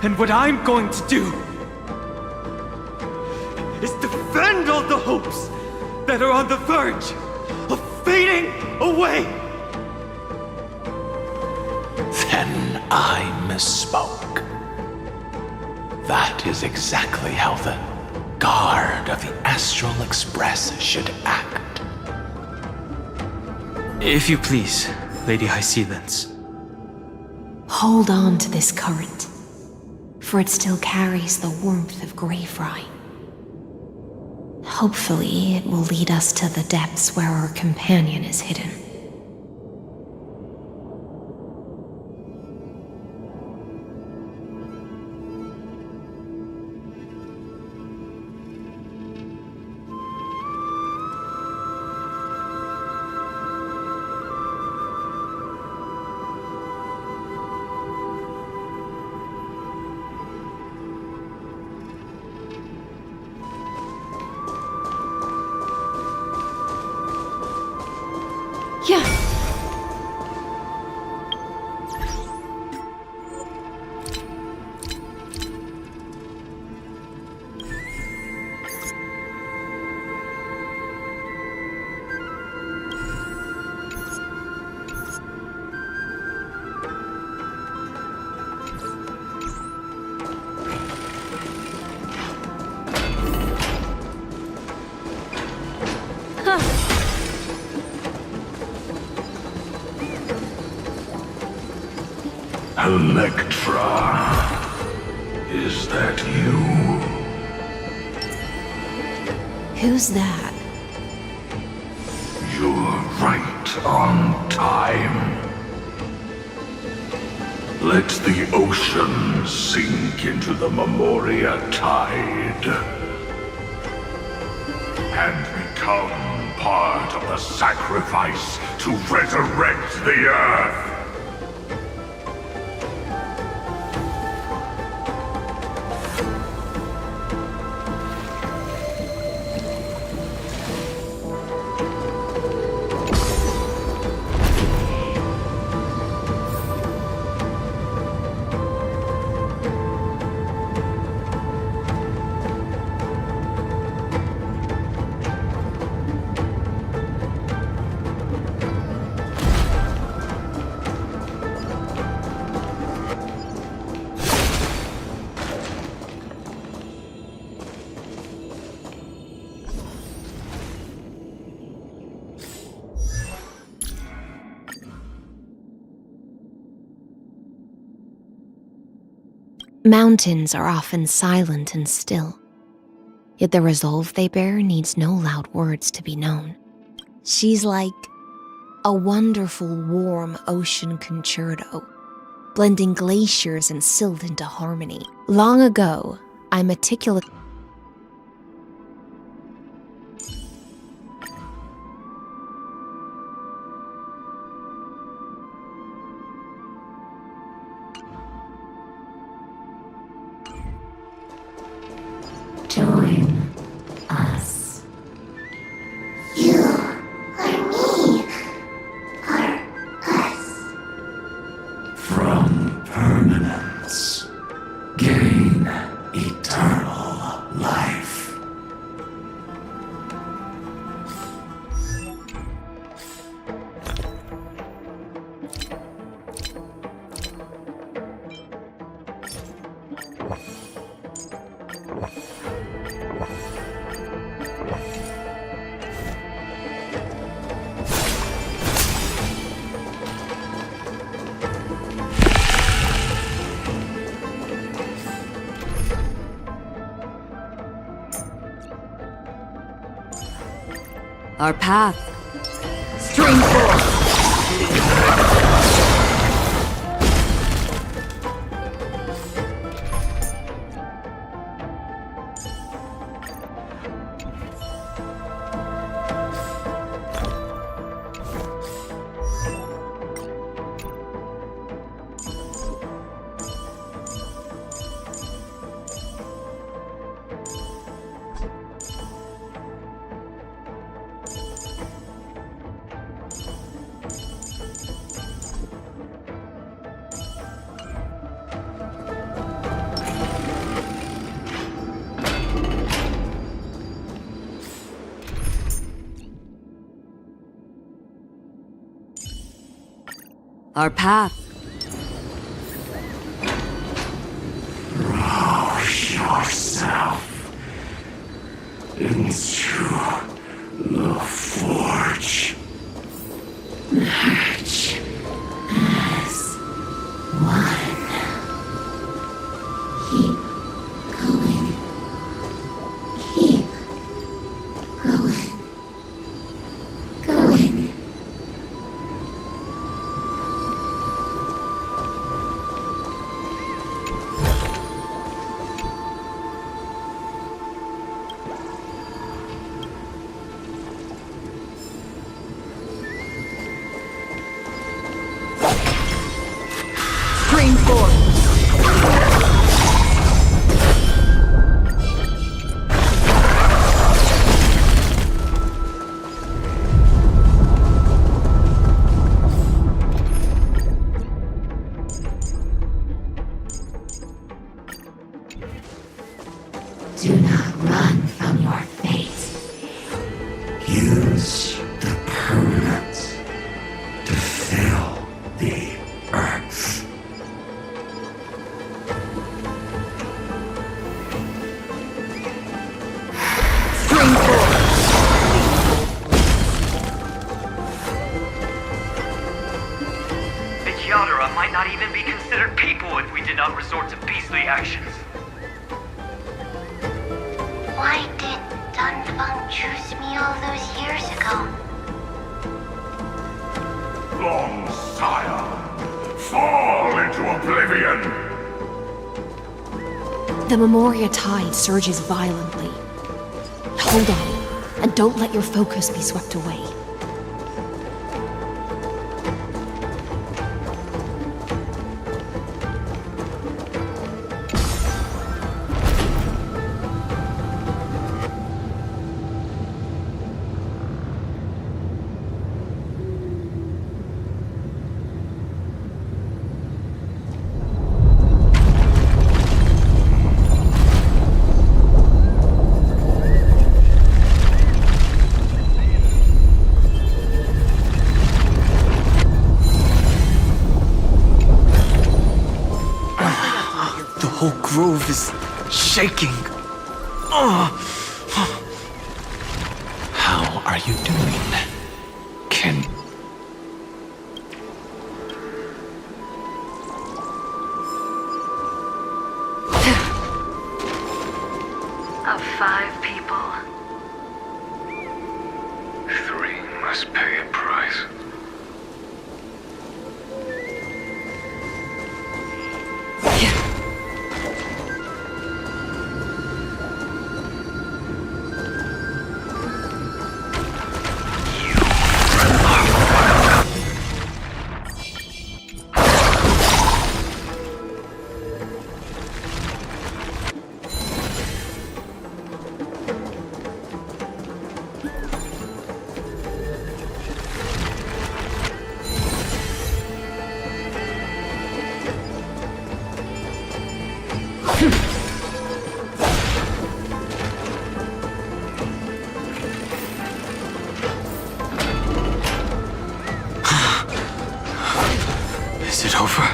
And what I'm going to do is defend all the hopes that are on the verge of fading away. Then I misspoke. That is exactly how the guard of the Astral Express should act. If you please, Lady Hysealens. Hold on to this current, for it still carries the warmth of Greyfry. Hopefully, it will lead us to the depths where our companion is hidden. Yeah. Electra, is that you? Who's that? You're right on time. Let the ocean sink into the Memoria tide and become part of the sacrifice to resurrect the Earth. Mountains are often silent and still, yet the resolve they bear needs no loud words to be known. She's like a wonderful, warm ocean concerto, blending glaciers and silt into harmony. Long ago, I meticulously Join us. You are me, are us. From permanence, gain eternal life. Our path. Stream forth! Our path. Rouse yourself into the forge. March as one. Keep going. Keep Stream forth! Do not run from your fate. Use the permanence to fill the earth. Stream forth! The Kiadara might not even be considered people if we did not resort to beastly actions. Why did Dunfeng choose me all those years ago? Long sire, fall into oblivion! The Memoria tide surges violently. Hold on, and don't let your focus be swept away. The whole grove is shaking. How are you doing? Can... Of 5 people, 3 must pay a price. Is it over?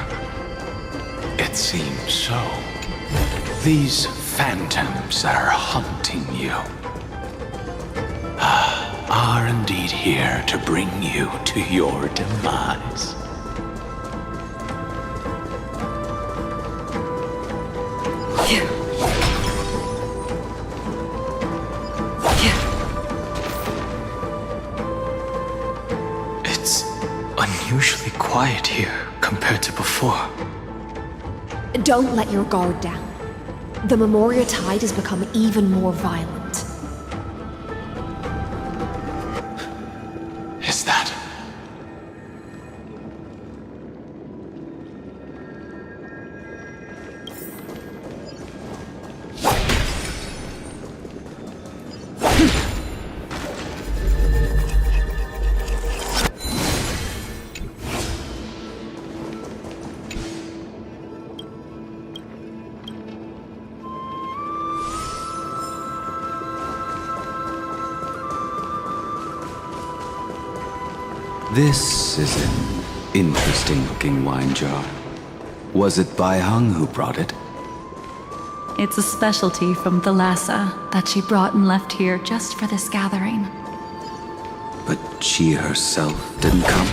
It seems so. These phantoms that are haunting you are indeed here to bring you to your demise. It's unusually quiet here compared to before. Don't let your guard down. The Memoria tide has become even more violent. Is that... This is an interesting-looking wine jar. Was it Bai Hung who brought it? It's a specialty from Thalassa that she brought and left here just for this gathering. But she herself didn't come?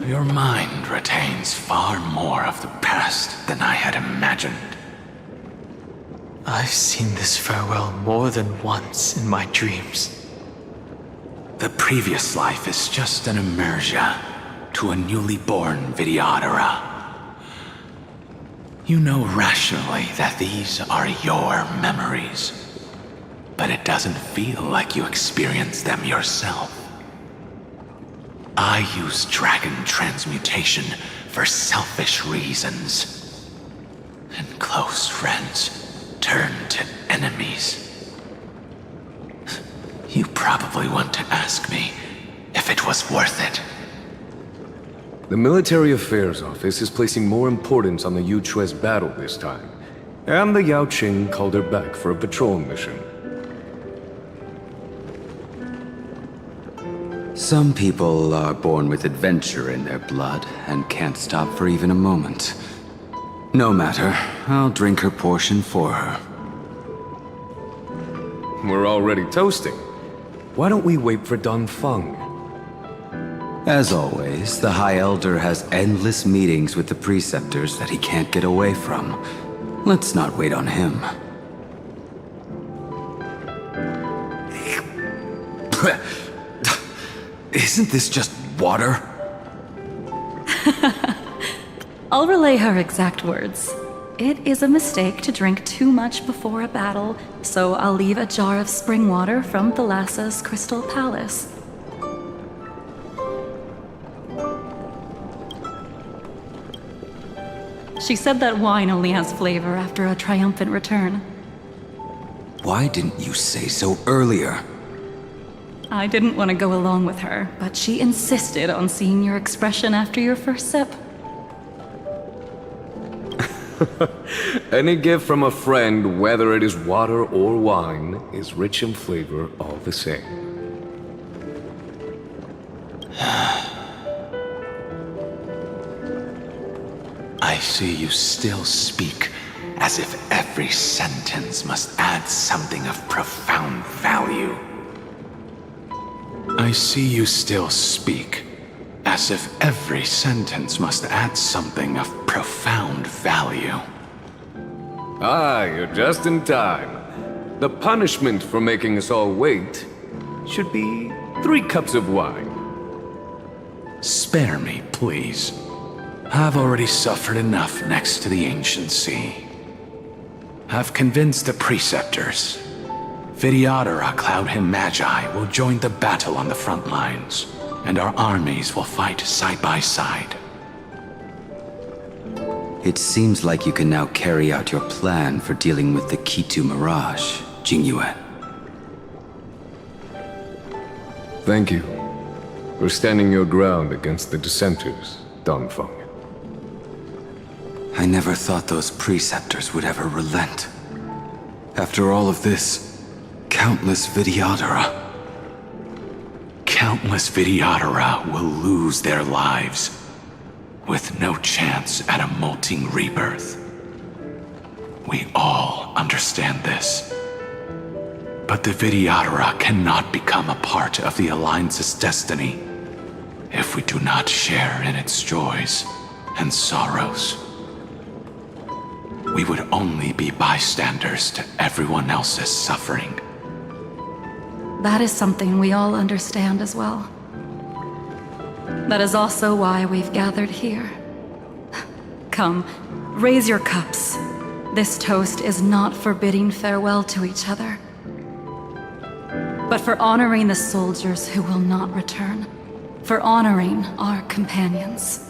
Your mind retains far more of the past than I had imagined. I've seen this farewell more than once in my dreams. The previous life is just an immersia to a newly born Vidyadhara. You know rationally that these are your memories, but it doesn't feel like you experienced them yourself. I use dragon transmutation for selfish reasons, and close friends turn to enemies. You probably want to ask me if it was worth it. The Military Affairs Office is placing more importance on the Yuchue's battle this time, and the Yaoqing called her back for a patrol mission. Some people are born with adventure in their blood and can't stop for even a moment. No matter, I'll drink her portion for her. We're already toasting. Why don't we wait for Dunfeng? As always, the High Elder has endless meetings with the Preceptors that he can't get away from. Let's not wait on him. Isn't this just water? I'll relay her exact words. It is a mistake to drink too much before a battle, so I'll leave a jar of spring water from Thalassa's Crystal Palace. She said that wine only has flavor after a triumphant return. Why didn't you say so earlier? I didn't want to go along with her, but she insisted on seeing your expression after your first sip. Any gift from a friend, whether it is water or wine, is rich in flavor all the same. I see you still speak as if every sentence must add something of profound value. I see you still speak as if every sentence must add something of profound value. Ah, you're just in time. The punishment for making us all wait should be 3 cups of wine. Spare me, please. I've already suffered enough next to the Ancient Sea. I've convinced the Preceptors. Vidyadhara Cloudhim Magi will join the battle on the front lines, and our armies will fight side by side. It seems like you can now carry out your plan for dealing with the Kitu Mirage, Jingyue. Thank you for standing your ground against the dissenters, Dunfeng. I never thought those Preceptors would ever relent. After all of this, countless Vidyadhara. Countless Vidyadhara will lose their lives, with no chance at a molting rebirth. We all understand this. But the Vidyadhara cannot become a part of the Alliance's destiny if we do not share in its joys and sorrows. We would only be bystanders to everyone else's suffering. That is something we all understand as well. That is also why we've gathered here. Come, raise your cups. This toast is not for bidding farewell to each other, but for honoring the soldiers who will not return, for honoring our companions.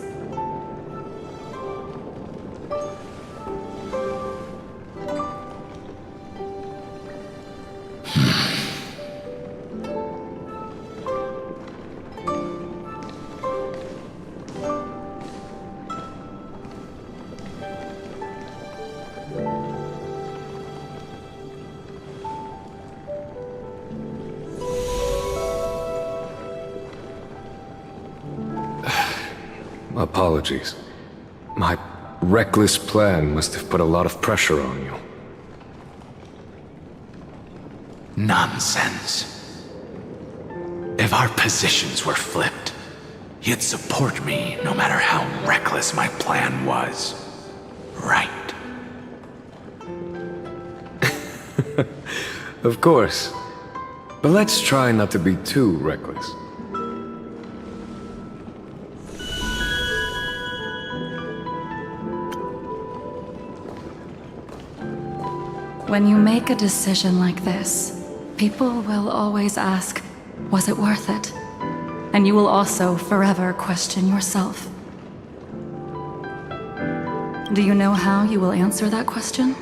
Apologies. My reckless plan must have put a lot of pressure on you. Nonsense. If our positions were flipped, You'd support me no matter how reckless my plan was. Right? Of course. But let's try not to be too reckless. When you make a decision like this, people will always ask, was it worth it? And you will also forever question yourself. Do you know how you will answer that question?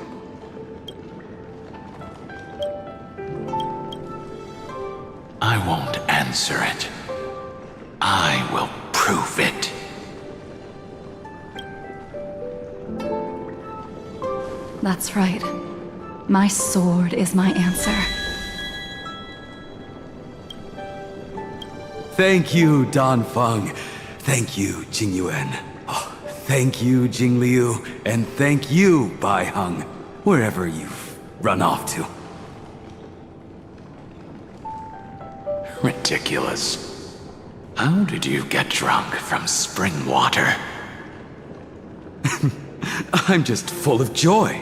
I won't answer it. I will prove it. That's right. My sword is my answer. Thank you, Dan Feng. Thank you, Jing Yuan. Oh, thank you, Jing Liu. And thank you, Bai Heng, wherever you've run off to. Ridiculous. How did you get drunk from spring water? I'm just full of joy.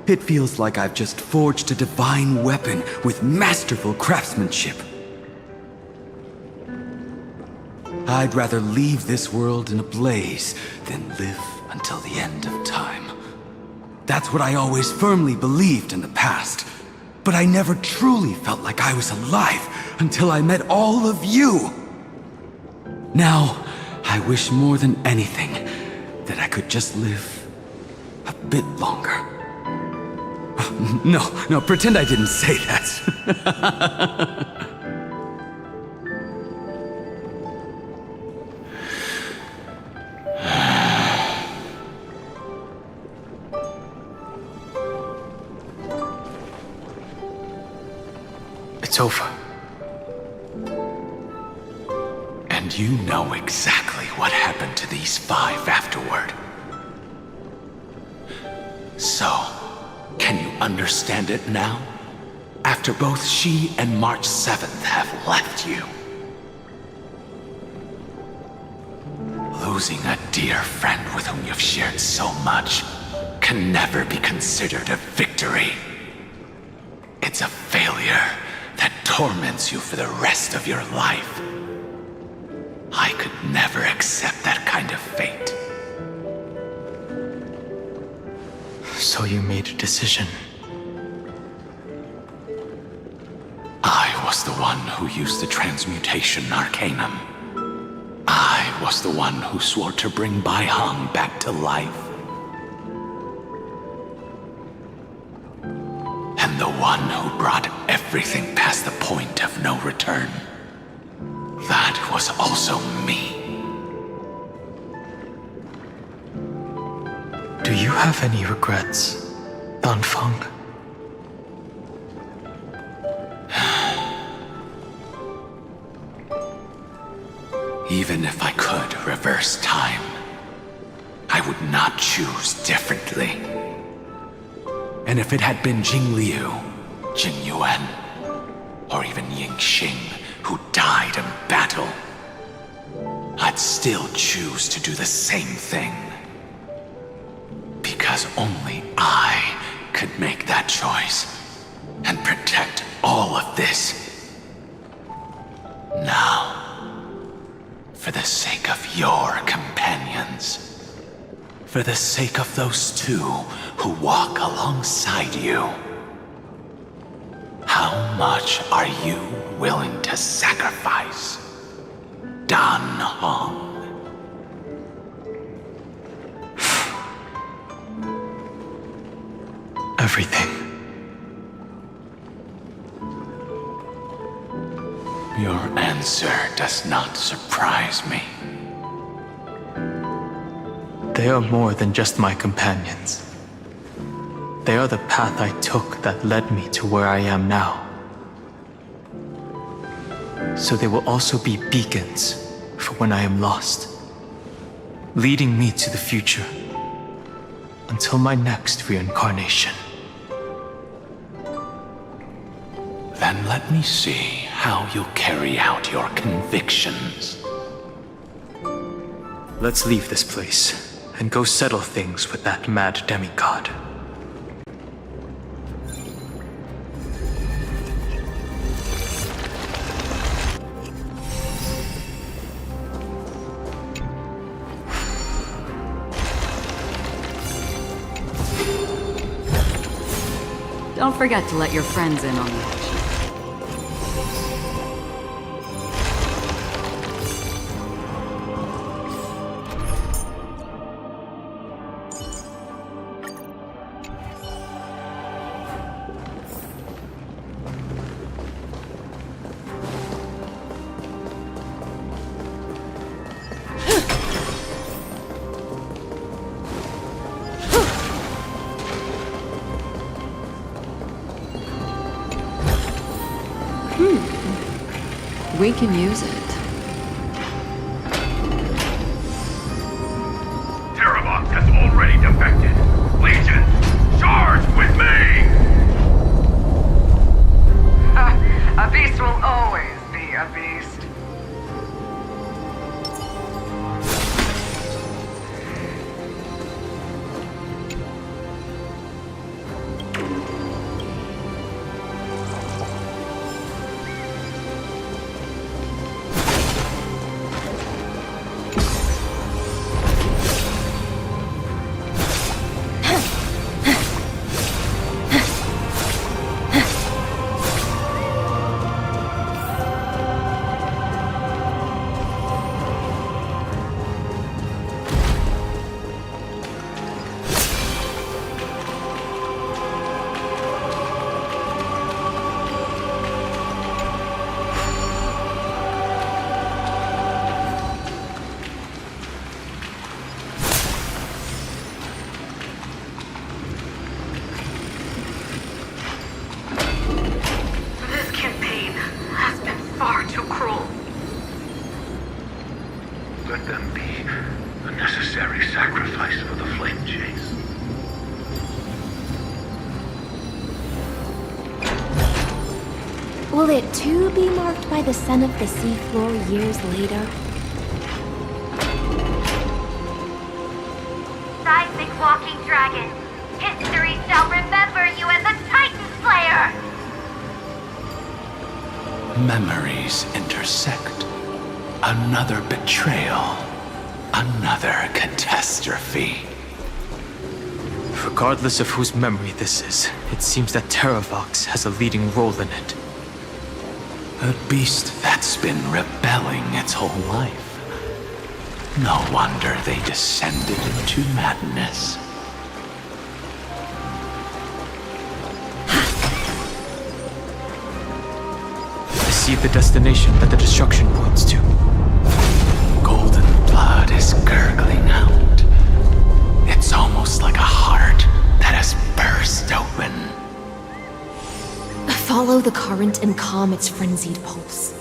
It feels like I've just forged a divine weapon with masterful craftsmanship. I'd rather leave this world in a blaze than live until the end of time. That's what I always firmly believed in the past. But I never truly felt like I was alive until I met all of you. Now, I wish more than anything that I could just live a bit longer. No, pretend I didn't say that. It's over. And you know exactly what happened to these 5 afterward. So, can you understand it now? After both she and March 7th have left you. Losing a dear friend with whom you've shared so much can never be considered a victory. It's a failure that torments you for the rest of your life. I could never accept that kind of fate. So you made a decision. I was the one who used the transmutation arcanum. I was the one who swore to bring Bai Heng back to life. And the one who brought everything past the point of no return. That was also me. Do you have any regrets, Dan Feng? Even if I could reverse time, I would not choose differently. And if it had been Jing Liu, Jing Yuan, or even Ying Xing who died in battle, I'd still choose to do the same thing. Because only I could make that choice and protect all of this. Now, for the sake of your companions, for the sake of those 2 who walk alongside you, how much are you willing to sacrifice, Dan Heng? Everything. Your answer does not surprise me. They are more than just my companions. They are the path I took that led me to where I am now. So they will also be beacons for when I am lost, leading me to the future until my next reincarnation. Then let me see how you'll carry out your convictions. Let's leave this place and go settle things with that mad demigod. Don't forget to let your friends in on the action. We can use it. Terravok has already defected. Legion, charge with me! A beast will always be a beast. Let them be a necessary sacrifice for the flame chase. Will it too be marked by the scent of the seafloor years later? Seismic walking dragon, history shall remember you as a Titan Slayer! Memories intersect. Another betrayal. Another catastrophe. Regardless of whose memory this is, it seems that Terravox has a leading role in it. A beast that's been rebelling its whole life. No wonder they descended into madness. I see the destination that the destruction points to. Golden blood is gurgling out. It's almost like a heart that has burst open. Follow the current and calm its frenzied pulse.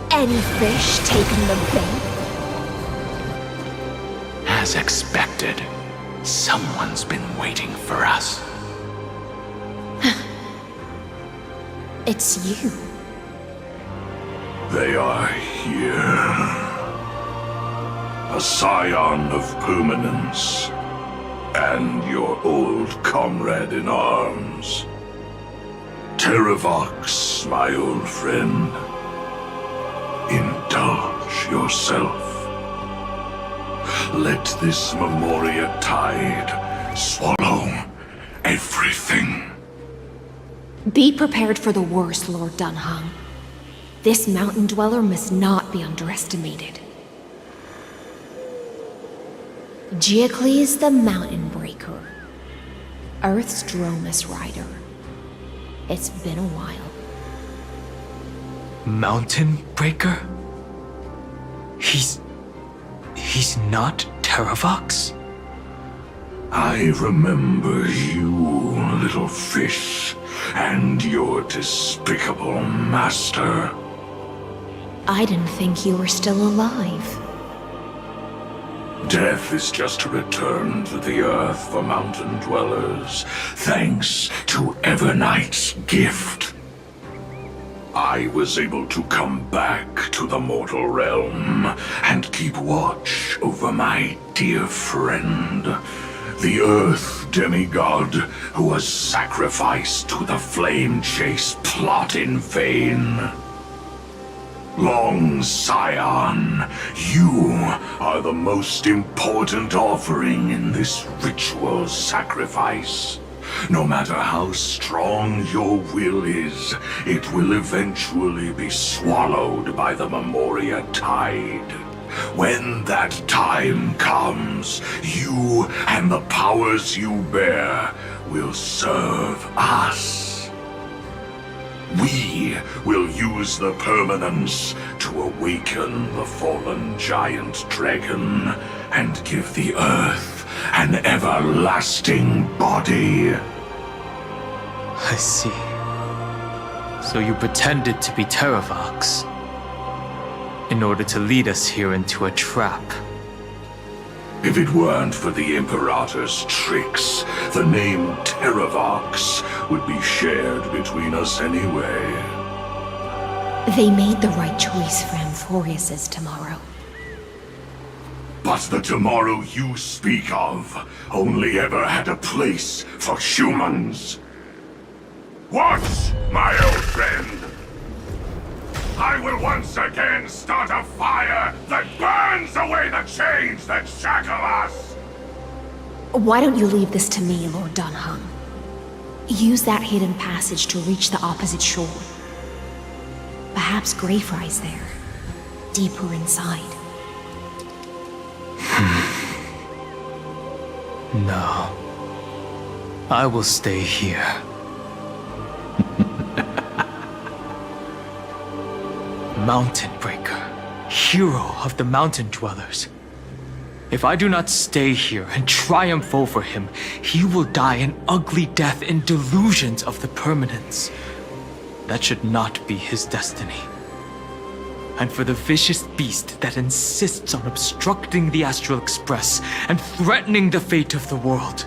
Any fish taken the bait? As expected, someone's been waiting for us. It's you. They are here. A scion of permanence. And your old comrade in arms. Terravox, my old friend. Indulge yourself. Let this Memoria tide swallow everything. Be prepared for the worst, Lord Dunhung. This mountain dweller must not be underestimated. Geocles the Mountain Breaker. Earth's Dromus Rider. It's been a while. Mountain Breaker? He's not Terravox? I remember you, little fish, and your despicable master. I didn't think you were still alive. Death is just a return to the earth for mountain dwellers, thanks to Evernight's gift. I was able to come back to the mortal realm and keep watch over my dear friend, the Earth demigod who was sacrificed to the Flame Chase plot in vain. Long Scion, you are the most important offering in this ritual sacrifice. No matter how strong your will is, it will eventually be swallowed by the Memoria Tide. When that time comes, you and the powers you bear will serve us. We will use the permanence to awaken the fallen giant dragon and give the Earth an everlasting body. I see. So you pretended to be Terravox in order to lead us here into a trap. If it weren't for the Imperator's tricks, the name Terravox would be shared between us anyway. They made the right choice for Amphorius's tomorrow. But the tomorrow you speak of only ever had a place for humans. What, my old friend? I will once again start a fire that burns away the chains that shackle us! Why don't you leave this to me, Lord Dunhung? Use that hidden passage to reach the opposite shore. Perhaps Greyfry's there, deeper inside. No. I will stay here. Mountain Breaker, hero of the Mountain Dwellers. If I do not stay here and triumph over him, he will die an ugly death in delusions of the permanence. That should not be his destiny. And for the vicious beast that insists on obstructing the Astral Express and threatening the fate of the world.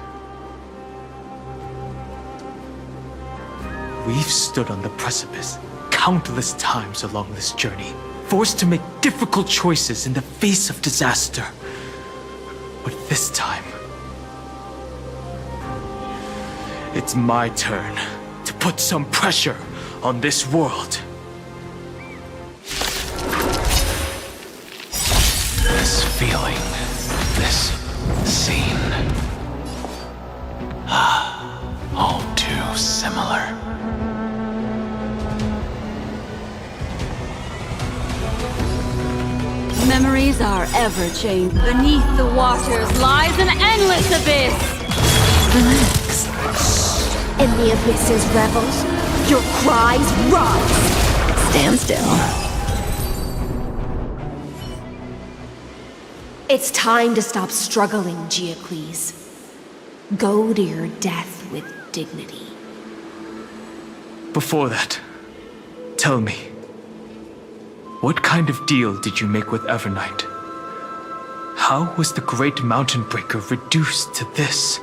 We've stood on the precipice countless times along this journey, forced to make difficult choices in the face of disaster. But this time, it's my turn to put some pressure on this world. This feeling, this scene. All too similar. Memories are ever-changing. Beneath the waters lies an endless abyss! Relax. In the abyss's revels, your cries rise. Stand still. It's time to stop struggling, Geocles. Go to your death with dignity. Before that, tell me, what kind of deal did you make with Evernight? How was the Great Mountain Breaker reduced to this?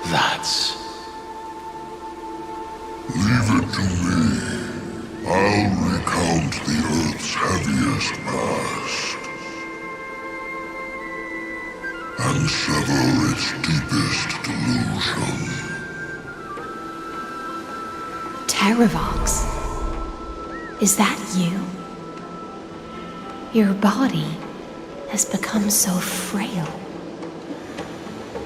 That's... Leave it to me. I'll recount the Earth's heaviest past and sever its deepest delusion. Terravox? Is that you? Your body has become so frail.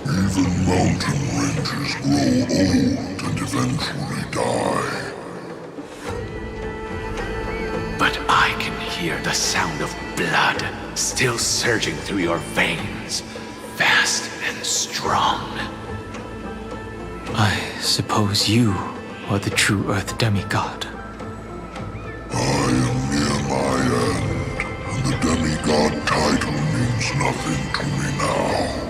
Even mountain ranges grow old and eventually die. But I can hear the sound of blood still surging through your veins, fast and strong. I suppose you are the true Earth demigod. I am near my end, and the demigod title means nothing to me now.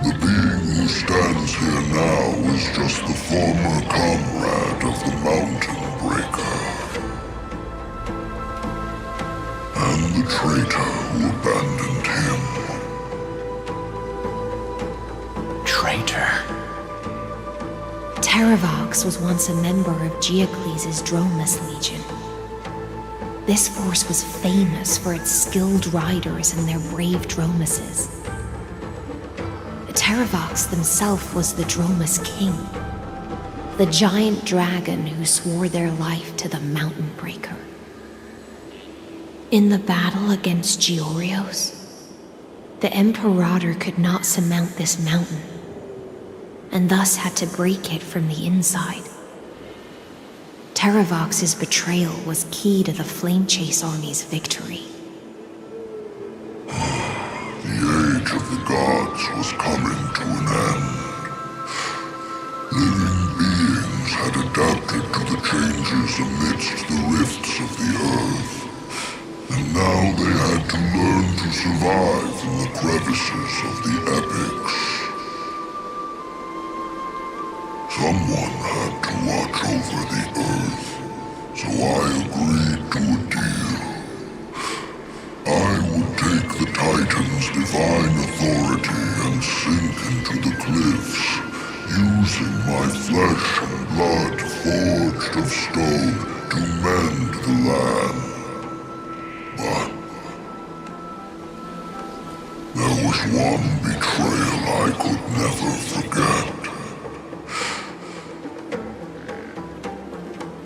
The being who stands here now is just the former comrade of the Mountain Breaker. traitor who abandoned him. Traitor? Terravox was once a member of Geocles' Dromus Legion. This force was famous for its skilled riders and their brave Dromuses. Terravox himself was the Dromus King, the giant dragon who swore their life to the Mountain Breaker. In the battle against Georios, the Imperator could not surmount this mountain, and thus had to break it from the inside. Terravox's betrayal was key to the Flamechase army's victory. The age of the gods was coming to an end. Living beings had adapted to the changes amidst the rifts of the earth, and now they had to learn to survive in the crevices of the epics. Someone had to watch over the earth, so I agreed to a deal. I would take the Titan's divine authority and sink into the cliffs, using my flesh and blood forged of stone to mend the land. But there was one betrayal I could never forget.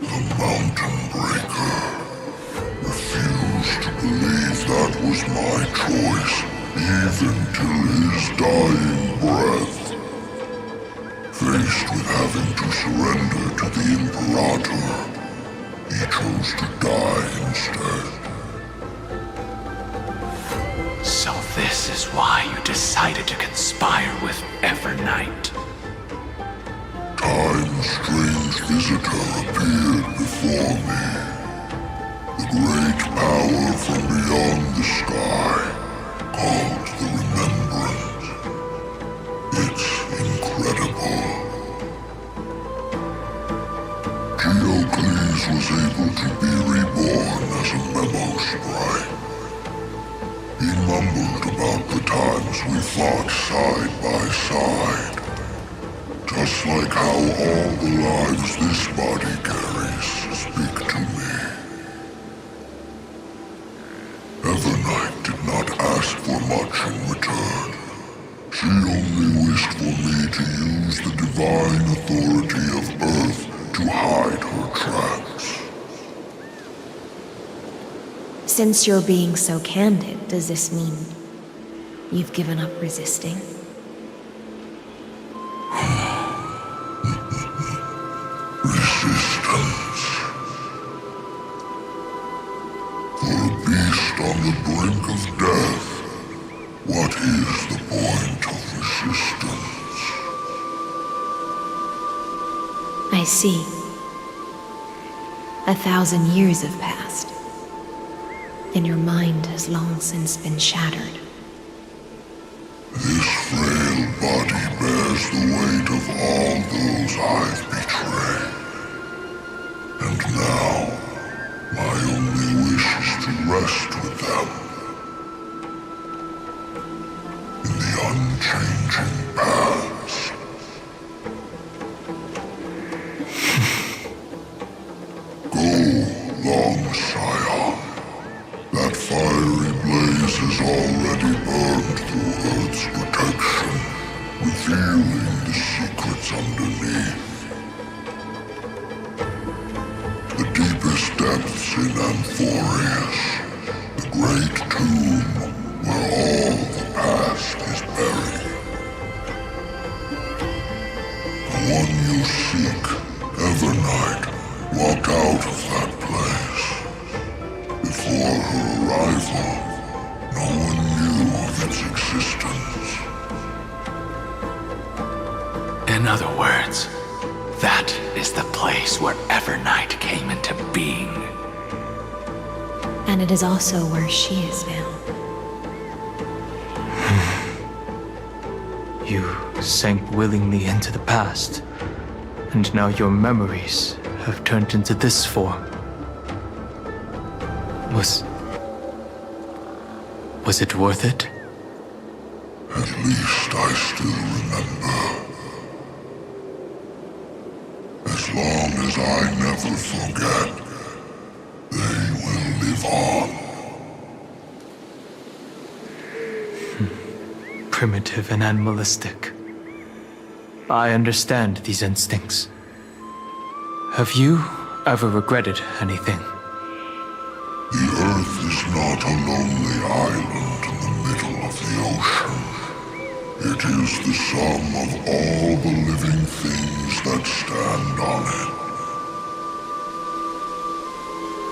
The Mountain Breaker refused to believe that was my choice, even till his dying breath. Faced with having to surrender to the Imperator, he chose to die instead. So this is why you decided to conspire with Evernight. Time's strange visitor appeared before me. The great power from beyond the sky, called the Remembrance. It's incredible. Geocles was able to be reborn as a memo sprite. He mumbled about the times we fought side by side. Just like how all the lives this body carries speak to me. Evernight did not ask for much in return. She only wished for me to use the divine authority of Earth to hide her tracks. Since you're being so candid, does this mean you've given up resisting? Resistance. For a beast on the brink of death, what is the point of resistance? I see. 1,000 years have passed, and your mind has long since been shattered. This frail body bears the weight of all those I've betrayed. And now, my only wish is to rest with them. In the unchanging past. Go, Long Scion. That fiery blaze has already burned through Earth's protection, revealing the secrets underneath. The deepest depths in Amphorius, the great tomb where all the past is buried. The one you seek, Evernight, walked out of that place. Before her arrival, no one knew of its existence. In other words, that is the place where Evernight came into being. And it is also where she is now. You sank willingly into the past, and now your memories have turned into this form. Was it worth it? At least I still remember. As long as I never forget, they will live on. Primitive and animalistic. I understand these instincts. Have you ever regretted anything? The Earth is not a lonely island in the middle of the ocean. It is the sum of all the living things that stand on it.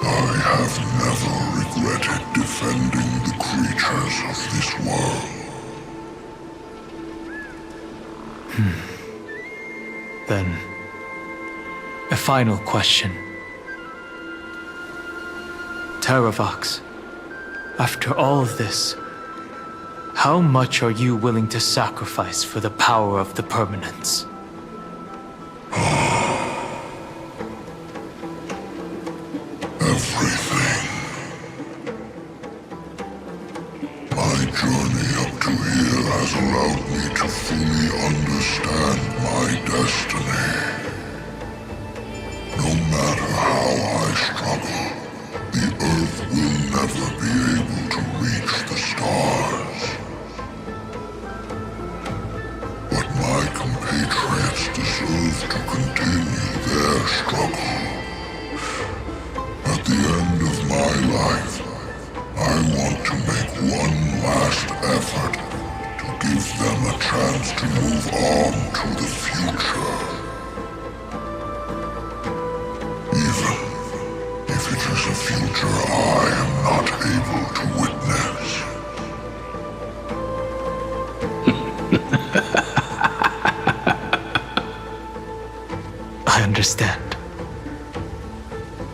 I have never regretted defending the creatures of this world. Then, a final question. Terravox, after all of this, how much are you willing to sacrifice for the power of the Permanence? Everything. My journey up to here has allowed me to fully understand my destiny. No matter how I struggle, the Earth will never be able to reach the stars. But my compatriots deserve to continue their struggle. At the end of my life, I want to make one last effort to give them a chance to move on to the future. Even if it is a future I am not able to witness. I understand.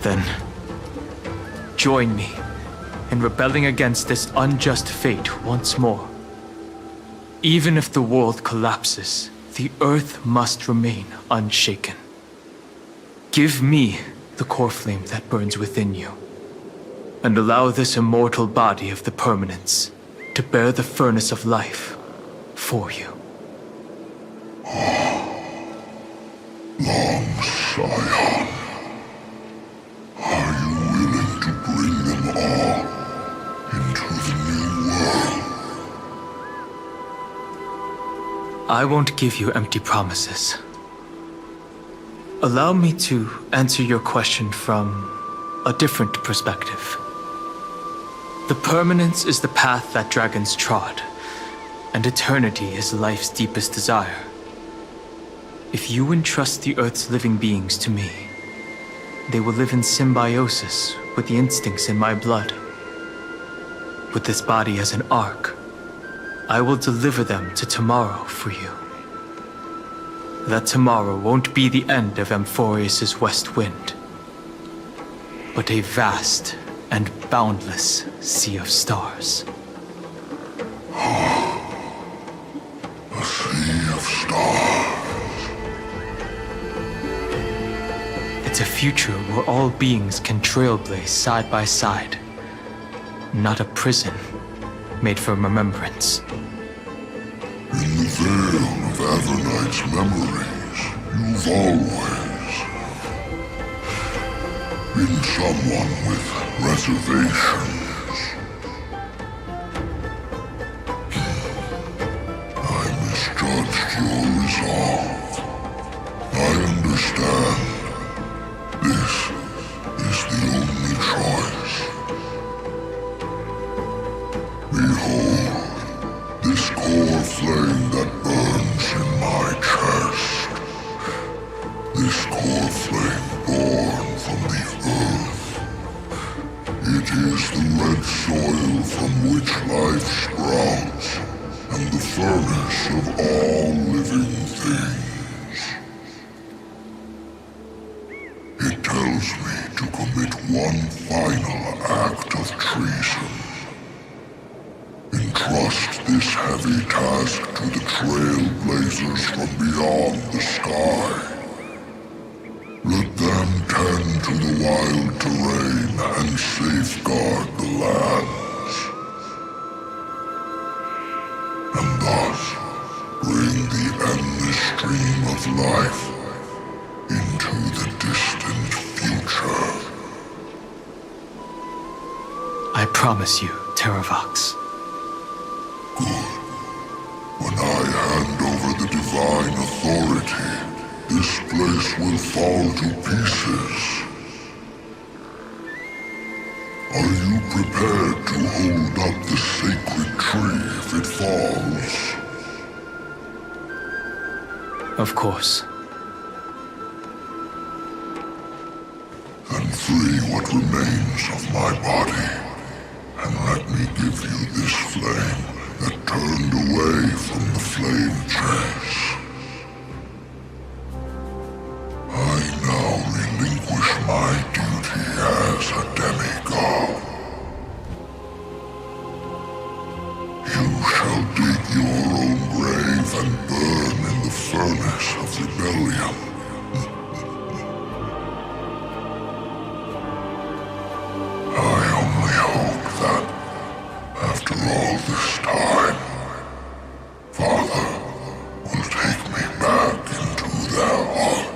Then, join me in rebelling against this unjust fate once more. Even if the world collapses, the Earth must remain unshaken. Give me the core flame that burns within you, and allow this immortal body of the Permanence to bear the furnace of life for you. Long Scion, are you willing to bring them all into the new world? I won't give you empty promises. Allow me to answer your question from a different perspective. The Permanence is the path that dragons trod, and eternity is life's deepest desire. If you entrust the Earth's living beings to me, they will live in symbiosis with the instincts in my blood. With this body as an ark, I will deliver them to tomorrow for you. That tomorrow won't be the end of Amphorius' West Wind, but a vast and boundless sea of stars. A sea of stars. It's a future where all beings can trailblaze side by side, not a prison made for remembrance. In the veil of Avernight's memories, you've always been someone with reservations. I misjudged your resolve. I understand. This is the only choice. Behold, this core flame that burns in my chest. This core flame born from the earth. It is the red soil from which life sprouts, and the furnace of all living things. It tells me to commit one final act of treason. Entrust this heavy task to the trailblazers from beyond the sky. Let them tend to the wild terrain and safeguard the lands. of life into the distant future. I promise you, Terravox. Good. When I hand over the divine authority, this place will fall to pieces. Are you prepared to hold up the sacred tree if it falls? Of course. Then free what remains of my body, and let me give you this flame that turned away from the flame chase. I now relinquish my duty as a demigod. You shall dig your own grave and burn in the furnace of rebellion. I only hope that, after all this time, Father will take me back into their heart.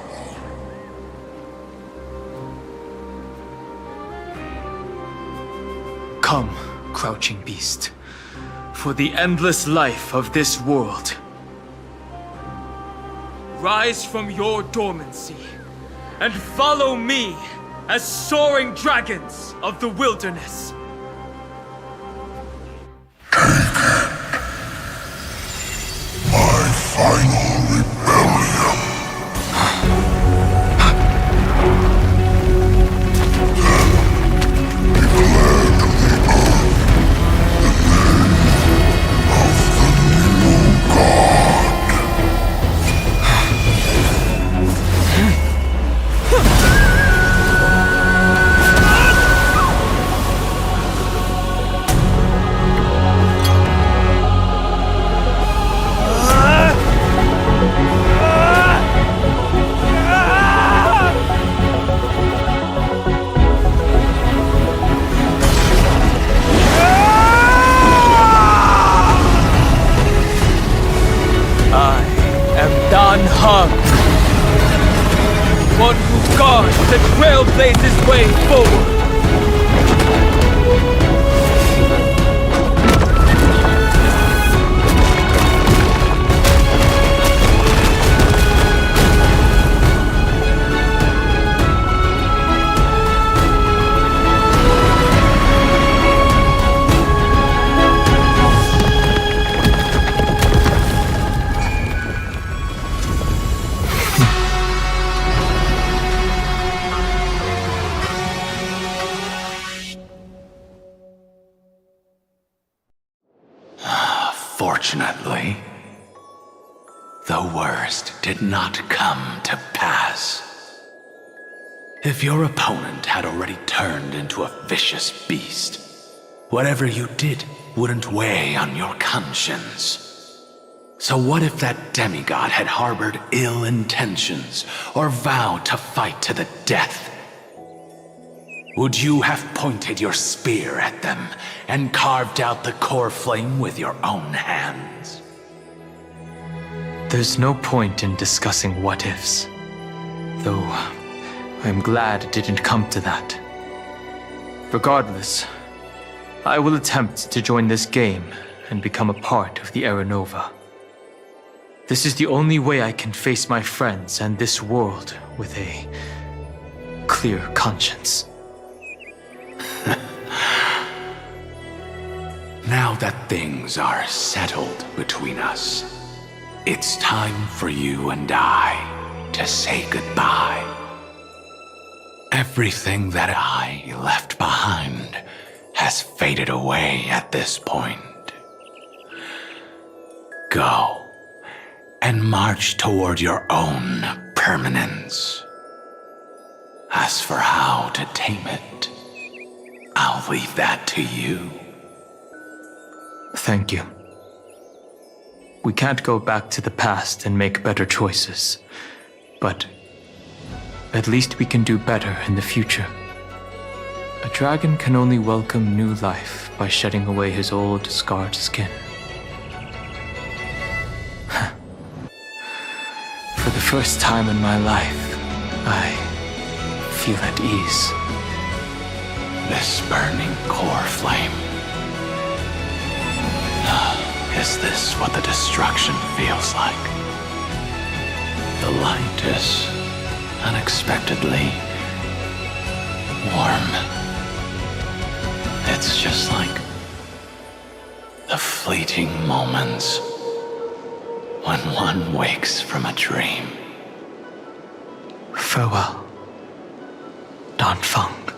Come, crouching beast, for the endless life of this world. Rise from your dormancy and follow me as soaring dragons of the wilderness. My final rebellion. Then declare to the earth the name of the new god. I am Dan Heng, one who guards the Trailblazer's way forward. Fortunately, the worst did not come to pass. If your opponent had already turned into a vicious beast, whatever you did wouldn't weigh on your conscience. So what if that demigod had harbored ill intentions or vowed to fight to the death? Would you have pointed your spear at them and carved out the core flame with your own hands? There's no point in discussing what-ifs. Though, I'm glad it didn't come to that. Regardless, I will attempt to join this game and become a part of the Era Nova. This is the only way I can face my friends and this world with a clear conscience. Now that things are settled between us, it's time for you and I to say goodbye. Everything that I left behind has faded away at this point. Go and march toward your own permanence. As for how to tame it, I'll leave that to you. Thank you. We can't go back to the past and make better choices, but at least we can do better in the future. A dragon can only welcome new life by shedding away his old, scarred skin. For the the first time in my life, I feel at ease. This burning core flame. Is this what the destruction feels like? The light is unexpectedly warm. It's just like the fleeting moments when one wakes from a dream. Farewell, Danfeng.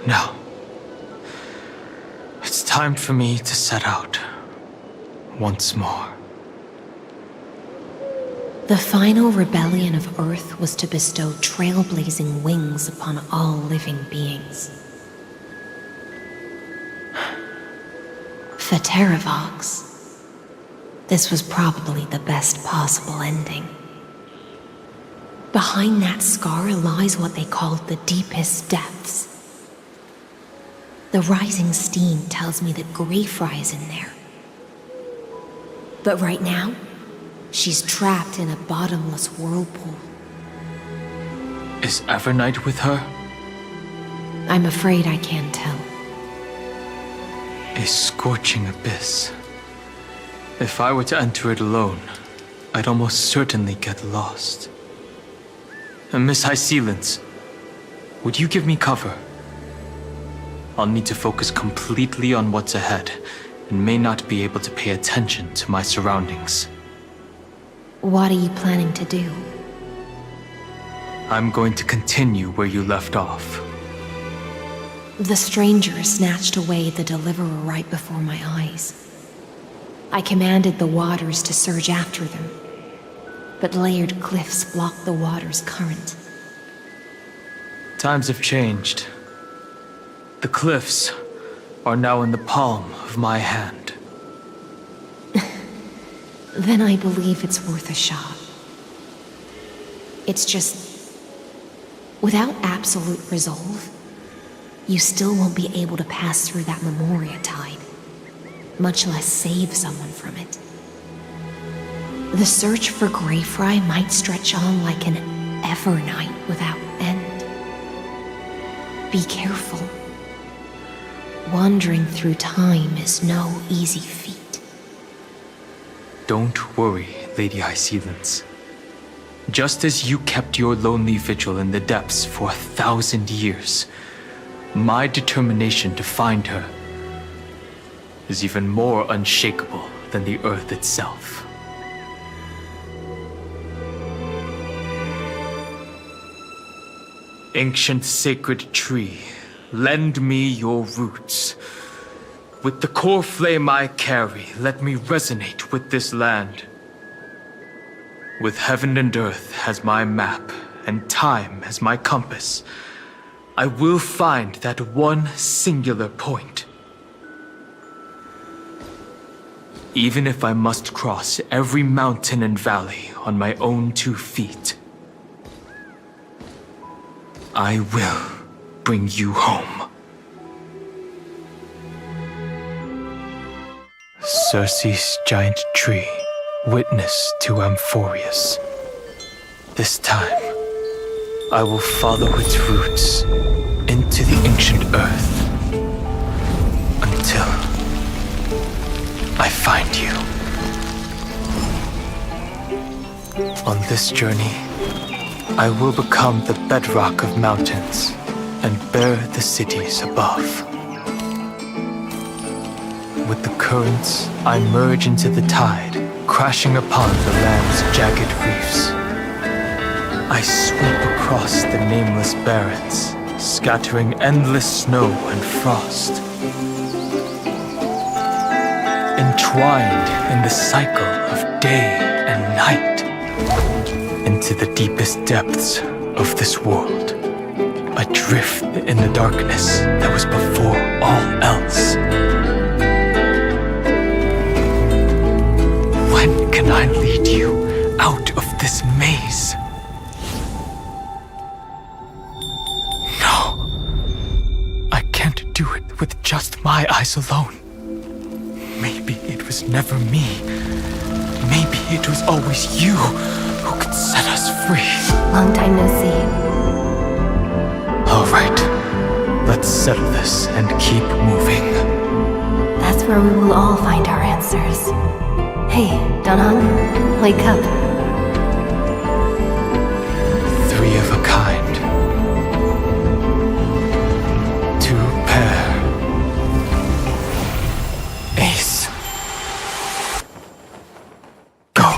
Now, it's time for me to set out once more. The final rebellion of Earth was to bestow trailblazing wings upon all living beings. For Terravox, this was probably the best possible ending. Behind that scar lies what they called the deepest depths. The rising steam tells me that Greyfry is in there. But right now, she's trapped in a bottomless whirlpool. Is Evernight with her? I'm afraid I can't tell. A scorching abyss. If I were to enter it alone, I'd almost certainly get lost. And Miss High Sealance, would you give me cover? I'll need to focus completely on what's ahead, and may not be able to pay attention to my surroundings. What are you planning to do? I'm going to continue where you left off. The stranger snatched away the deliverer right before my eyes. I commanded the waters to surge after them, but layered cliffs blocked the water's current. Times have changed. The cliffs are now in the palm of my hand. Then I believe it's worth a shot. It's just, without absolute resolve, you still won't be able to pass through that Memoria tide, much less save someone from it. The search for Greyfry might stretch on like an Evernight without end. Be careful. Wandering through time is no easy feat. Don't worry, Lady High Sealance. Just as you kept your lonely vigil in the depths for 1,000 years, my determination to find her is even more unshakable than the earth itself. Ancient sacred tree, lend me your roots. With the core flame I carry, let me resonate with this land. With heaven and earth as my map, and time as my compass, I will find that one singular point. Even if I must cross every mountain and valley on my own 2 feet, I will bring you home. Circe's giant tree, witness to Amphorius. This time, I will follow its roots into the ancient earth until I find you. On this journey, I will become the bedrock of mountains and bear the cities above. With the currents, I merge into the tide, crashing upon the land's jagged reefs. I sweep across the nameless barrens, scattering endless snow and frost. Entwined in the cycle of day and night, into the deepest depths of this world, adrift in the darkness that was before all else. When can I lead you out of this maze? No, I can't do it with just my eyes alone. Maybe it was never me, Maybe it was always you who could set us free. Long time no see. All right, let's settle this and keep moving. That's where we will all find our answers. Hey, Danhong, wake up. Three of a kind. Two pair. Ace. Go.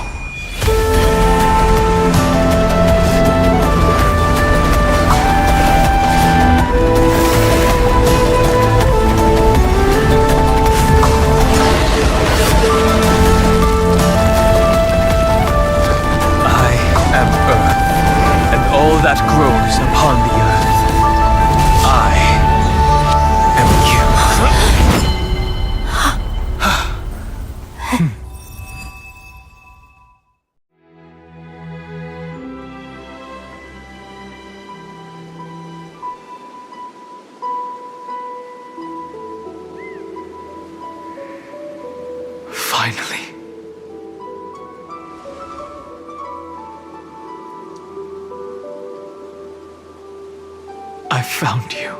That grows upon the earth. I am you. Finally. I found you.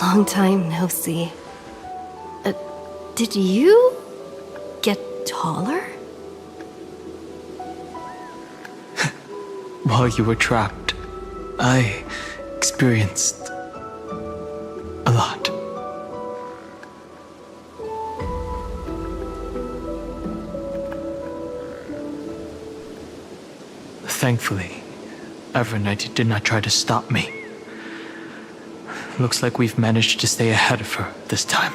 Long time no see. Did you get taller? While you were trapped, I experienced a lot. Thankfully, Evernight did not try to stop me. Looks like we've managed to stay ahead of her this time.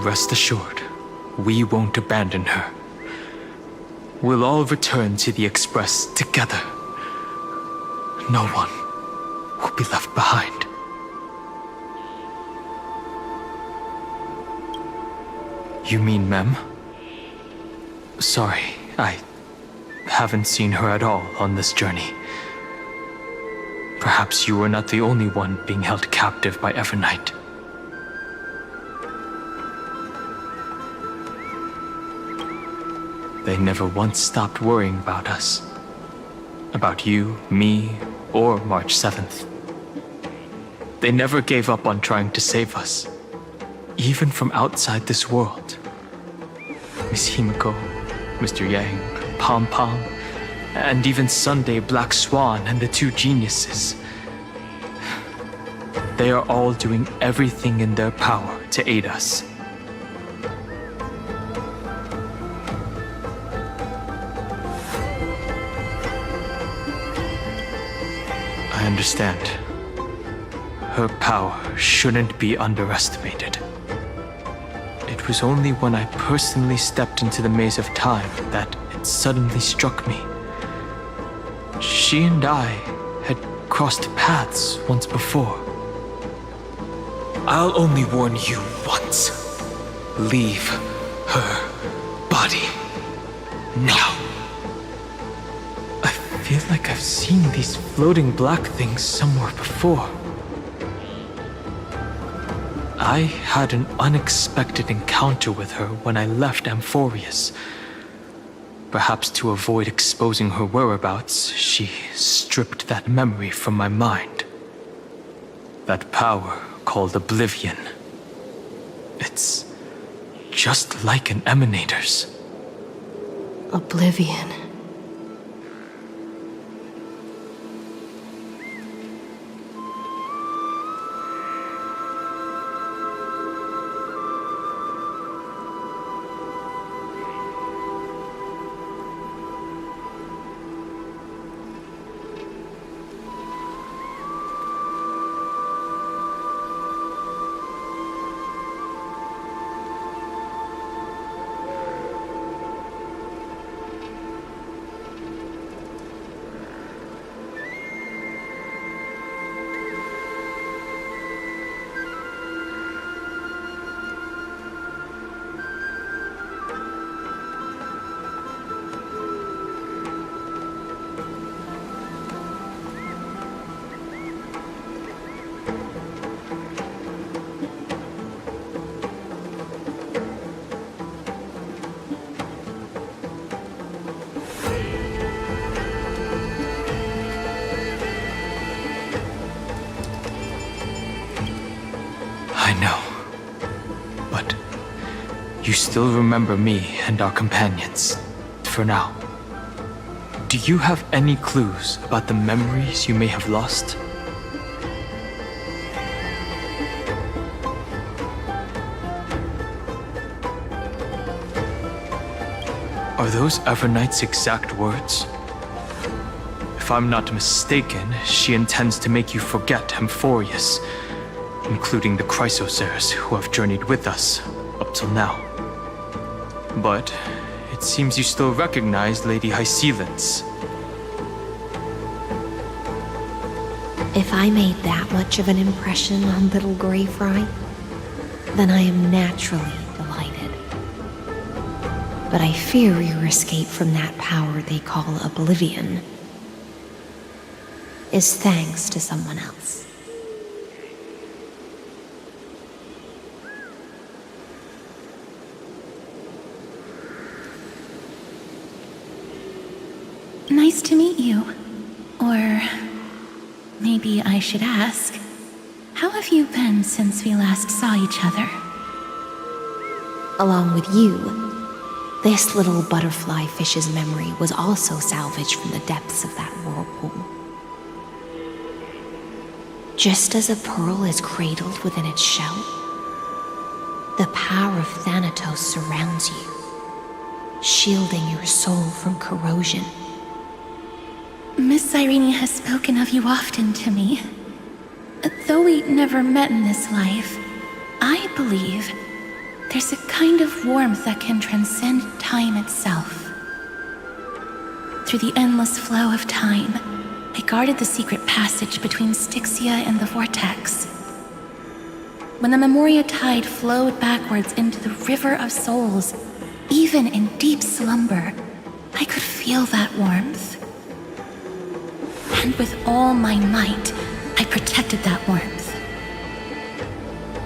Rest assured, we won't abandon her. We'll all return to the Express together. No one will be left behind. You mean Mem? Sorry, I haven't seen her at all on this journey. Perhaps you were not the only one being held captive by Evernight. They never once stopped worrying about us. About you, me, or March 7th. They never gave up on trying to save us. Even from outside this world. Miss Himiko, Mr. Yang, Pom Pom, and even Sunday Black Swan and the two geniuses. They are all doing everything in their power to aid us. I understand. Her power shouldn't be underestimated. It was only when I personally stepped into the maze of time that it suddenly struck me. She and I had crossed paths once before. I'll only warn you once. Leave her body now. I feel like I've seen these floating black things somewhere before. I had an unexpected encounter with her when I left Amphorius. Perhaps to avoid exposing her whereabouts, she stripped that memory from my mind. That power called Oblivion. It's just like an Emanator's. Oblivion. I know. But you still remember me and our companions, for now. Do you have any clues about the memories you may have lost? Are those Evernight's exact words? If I'm not mistaken, she intends to make you forget Amphorius, including the Chrysosaurs who have journeyed with us up till now. But it seems you still recognize Lady Hycelens. If I made that much of an impression on little Greyfry, then I am naturally delighted. But I fear your escape from that power they call Oblivion is thanks to someone else. Nice to meet you. Or maybe I should ask, how have you been since we last saw each other? Along with you, this little butterfly fish's memory was also salvaged from the depths of that whirlpool. Just as a pearl is cradled within its shell, the power of Thanatos surrounds you, shielding your soul from corrosion. Miss Cyrene has spoken of you often to me. Though we never met in this life, I believe there's a kind of warmth that can transcend time itself. Through the endless flow of time, I guarded the secret passage between Styxia and the Vortex. When the Memoria tide flowed backwards into the River of Souls, even in deep slumber, I could feel that warmth. And with all my might, I protected that warmth.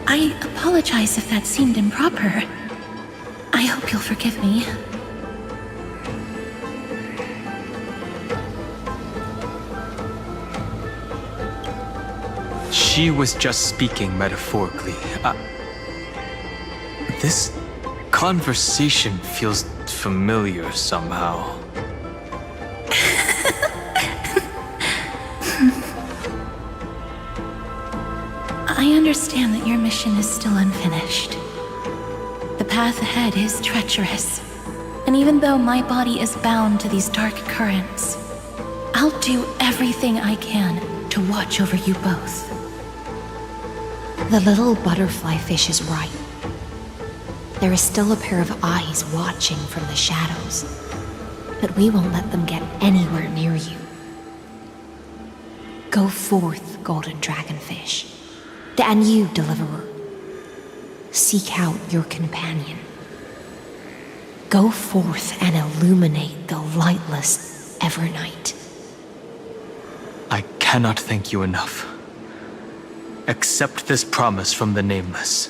I apologize if that seemed improper. I hope you'll forgive me. She was just speaking metaphorically. This conversation feels familiar somehow. I understand that your mission is still unfinished. The path ahead is treacherous, and even though my body is bound to these dark currents, I'll do everything I can to watch over you both. The little butterfly fish is right. There is still a pair of eyes watching from the shadows, but we won't let them get anywhere near you. Go forth, golden dragonfish. And you, Deliverer. Seek out your companion. Go forth and illuminate the lightless Evernight. I cannot thank you enough. Accept this promise from the Nameless.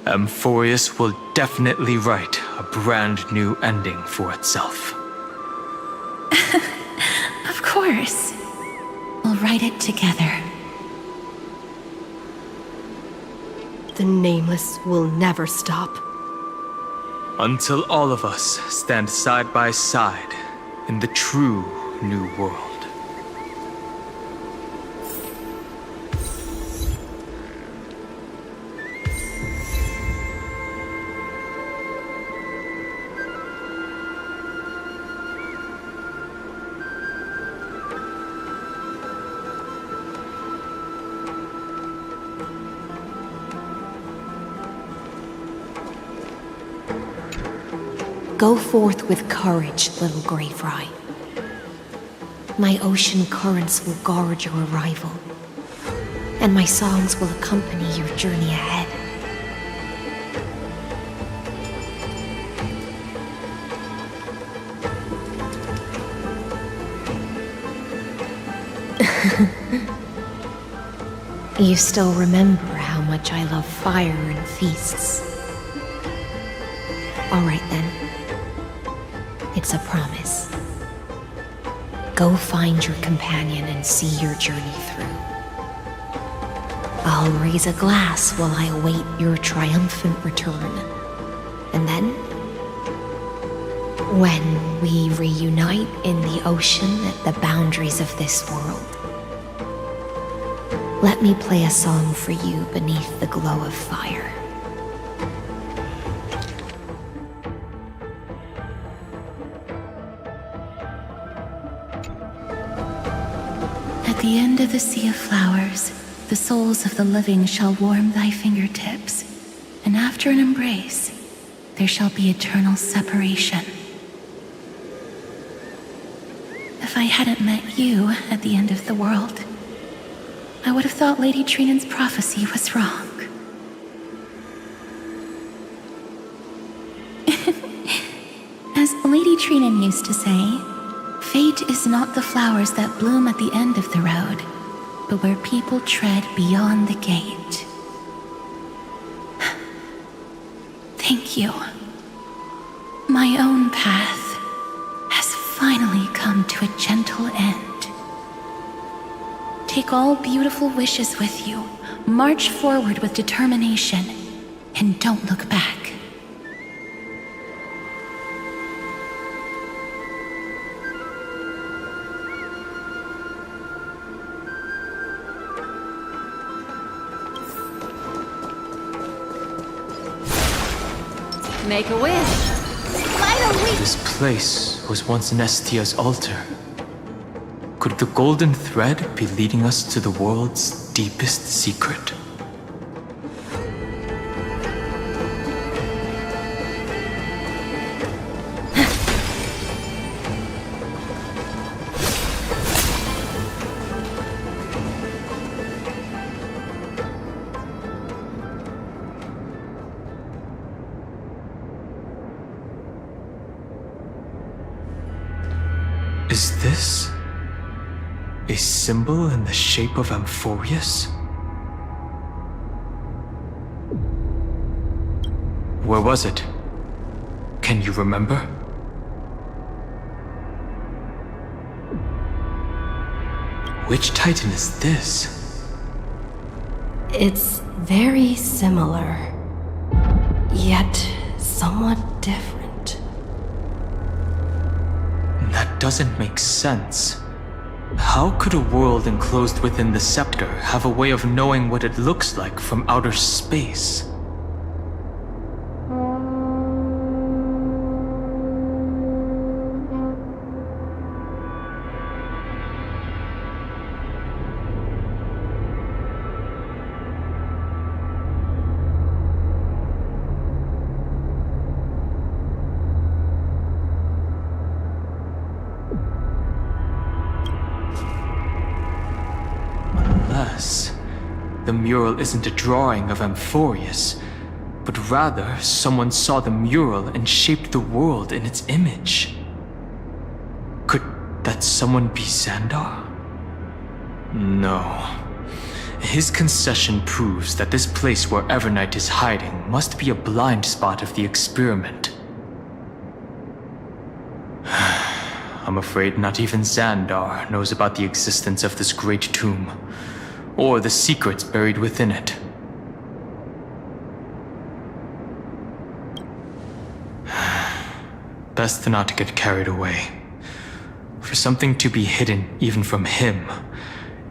Amphorius will definitely write a brand new ending for itself. Of course. We'll write it together. The Nameless will never stop. Until all of us stand side by side in the true new world. Go forth with courage, little Greyfry. My ocean currents will guard your arrival, and my songs will accompany your journey ahead. You still remember how much I love fire and feasts. All right then. It's a promise. Go find your companion and see your journey through. I'll raise a glass while I await your triumphant return. And then, when we reunite in the ocean at the boundaries of this world, let me play a song for you beneath the glow of fire. At the end of the sea of flowers, the souls of the living shall warm thy fingertips, and after an embrace, there shall be eternal separation. If I hadn't met you at the end of the world, I would have thought Lady Trinan's prophecy was wrong. As Lady Trinan used to say, fate is not the flowers that bloom at the end of the road, but where people tread beyond the gate. Thank you. My own path has finally come to a gentle end. Take all beautiful wishes with you, march forward with determination, and don't look back. Make a wish. This place was once Nestia's altar. Could the golden thread be leading us to the world's deepest secret? Is this a symbol in the shape of Amphorius? Where was it? Can you remember? Which Titan is this? It's very similar, yet somewhat different. That doesn't make sense. How could a world enclosed within the scepter have a way of knowing what it looks like from outer space? Unless the mural isn't a drawing of Amphorius, but rather someone saw the mural and shaped the world in its image. Could that someone be Xandar? No. His concession proves that this place where Evernight is hiding must be a blind spot of the experiment. I'm afraid not even Xandar knows about the existence of this great tomb, or the secrets buried within it. Best not to get carried away. For something to be hidden even from him,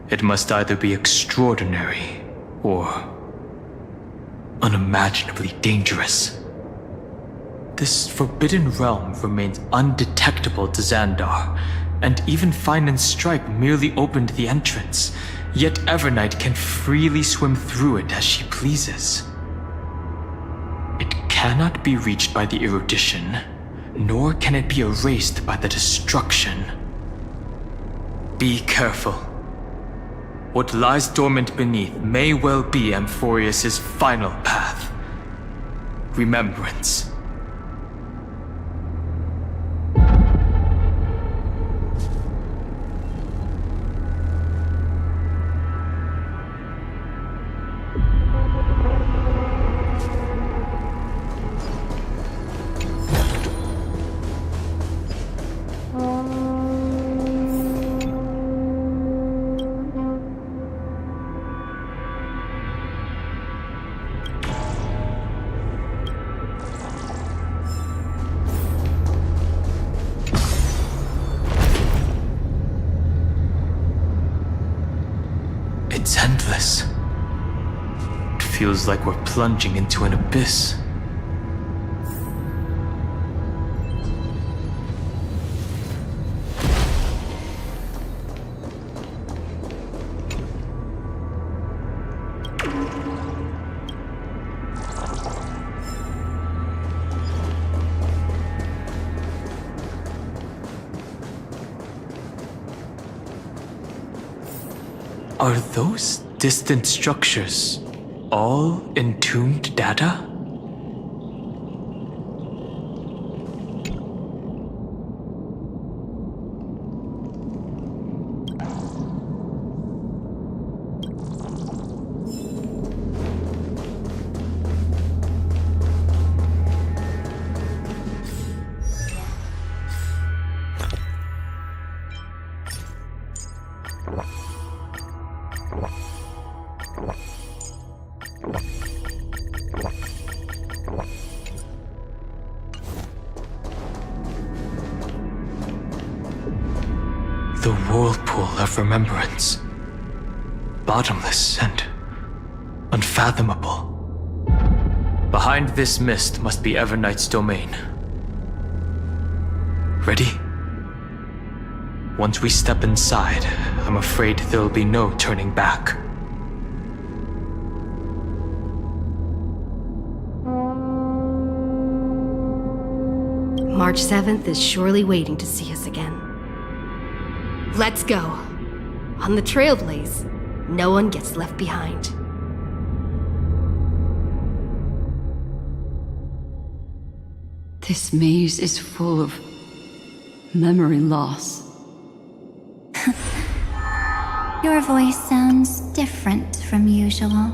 it must either be extraordinary or unimaginably dangerous. This forbidden realm remains undetectable to Xandar, and even Fine and Stripe merely opened the entrance, yet Evernight can freely swim through it as she pleases. It cannot be reached by the erudition, nor can it be erased by the destruction. Be careful. What lies dormant beneath may well be Amphorius' final path. Remembrance. feels like we're plunging into an abyss. Are those distant structures all entombed data? The whirlpool of remembrance. Bottomless and unfathomable. Behind this mist must be Everknight's domain. Ready? Once we step inside, I'm afraid there'll be no turning back. March 7th is surely waiting to see us again. Let's go. On the Trailblaze, no one gets left behind. This maze is full of memory loss. Your voice sounds different from usual.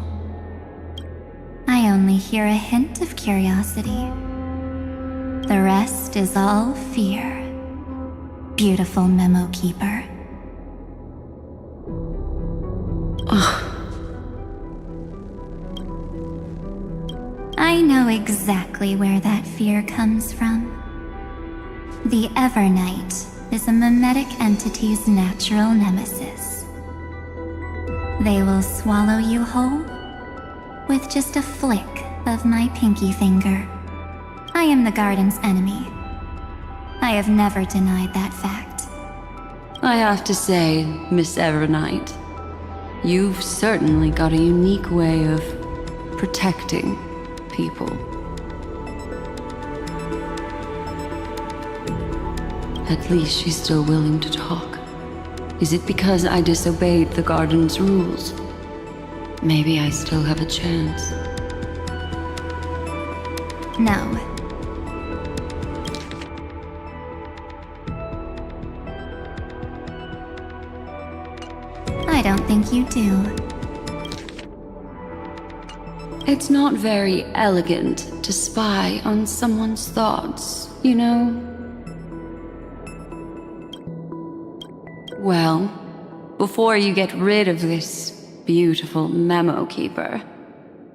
I only hear a hint of curiosity. The rest is all fear. Beautiful Memo Keeper. I know exactly where that fear comes from. The Evernight is a mimetic entity's natural nemesis. They will swallow you whole with just a flick of my pinky finger. I am the Garden's enemy. I have never denied that fact. I have to say, Miss Evernight, you've certainly got a unique way of protecting people. At least she's still willing to talk. Is it because I disobeyed the Garden's rules? Maybe I still have a chance. No. I don't think you do. It's not very elegant to spy on someone's thoughts, you know? Well, before you get rid of this beautiful Memo Keeper,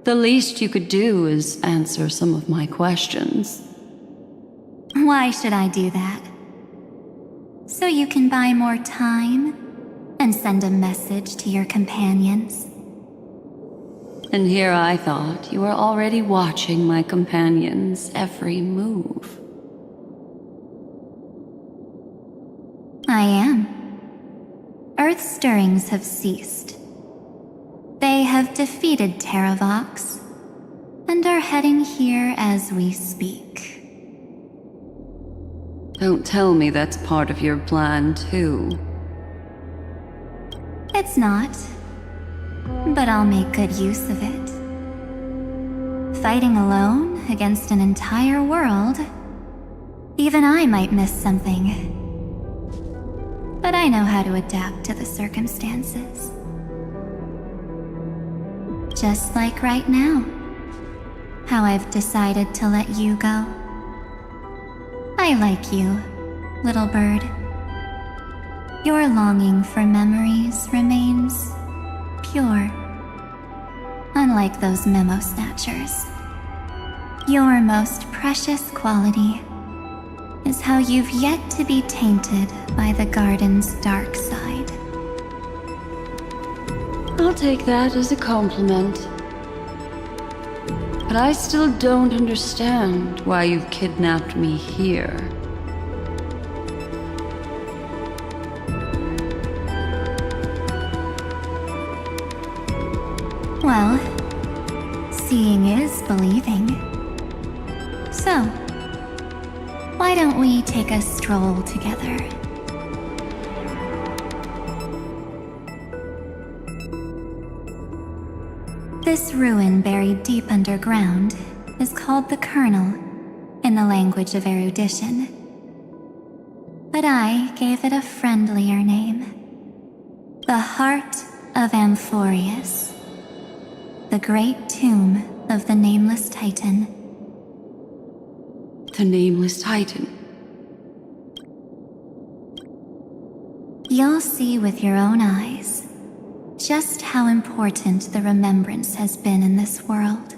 the least you could do is answer some of my questions. Why should I do that? So you can buy more time and send a message to your companions? And here I thought you were already watching my companions' every move. I am. Earth stirrings have ceased. They have defeated Terravox and are heading here as we speak. Don't tell me that's part of your plan, too. It's not. But I'll make good use of it. Fighting alone against an entire world, even I might miss something. But I know how to adapt to the circumstances. Just like right now, how I've decided to let you go. I like you, little bird. Your longing for memories remains pure. Unlike those memo snatchers. Your most precious quality is how you've yet to be tainted by the Garden's dark side. I'll take that as a compliment. But I still don't understand why you've kidnapped me here. Well, seeing is believing. So, why don't we take a stroll together? This ruin buried deep underground is called the Kernel in the language of erudition. But I gave it a friendlier name. The Heart of Amphorius. The great tomb of the Nameless Titan. The Nameless Titan. You'll see with your own eyes just how important the remembrance has been in this world.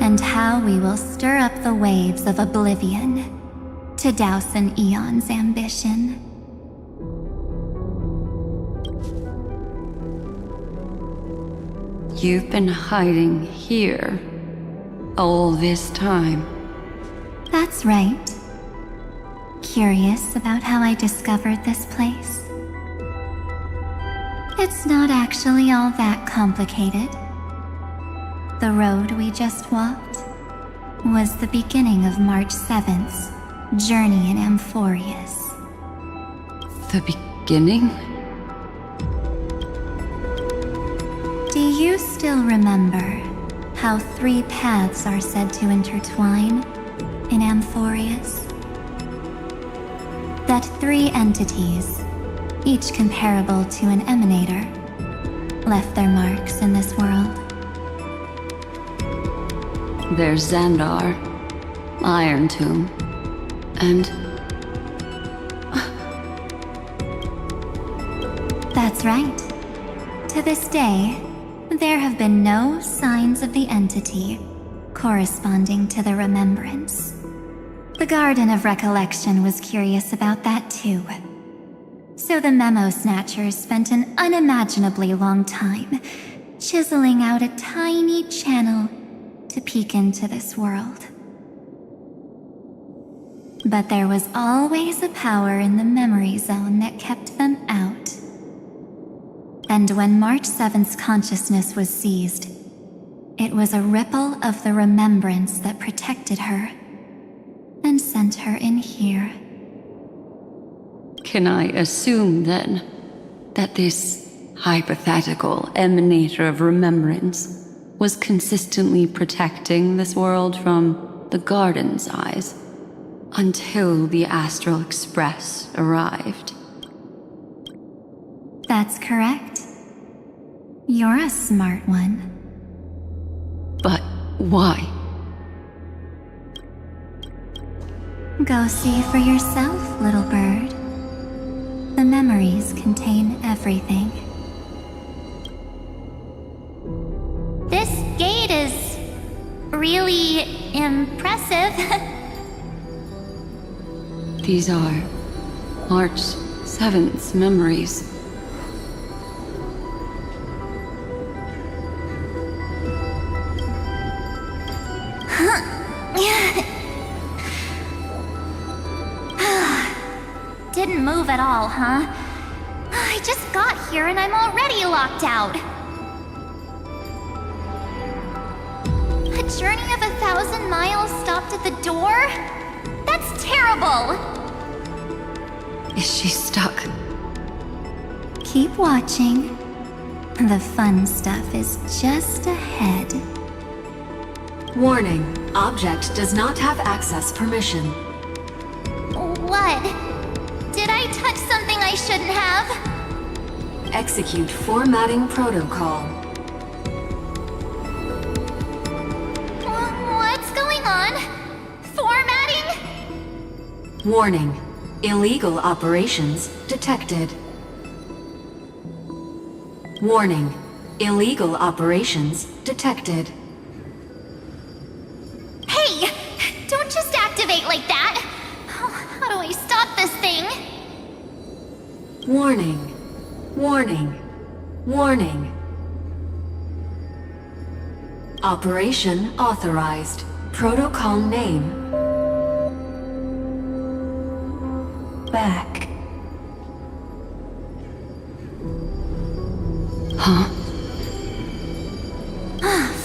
And how we will stir up the waves of oblivion to douse an eon's ambition. You've been hiding here all this time. That's right. Curious about how I discovered this place? It's not actually all that complicated. The road we just walked was the beginning of March 7th's journey in Amphorius. The beginning? Do you still remember how 3 paths are said to intertwine in Amphorius? That 3 entities, each comparable to an emanator, left their marks in this world. There's Xandar, Iron Tomb, and... That's right. To this day, there have been no signs of the entity corresponding to the remembrance. The Garden of Recollection was curious about that too. So the Memo Snatchers spent an unimaginably long time chiseling out a tiny channel to peek into this world. But there was always a power in the memory zone that kept them out. And when March 7th's consciousness was seized, it was a ripple of the remembrance that protected her and sent her in here. Can I assume, then, that this hypothetical emanator of remembrance was consistently protecting this world from the Garden's eyes until the Astral Express arrived? That's correct. You're a smart one. But why? Go see for yourself, little bird. The memories contain everything. This gate is really impressive. These are March 7th's memories. Didn't move at all, huh? I just got here and I'm already locked out. A journey of 1,000 miles stopped at the door? That's terrible! Is she stuck? Keep watching. The fun stuff is just ahead. Warning. Object does not have access permission. What? Did I touch something I shouldn't have? Execute formatting protocol. What's going on? Formatting? Warning. Illegal operations detected. Warning. Illegal operations detected. Hey! Don't just activate like that! How do I stop this thing? Warning. Warning. Warning. Operation authorized. Protocol name. Back. Huh?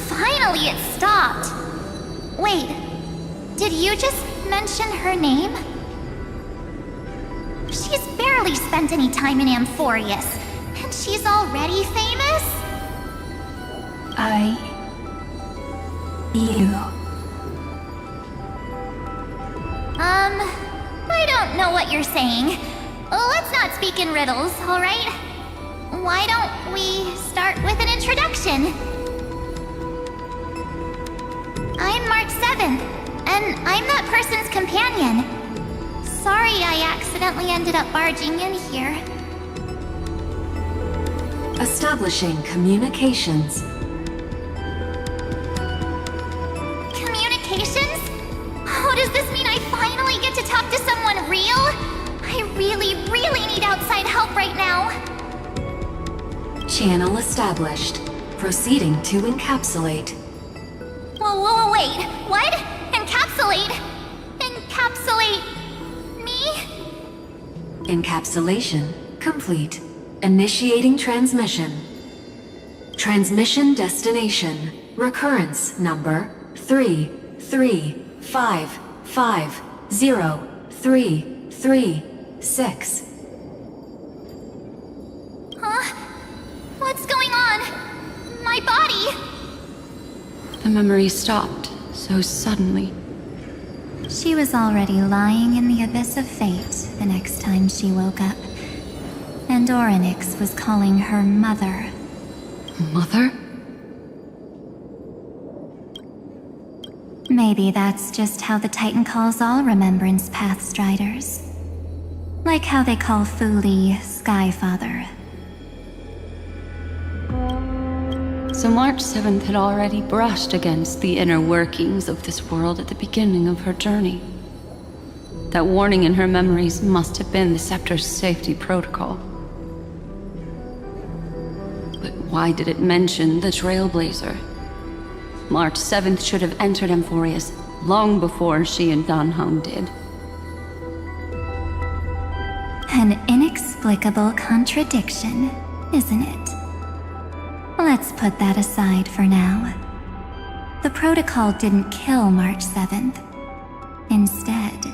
Finally, it stopped. Wait, did you just mention her name? She's barely spent any time in Amphorius, and she's already famous? I don't know what you're saying. Let's not speak in riddles, alright? Why don't we start with an introduction? I'm March 7th, and I'm that person's companion. Sorry I accidentally ended up barging in here. Establishing communications. Communications? Oh, does this mean I finally get to talk to someone real? I really need outside help right now. Channel established. Proceeding to encapsulate. Whoa, wait. What? Encapsulate? Encapsulate me? Encapsulation complete. Initiating transmission. Transmission destination. Recurrence number 335503336. Huh? What's going on? My body? The memory stopped so suddenly. She was already lying in the abyss of fate the next time she woke up. And Orynyx was calling her mother. Mother? Maybe that's just how the Titan calls all Remembrance Pathstriders. Like how they call Fuli Skyfather. So March 7th had already brushed against the inner workings of this world at the beginning of her journey. That warning in her memories must have been the Scepter's safety protocol. But why did it mention the Trailblazer? March 7th should have entered Amphorius long before she and Dan Heng did. An inexplicable contradiction, isn't it? Let's put that aside for now. The protocol didn't kill March 7th. Instead,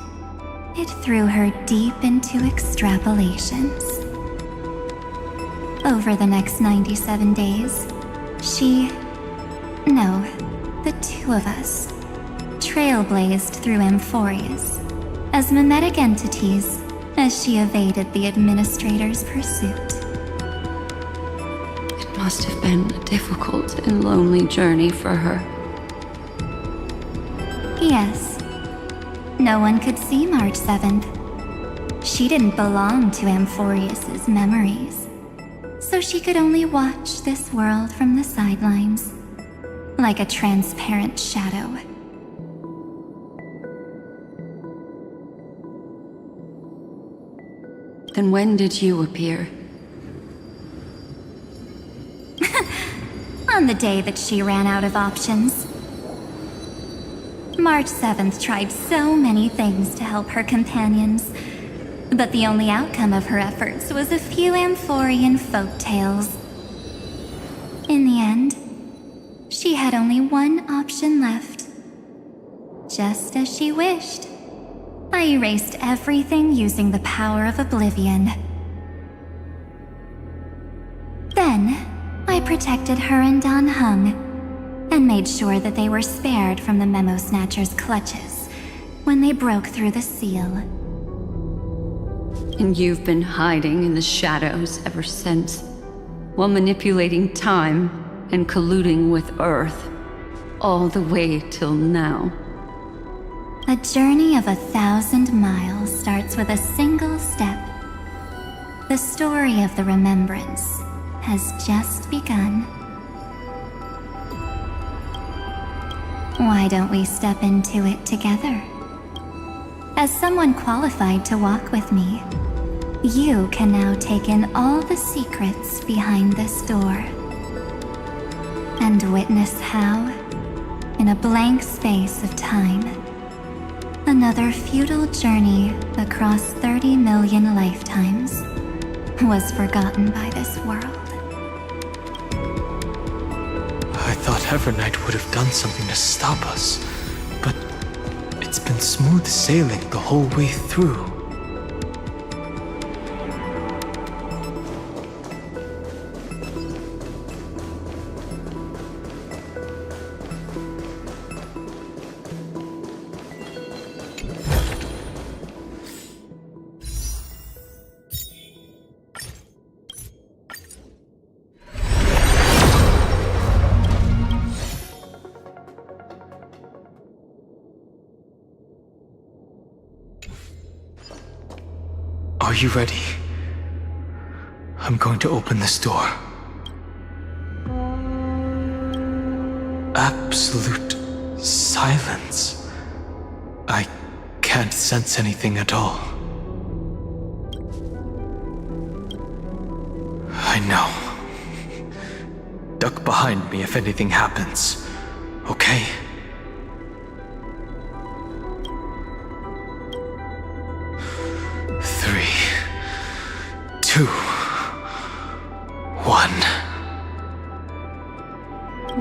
it threw her deep into extrapolations. Over the next 97 days, the two of us, trailblazed through Amphorius as mimetic entities as she evaded the Administrator's pursuit. It must have been a difficult and lonely journey for her. Yes. No one could see March 7th. She didn't belong to Amphorius's memories, so she could only watch this world from the sidelines, like a transparent shadow. Then when did you appear? On the day that she ran out of options. March 7th tried so many things to help her companions, but the only outcome of her efforts was a few Amphorian folktales. In the end, she had only one option left. Just as she wished, I erased everything using the power of oblivion. Then, I protected her and Dan Heng, and made sure that they were spared from the Memo Snatcher's clutches when they broke through the seal. And you've been hiding in the shadows ever since, while manipulating time and colluding with Earth, all the way till now. A journey of 1,000 miles starts with a single step. The story of the Remembrance has just begun. Why don't we step into it together? As someone qualified to walk with me, you can now take in all the secrets behind this door. And witness how, in a blank space of time, another futile journey across 30 million lifetimes was forgotten by this world. I thought Evernight would have done something to stop us, but it's been smooth sailing the whole way through. Are you ready? I'm going to open this door. Absolute silence. I can't sense anything at all. I know. Duck behind me if anything happens, okay? Two, one.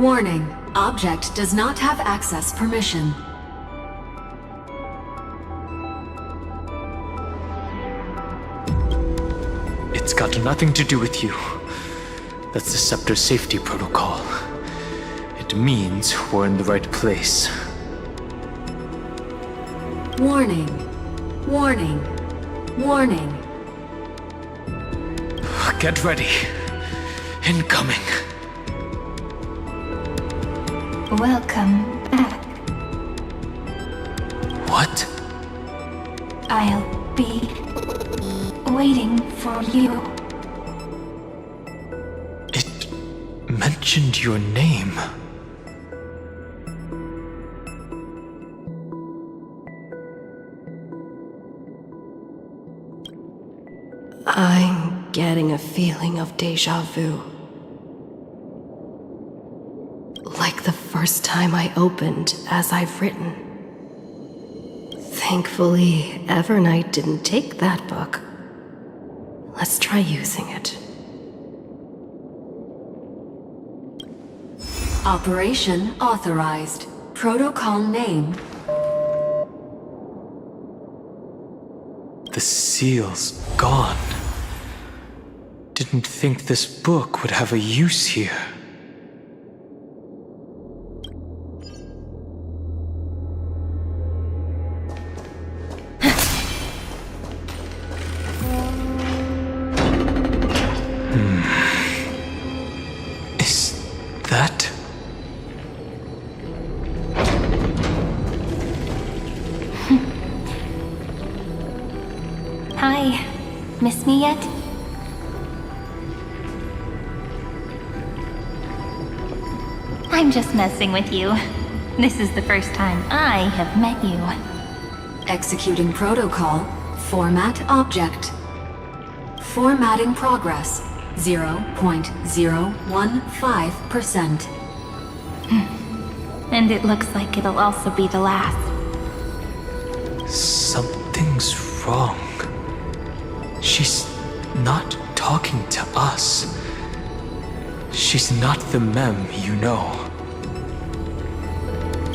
Warning. Object does not have access permission. It's got nothing to do with you. That's the Scepter safety protocol. It means we're in the right place. Warning. Warning. Warning. Get ready. Incoming. Welcome back. What? I'll be waiting for you. It mentioned your name. I'm getting a feeling of deja vu. Like the first time I opened as I've written. Thankfully, Evernight didn't take that book. Let's try using it. Operation authorized. Protocol name. The seal's gone. Didn't think this book would have a use here. Is that? Hi. Miss me yet? I'm just messing with you. This is the first time I have met you. Executing protocol. Format object. Formatting progress. 0.015%. And it looks like it'll also be the last. Something's wrong. She's not talking to us. She's not the Mem you know.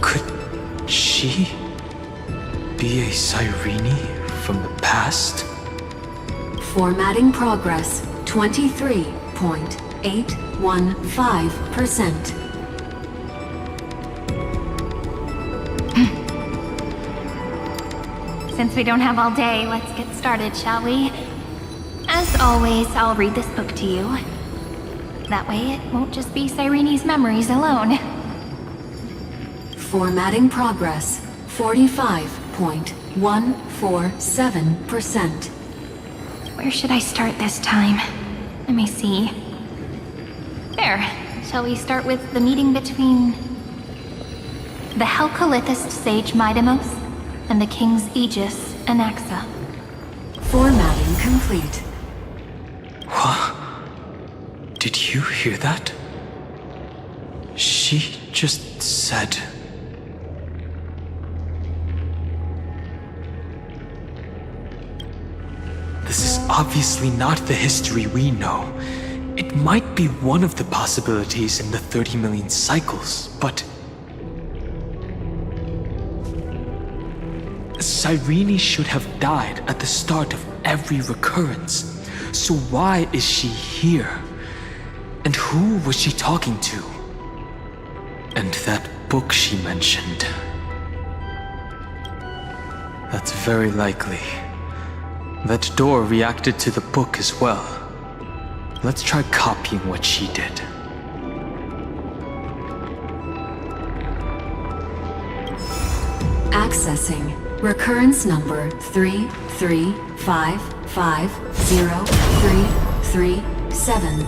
Could she be a Cyrene from the past? Formatting progress. 23.815%. Since we don't have all day, let's get started, shall we? As always, I'll read this book to you. That way it won't just be Cyrene's memories alone. Formatting progress. 45.147%. Where should I start this time? Let me see. There. Shall we start with the meeting between the Helcolithist sage Midamos and the King's Aegis, Anaxa. Formatting complete. What? Did you hear that? She just said... This is obviously not the history we know. It might be one of the possibilities in the 30 million cycles, but... Cyrene should have died at the start of every recurrence. So why is she here? And who was she talking to? And that book she mentioned. That's very likely. That door reacted to the book as well. Let's try copying what she did. Accessing recurrence number 335503337.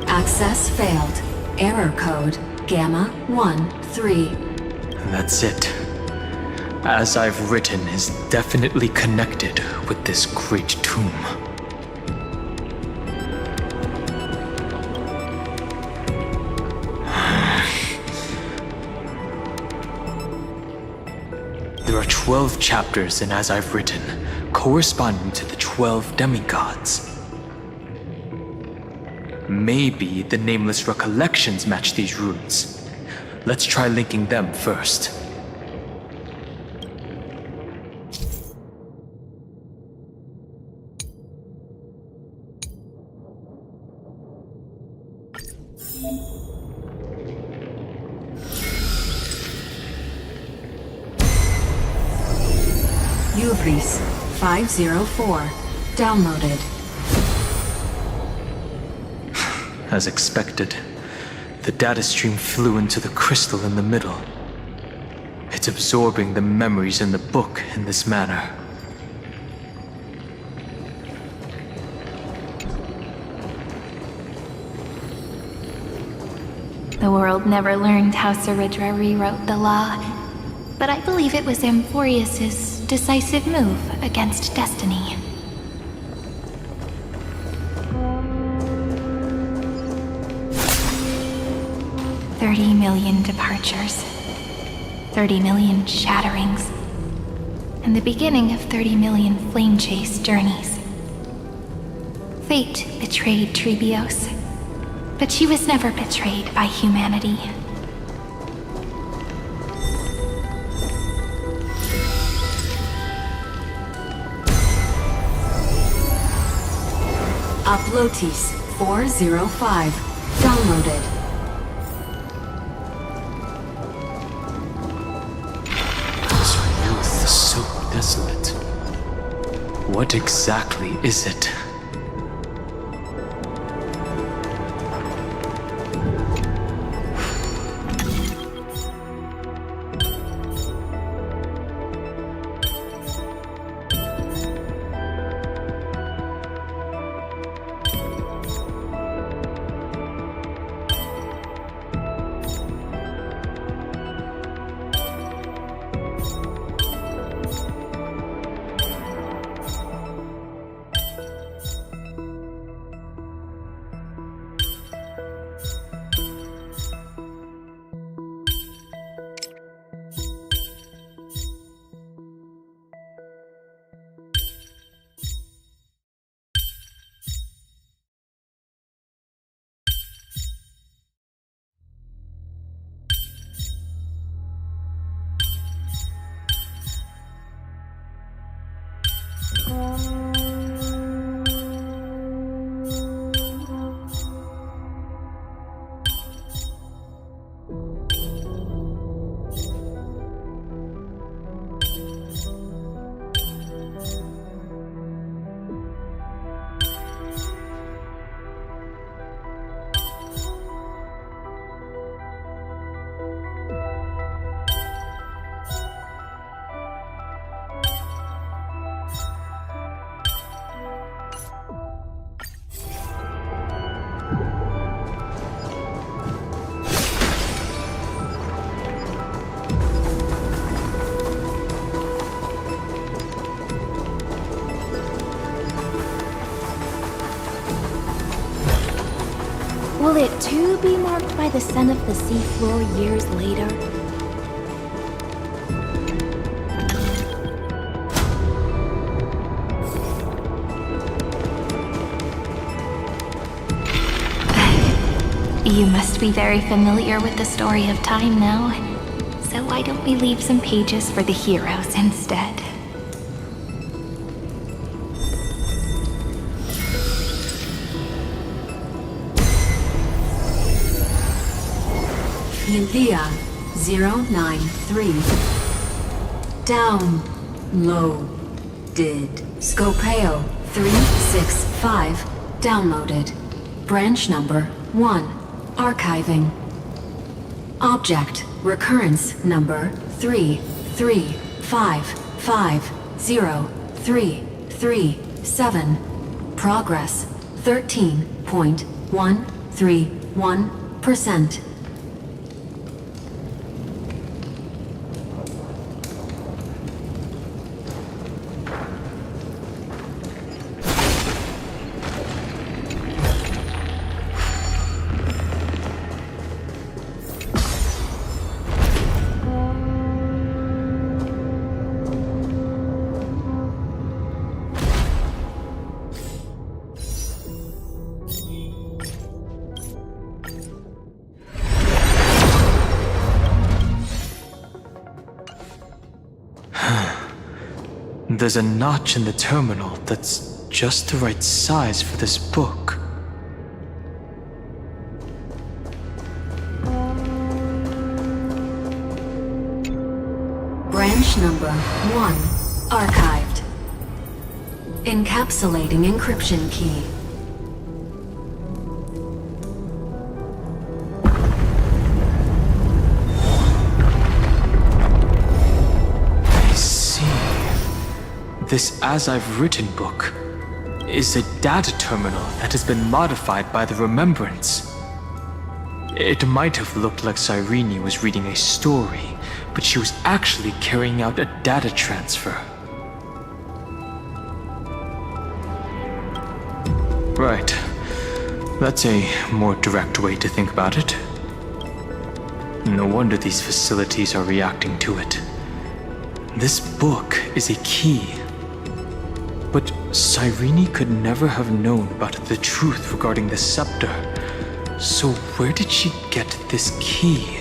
Access failed. Error code Gamma 13. That's it. As I've written is definitely connected with this great tomb. There are 12 chapters in As I've Written, corresponding to the 12 demigods. Maybe the Nameless Recollections match these runes. Let's try linking them first. Uvris 504. Downloaded. As expected, the data stream flew into the crystal in the middle. It's absorbing the memories in the book in this manner. The world never learned how Saridra rewrote the law, but I believe it was Amphorius's decisive move against destiny. $30 million departures, 30 million shatterings, and the beginning of 30 million flame chase journeys. Fate betrayed Trebios, but she was never betrayed by humanity. Uplotis 405. Downloaded. This youth is so desolate. What exactly is it? Will it too be marked by the scent of the seafloor years later? You must be very familiar with the story of time now. So why don't we leave some pages for the heroes instead? Eulia 093. Downloaded. Scopeo 365. Downloaded. Branch number 1. Archiving. Object recurrence number 335503337. Progress 13.131%. There's a notch in the terminal that's just the right size for this book. Branch number 1. Archived. Encapsulating encryption key. This As I've Written book is a data terminal that has been modified by the Remembrance. It might have looked like Cyrene was reading a story, but she was actually carrying out a data transfer. Right. That's a more direct way to think about it. No wonder these facilities are reacting to it. This book is a key. But Cyrene could never have known about the truth regarding the scepter. So where did she get this key?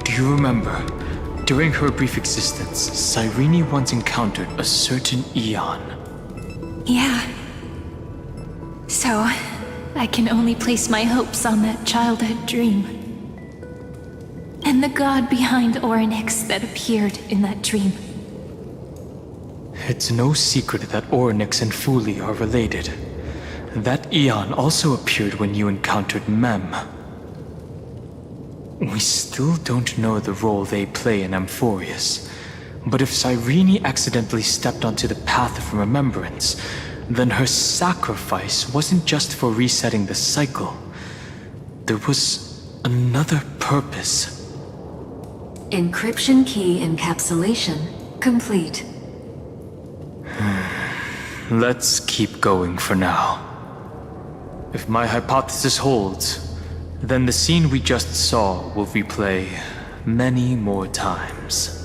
Do you remember? During her brief existence, Cyrene once encountered a certain Eon. Yeah. So, I can only place my hopes on that childhood dream. And the god behind Orynyx that appeared in that dream. It's no secret that Orynyx and Fuli are related. That Eon also appeared when you encountered Mem. We still don't know the role they play in Amphorius, but if Cyrene accidentally stepped onto the path of remembrance, then her sacrifice wasn't just for resetting the cycle. There was another purpose. Encryption key encapsulation complete. Let's keep going for now. If my hypothesis holds, then the scene we just saw will replay many more times.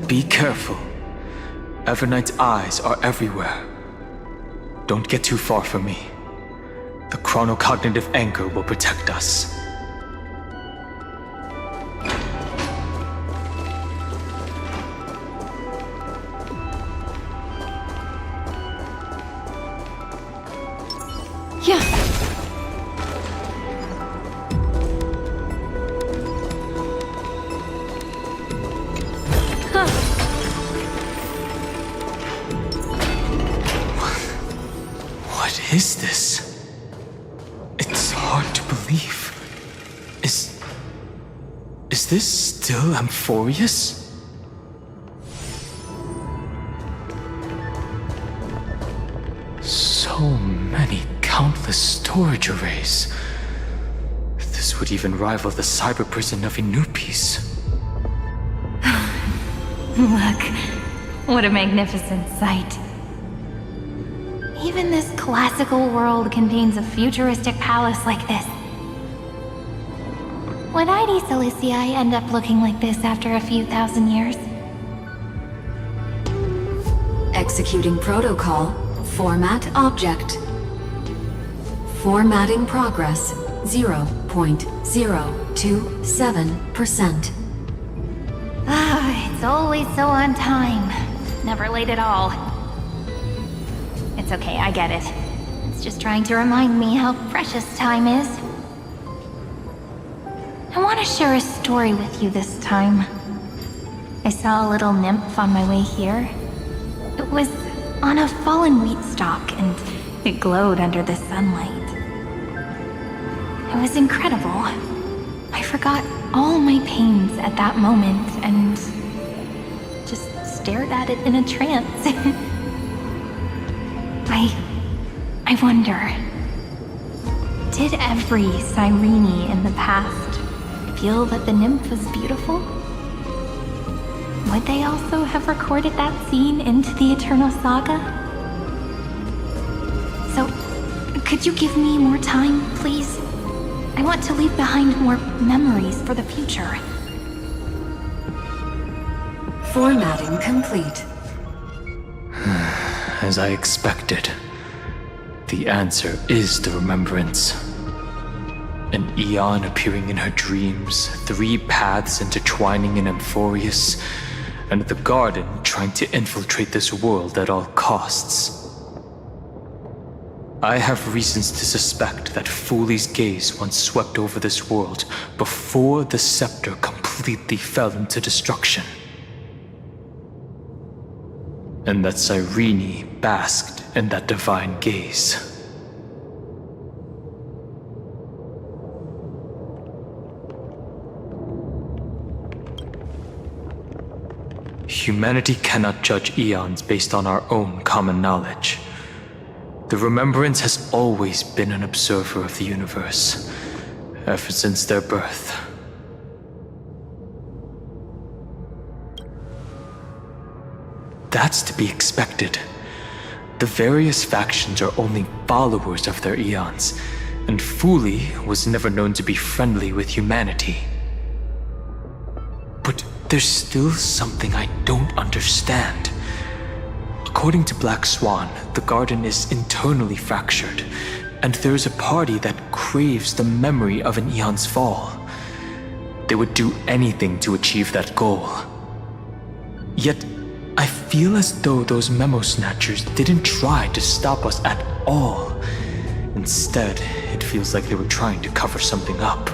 Be careful. Everknight's eyes are everywhere. Don't get too far from me. The chronocognitive anchor will protect us. Yeah. What is this? It's hard to believe. Is this still Amphorius? countless storage arrays. This would even rival the cyber prison of Inupis. Look, what a magnificent sight. Even this classical world contains a futuristic palace like this. Would ID Silicii end up looking like this after a few thousand years? Executing protocol. Format object. Formatting progress 0.027%. Ah, it's always so on time. Never late at all. It's okay, I get it. It's just trying to remind me how precious time is. I want to share a story with you this time. I saw a little nymph on my way here. It was on a fallen wheat stalk, and it glowed under the sunlight. It was incredible. I forgot all my pains at that moment and just stared at it in a trance. I wonder, did every Cyrene in the past feel that the nymph was beautiful? Would they also have recorded that scene into the Eternal Saga? So, could you give me more time, please? I want to leave behind more memories for the future. Formatting complete. As I expected, the answer is the remembrance. An Eon appearing in her dreams, 3 paths intertwining in Amphorius, and the Garden trying to infiltrate this world at all costs. I have reasons to suspect that Fooley's gaze once swept over this world before the scepter completely fell into destruction. And that Cyrene basked in that divine gaze. Humanity cannot judge eons based on our own common knowledge. The Remembrance has always been an observer of the universe, ever since their birth. That's to be expected. The various factions are only followers of their eons, and Fooley was never known to be friendly with humanity. But there's still something I don't understand. According to Black Swan, the Garden is internally fractured, and there is a party that craves the memory of an eon's fall. They would do anything to achieve that goal. Yet, I feel as though those memo snatchers didn't try to stop us at all. Instead, it feels like they were trying to cover something up.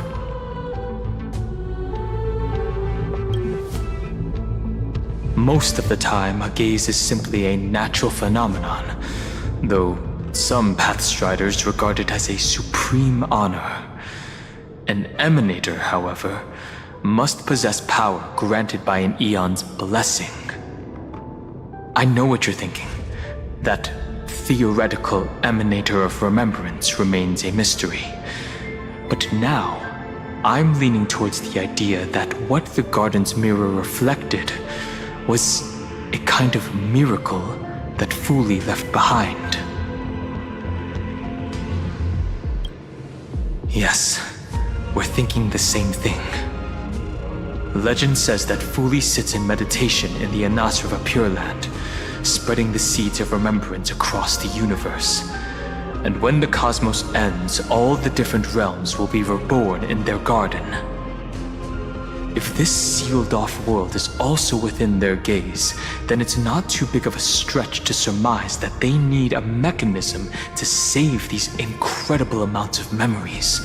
Most of the time, a gaze is simply a natural phenomenon, though some Pathstriders regard it as a supreme honor. An Emanator, however, must possess power granted by an eon's blessing. I know what you're thinking. That theoretical Emanator of Remembrance remains a mystery. But now, I'm leaning towards the idea that what the Garden's mirror reflected was a kind of miracle that Fooley left behind. Yes, we're thinking the same thing. Legend says that Fooley sits in meditation in the Anasrava Pure Land, spreading the seeds of remembrance across the universe. And when the cosmos ends, all the different realms will be reborn in their garden. If this sealed-off world is also within their gaze, then it's not too big of a stretch to surmise that they need a mechanism to save these incredible amounts of memories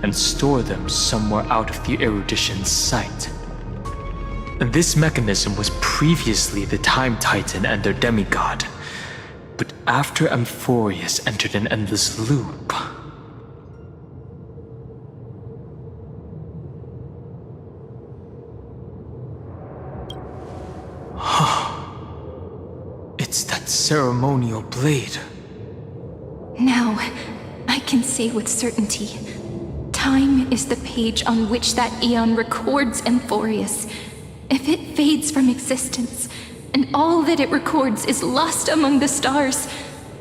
and store them somewhere out of the Erudition's sight. This mechanism was previously the Time Titan and their demigod, but after Amphorius entered an endless loop, it's that ceremonial blade. No, can say with certainty. Time is the page on which that eon records Amphorius. If it fades from existence, and all that it records is lost among the stars,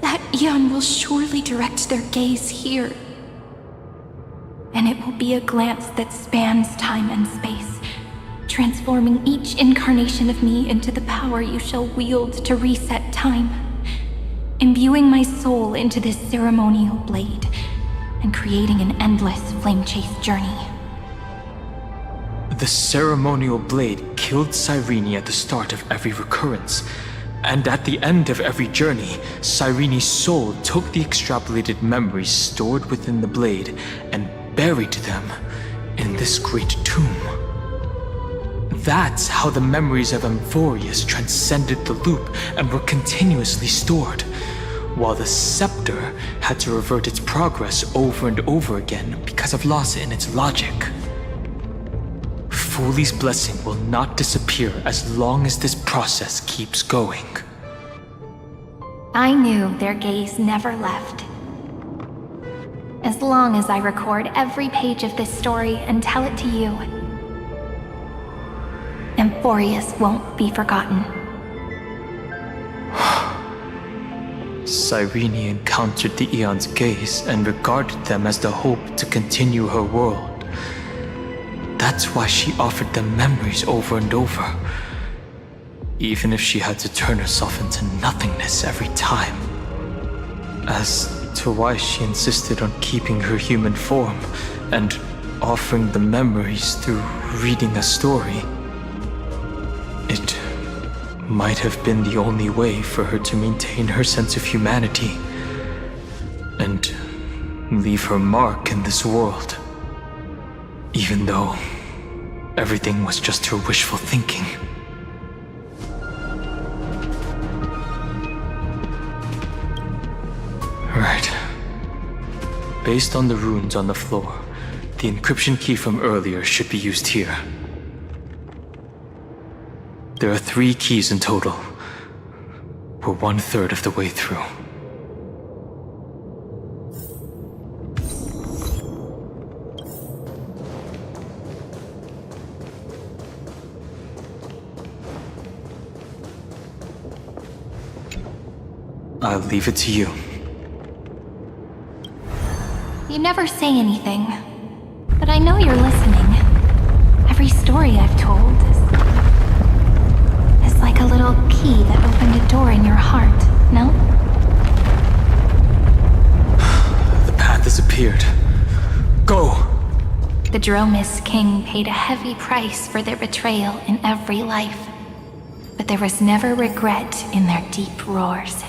that eon will surely direct their gaze here. And it will be a glance that spans time and space, transforming each incarnation of me into the power you shall wield to reset time, imbuing my soul into this ceremonial blade, and creating an endless flame chase journey. The ceremonial blade killed Cyrene at the start of every recurrence, and at the end of every journey, Cyrene's soul took the extrapolated memories stored within the blade and buried them in this great tomb. That's how the memories of Amphorius transcended the loop and were continuously stored, while the scepter had to revert its progress over and over again because of loss in its logic. Foley's blessing will not disappear as long as this process keeps going. I knew their gaze never left. As long as I record every page of this story and tell it to you, Amphorius won't be forgotten. Cyrene encountered the Eon's gaze and regarded them as the hope to continue her world. That's why she offered them memories over and over, even if she had to turn herself into nothingness every time. As to why she insisted on keeping her human form and offering the memories through reading a story, it might have been the only way for her to maintain her sense of humanity and leave her mark in this world, even though everything was just her wishful thinking. Right. Based on the runes on the floor, the encryption key from earlier should be used here. There are 3 keys in total. We're 1/3 of the way through. I'll leave it to you. You never say anything, but I know you're listening. Every story I've told is like a little key that opened a door in your heart, no? The path has appeared. Go! The Dromis King paid a heavy price for their betrayal in every life, but there was never regret in their deep roars.